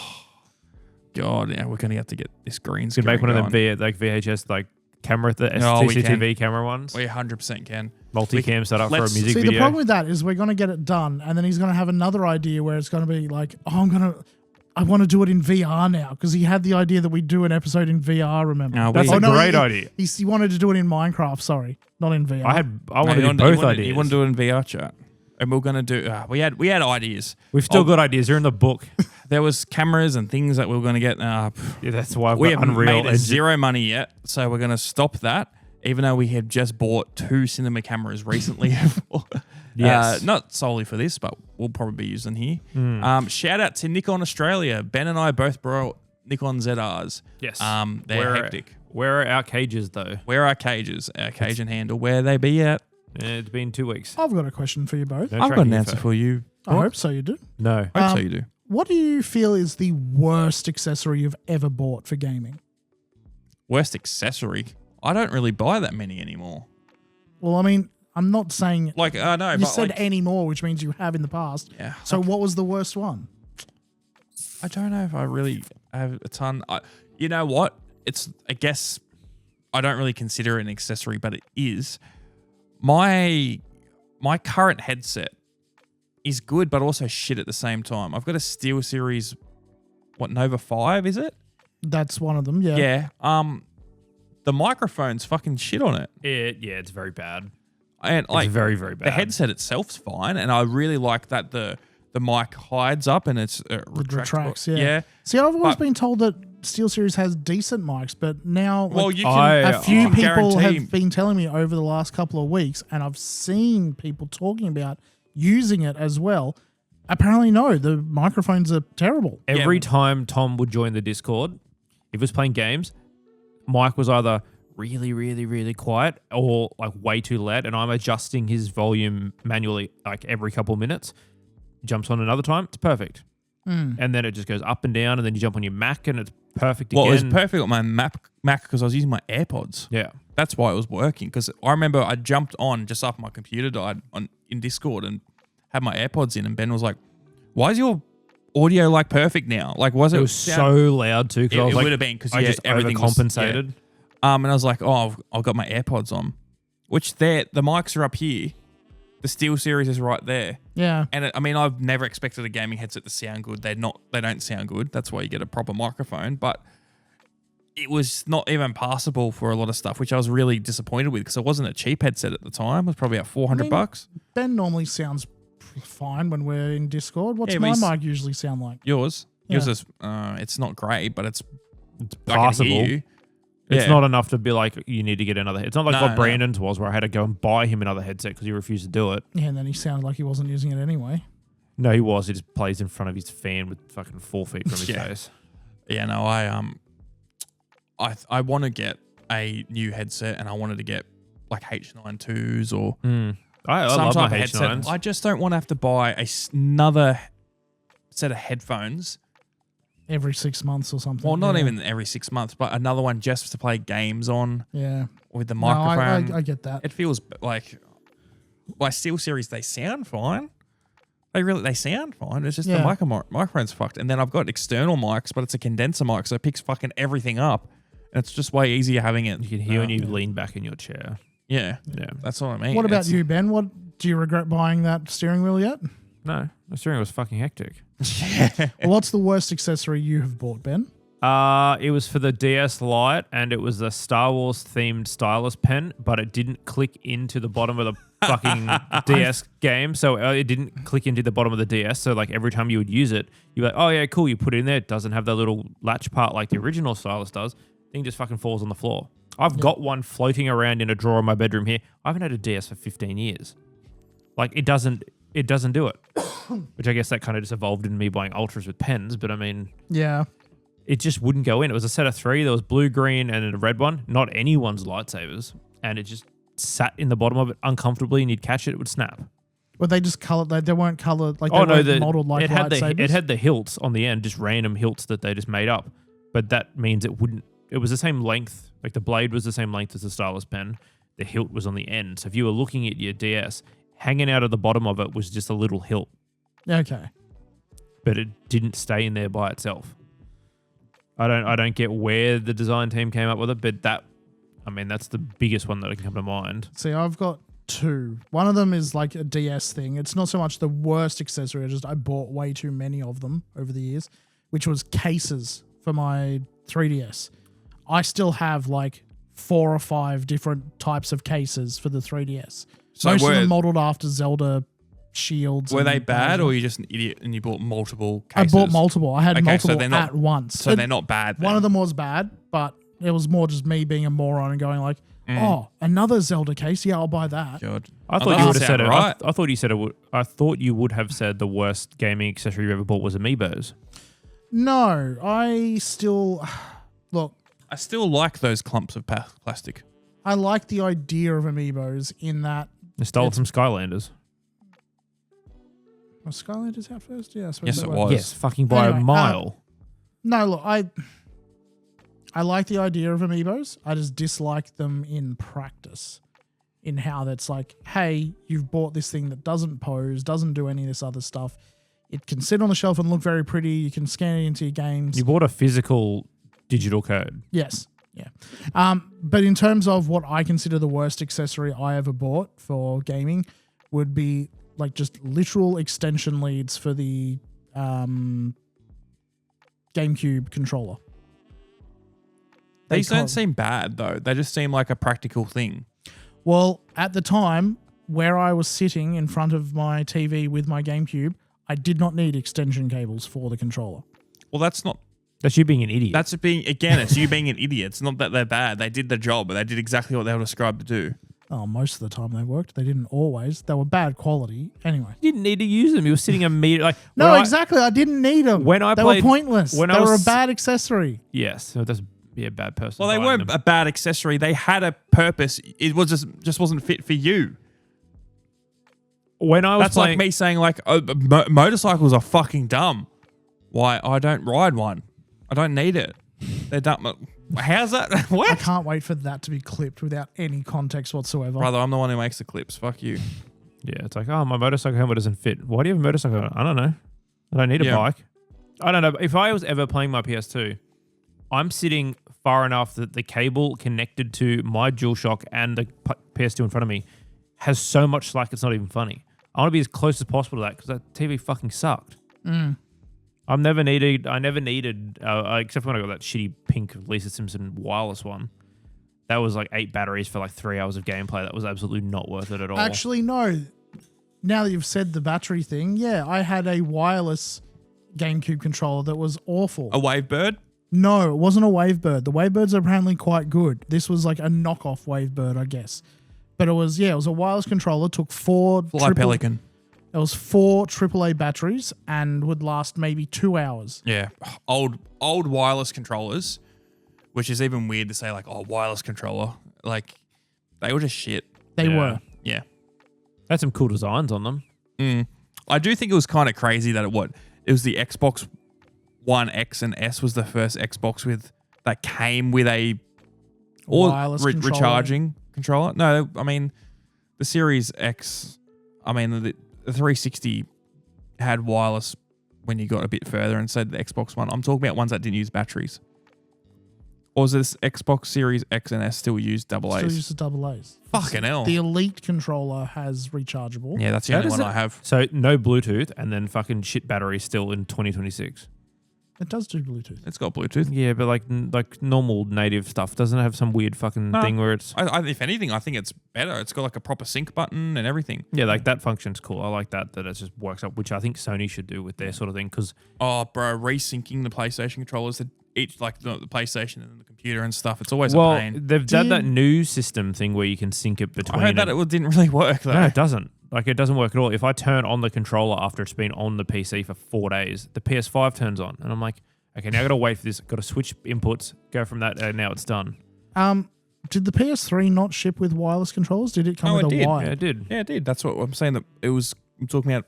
God, yeah, we're gonna have to get this green
We
screen
could make one of them
going.
like VHS like camera, the
Oh, we
CCTV camera ones.
We 100% can.
Multi-cam setup for a
let's-
music
See,
video.
the problem with that is we're going to get it done, and then he's going to have another idea where it's going to be like, oh, I want to do it in VR now, because he had the idea that we do an episode in VR, remember?
No,
That's
we-
a great idea.
He wanted to do it in Minecraft, sorry, not in VR.
I wanted to do both ideas.
You want to do it in VR chat, and we're gonna do. We had ideas.
We've still
Oh.
got ideas. They're in the book.
There was cameras and things that we were gonna get.
Yeah, that's why
We
we've got
haven't
Unreal
made
Engine.
zero money yet, so we're gonna stop that. Even though we had just bought 2 cinema cameras recently.
Yes.
Not solely for this, but we'll probably be using here.
Hmm.
Shout out to Nikon Australia. Ben and I both brought Nikon ZRs.
Yes.
They're hectic.
Where are our cages though?
Where are our cages? Our cage and handle. Where they be at?
It's been 2 weeks.
I've got a question for you both.
No
I've got
tracking
an answer
info.
for you.
I hope so you do.
No.
I hope so you do.
What do you feel is the worst accessory you've ever bought for gaming?
Worst accessory. I don't really buy that many anymore.
Well, I mean, I'm not saying
Like, no,
you
but
said
like,
anymore, which means you have in the past.
Yeah.
So what was the worst one?
I don't know if I really have a ton. You know what? I guess I don't really consider it an accessory, but it is. My current headset is good, but also shit at the same time. I've got a SteelSeries, Nova 5, is it?
That's one of them, yeah.
Yeah. The microphone's fucking shit on it.
It's very bad.
And like
It's very, very bad.
the headset itself's fine, and I really like that the mic hides up and it's
retracts, yeah. See, I've always been told that SteelSeries has decent mics, but now
you can.
A few people
guarantee-
have been telling me over the last couple of weeks, and I've seen people talking about using it as well. Apparently, no, the microphones are terrible.
Every time Tom would join the Discord, if he was playing games, Mike was either really, really, really quiet or like way too loud, and I'm adjusting his volume manually like every couple of minutes. Jumps on another time, it's perfect. And then it just goes up and down, and then you jump on your Mac and it's perfect again.
Well, it was perfect on my Mac because I was using my AirPods.
Yeah.
That's why it was working, because I remember I jumped on just after my computer died in Discord and had my AirPods in, and Ben was like, why is your audio like perfect now? Like, was it?
It was so loud too.
It,
I was
it
like,
would have been because
I just
everything was-
overcompensated.
yeah. And I was like, oh, I've got my AirPods on, which the mics are up here. The SteelSeries is right there.
Yeah.
And I've never expected a gaming headset to sound good. They don't sound good. That's why you get a proper microphone. But it was not even passable for a lot of stuff, which I was really disappointed with because it wasn't a cheap headset at the time. It was probably about $400.
Ben normally sounds fine when we're in Discord. What's
Yeah,
my
but
mic usually sound like?
Yours
Yeah.
is it's not great, but it's I can
Possible.
hear you.
It's
Yeah.
not enough to be like, you need to get another. It's not like
No,
what
no.
Brandon's was, where I had to go and buy him another headset because he refused to do it.
Yeah, and then he sounded like he wasn't using it anyway.
No, he was. He just plays in front of his fan with fucking 4 feet from his
Yeah.
face.
Yeah, no, I want to get a new headset, and I wanted to get like H92s or
I
some
love
type
my
of headset.
H9s.
I just don't want to have to buy another set of headphones.
Every 6 months or something.
Well, not
Yeah.
even every 6 months, but another one just to play games on
Yeah.
with the
No,
microphone.
I get that.
It feels like my SteelSeries, they sound fine. They sound fine. It's just the microphone's fucked. And then I've got external mics, but it's a condenser mic, so it picks fucking everything up. And it's just way easier having it.
You can hear when you lean back in your chair.
Yeah,
Yeah.
that's what I mean.
What about
It's-
you, Ben? Do you regret buying that steering wheel yet?
No, the steering was fucking hectic.
Well, what's the worst accessory you have bought, Ben?
It was for the DS Lite, and it was a Star Wars themed stylus pen, but it didn't click into the bottom of the fucking DS game. So it didn't click into the bottom of the DS. So like every time you would use it, you're like, oh yeah, cool. You put it in there. It doesn't have that little latch part like the original stylus does. Thing just fucking falls on the floor. I've got one floating around in a drawer in my bedroom here. I haven't had a DS for 15 years. Like it doesn't do it. Which I guess that kind of just evolved in me buying Ultras with pens. But I mean,
Yeah.
it just wouldn't go in. It was a set of 3. There was blue, green, and a red one. Not anyone's lightsabers. And it just sat in the bottom of it uncomfortably, and you'd catch it, it would snap.
Well, they just colored. They weren't colored like they weren't modeled like lightsabers.
It had the hilts on the end, just random hilts that they just made up. But that means it wouldn't. It was the same length. Like the blade was the same length as the stylus pen. The hilt was on the end. So if you were looking at your DS, hanging out of the bottom of it was just a little hilt.
Okay.
But it didn't stay in there by itself. I don't get where the design team came up with it, but that's the biggest one that can come to mind.
See, I've got 2. One of them is like a DS thing. It's not so much the worst accessory. I bought way too many of them over the years, which was cases for my 3DS. I still have like 4 or 5 different types of cases for the 3DS.
So
Most of them modeled after Zelda shields.
Were
and
they bad,
Bowser.
or are you just an idiot and you bought multiple cases?
I bought multiple. I had
Okay, so
multiple
they're not-
at once.
So they're not bad.
One of them was bad, but it was more just me being a moron and going like, oh, another Zelda case. Yeah, I'll buy that.
God.
I
Oh,
thought
that
you would have
sound
said it.
right.
I thought you said it. I thought you would have said the worst gaming accessory you ever bought was Amiibos.
No, I still look.
I still like those clumps of plastic.
I like the idea of Amiibos in that.
They stole it from Skylanders.
Was Skylanders out first? Yeah, I suppose
Yes,
they
it
were.
was.
Yes, fucking by
Anyway,
a mile.
No, look, I like the idea of Amiibos. I just dislike them in practice. in how that's like, hey, you've bought this thing that doesn't pose, doesn't do any of this other stuff. It can sit on the shelf and look very pretty. You can scan it into your games.
You bought a physical digital code.
Yes. Yeah. But in terms of what I consider the worst accessory I ever bought for gaming would be like just literal extension leads for the GameCube controller.
These don't seem bad, though. They just seem like a practical thing.
Well, at the time where I was sitting in front of my TV with my GameCube, I did not need extension cables for the controller.
Well, that's
you being an idiot.
It's you being an idiot. It's not that they're bad. They did the job, but they did exactly what they were described to do.
Oh, most of the time they worked. They didn't always. They were bad quality. Anyway.
You didn't need to use them. You were sitting a meter. Like,
no, exactly. I didn't need them.
When I
they
played,
were pointless.
When
they were a bad accessory.
Yes. So that's a bad person.
Well, they weren't a bad accessory. They had a purpose. It was just wasn't fit for you.
When I was
That's like me saying like motorcycles are fucking dumb. Why? I don't ride one. I don't need it. They're dumb. How's that? What?
I can't wait for that to be clipped without any context whatsoever.
Brother, I'm the one who makes the clips. Fuck you.
Yeah, it's like, oh, my motorcycle helmet doesn't fit. Why do you have a motorcycle helmet? I don't know. I don't need a bike. I don't know. If I was ever playing my PS2, I'm sitting far enough that the cable connected to my DualShock and the PS2 in front of me has so much slack it's not even funny. I want to be as close as possible to that because that TV fucking sucked. I never needed, except when I got that shitty pink Lisa Simpson wireless one. That was like 8 batteries for like 3 hours of gameplay. That was absolutely not worth it at all.
Actually, no. Now that you've said the battery thing, yeah, I had a wireless GameCube controller that was awful.
A Wavebird?
No, it wasn't a Wavebird. The Wavebirds are apparently quite good. This was like a knockoff Wavebird, I guess. But it was a wireless controller. Took 4
Pelican.
It was 4 AAA batteries and would last maybe 2 hours.
Yeah, old wireless controllers, which is even weird to say like, oh, wireless controller. Like, they were just shit.
They were.
Yeah.
Had some cool designs on them.
I do think it was kind of crazy that it was the Xbox One X and S was the first Xbox that came with a
wireless
recharging controller. No, I mean the Series X. I mean the 360 had wireless when you got a bit further, and so did the Xbox One. I'm talking about ones that didn't use batteries. Or is this Xbox Series X and S still use AA's?
Still uses AA's.
Fucking hell.
The Elite controller has rechargeable.
Yeah, that's the only one I have.
So no Bluetooth and then fucking shit battery still in 2026.
It does do Bluetooth.
It's got Bluetooth.
Yeah, but like normal native stuff doesn't have some weird fucking thing where it's...
If anything, I think it's better. It's got like a proper sync button and everything.
Yeah, like that function's cool. I like that it just works up, which I think Sony should do with their sort of thing because...
Oh, bro, resyncing the PlayStation controllers to each, like the PlayStation and the computer and stuff. It's always a pain.
They've done that new system thing where you can sync it between...
I heard that it didn't really work though.
No, it doesn't. Like, it doesn't work at all. If I turn on the controller after it's been on the PC for 4 days, the PS5 turns on. And I'm like... Okay, now I got to wait for this. Got to switch inputs, go from that, and now it's done.
Did the PS3 not ship with wireless controllers? Did it come with a wire?
Yeah, it did.
Yeah, it did. That's what I'm saying. That it was. I'm talking about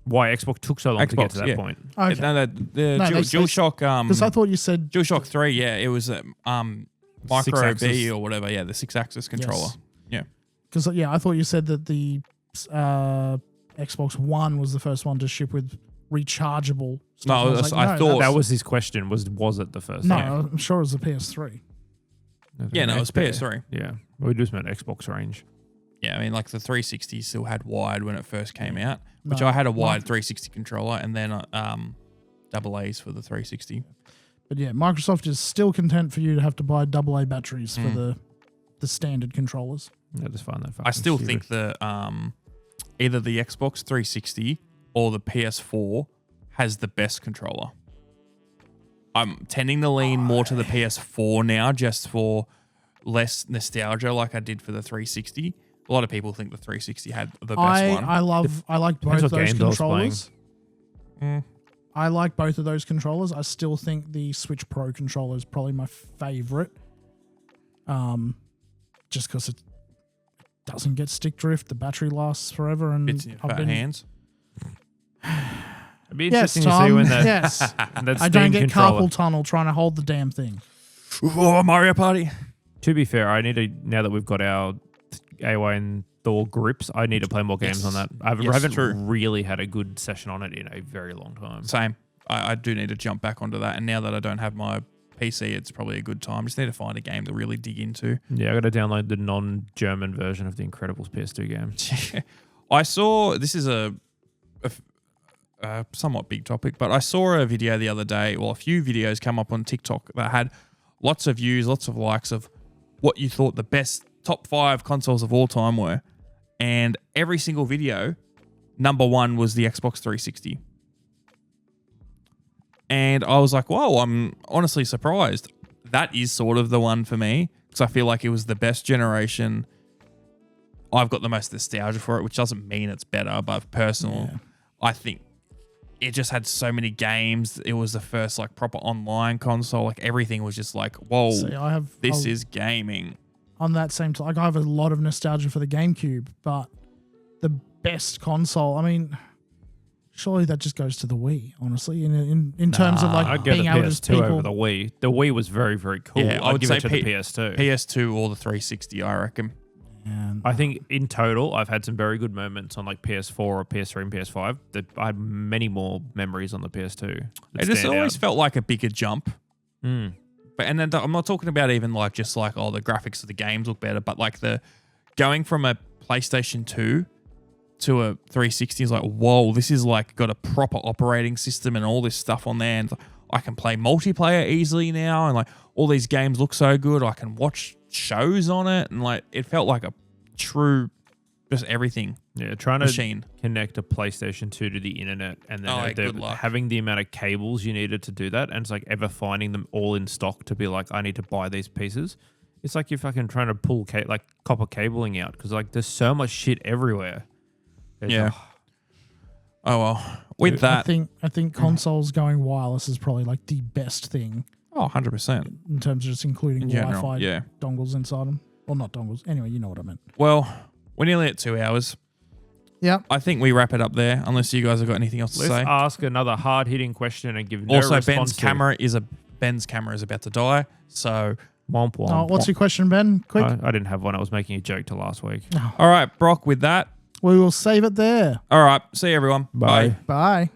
why Xbox took so long to get to that point.
Okay.
No, DualShock.
Because I thought you said
DualShock 3. Yeah, it was Micro B or whatever. Yeah, the 6-axis controller.
Yes.
Yeah.
Because I thought you said that the Xbox One was the first one to ship with rechargeable stuff.
I thought
that was his question. Was it the first?
No,
Yeah.
I'm sure it was the PS3.
Yeah, no, it was PS3.
Yeah, we just meant Xbox range.
Yeah, I mean, like the 360 still had wired when it first came out, which I had a wired 360 controller, and then AA's for the 360.
But yeah, Microsoft is still content for you to have to buy AA batteries for the standard controllers.
I just find that fucking
I still
stupid.
think the either the Xbox 360 or the PS4 has the best controller. I'm tending to lean more to the PS4 now, just for less nostalgia, like I did for the 360. A lot of people think the 360 had the best one.
I like both of those controllers. I like both of those controllers. I still think the Switch Pro controller is probably my favorite. Just because it doesn't get stick drift, the battery lasts forever, and
Fits in your fat hands.
It'd be
Yes,
interesting
Tom.
to see when that,
Yes,
that
I don't
Steam
get
controller.
carpal tunnel trying to hold the damn thing.
Oh, Mario Party.
To be fair, I need to, now that we've got our AY and Thor grips. I need to play more games on that. I haven't
true.
really had a good session on it in a very long time.
Same. I do need to jump back onto that. And now that I don't have my PC, it's probably a good time. Just need to find a game to really dig into.
Yeah, I got to download the non-German version of the Incredibles PS2 game.
I saw, this is a somewhat big topic, but I saw a video the other day, well, a few videos come up on TikTok that had lots of views, lots of likes of what you thought the best top 5 consoles of all time were. And every single video, number 1 was the Xbox 360. And I was like, whoa, I'm honestly surprised. That is sort of the one for me because I feel like it was the best generation. I've got the most nostalgia for it, which doesn't mean it's better, but personal, I think it just had so many games. It was the first like proper online console. Like everything was just like, whoa, this is gaming.
On that same time, like I have a lot of nostalgia for the GameCube, but the best console, I mean, surely that just goes to the Wii, honestly, in terms of like
I'd go
being
the
able
PS2
to people.
over the Wii. The Wii was very, very cool.
Yeah, I would
give
say
it to the PS2.
PS2 or the 360, I reckon.
And
I think in total, I've had some very good moments on like PS4 or PS3 and PS5. That I had many more memories on the PS2.
It just always felt like a bigger jump.
Mm.
But and then I'm not talking about even like just like the graphics of the games look better, but like the going from a PlayStation 2 to a 360 is like, whoa, this is like got a proper operating system and all this stuff on there, and I can play multiplayer easily now, and like all these games look so good. I can watch shows on it, and like it felt like a true just everything.
Yeah, trying
machine.
to connect a PlayStation 2 to the internet and then
good luck.
having the amount of cables you needed to do that, and it's like ever finding them all in stock to be like, I need to buy these pieces. It's like you're fucking trying to pull like copper cabling out because like there's so much shit everywhere.
Yeah. Oh well. With that,
I think consoles going wireless is probably like the best thing
100%.
in terms of just including
In general,
Wi-Fi dongles inside them. Well, not dongles. Anyway, you know what I meant.
Well, we're nearly at 2 hours.
Yep.
I think we wrap it up there, unless you guys have got anything else to
Let's
say.
ask another hard-hitting question and give no
Also,
response
Ben's camera is about to die, so
Womp womp.
Oh, what's your question, Ben? Quick.
I didn't have one. I was making a joke to last week.
all right, Brock. With that,
We will save it there.
all right. See you, everyone.
Bye.
Bye.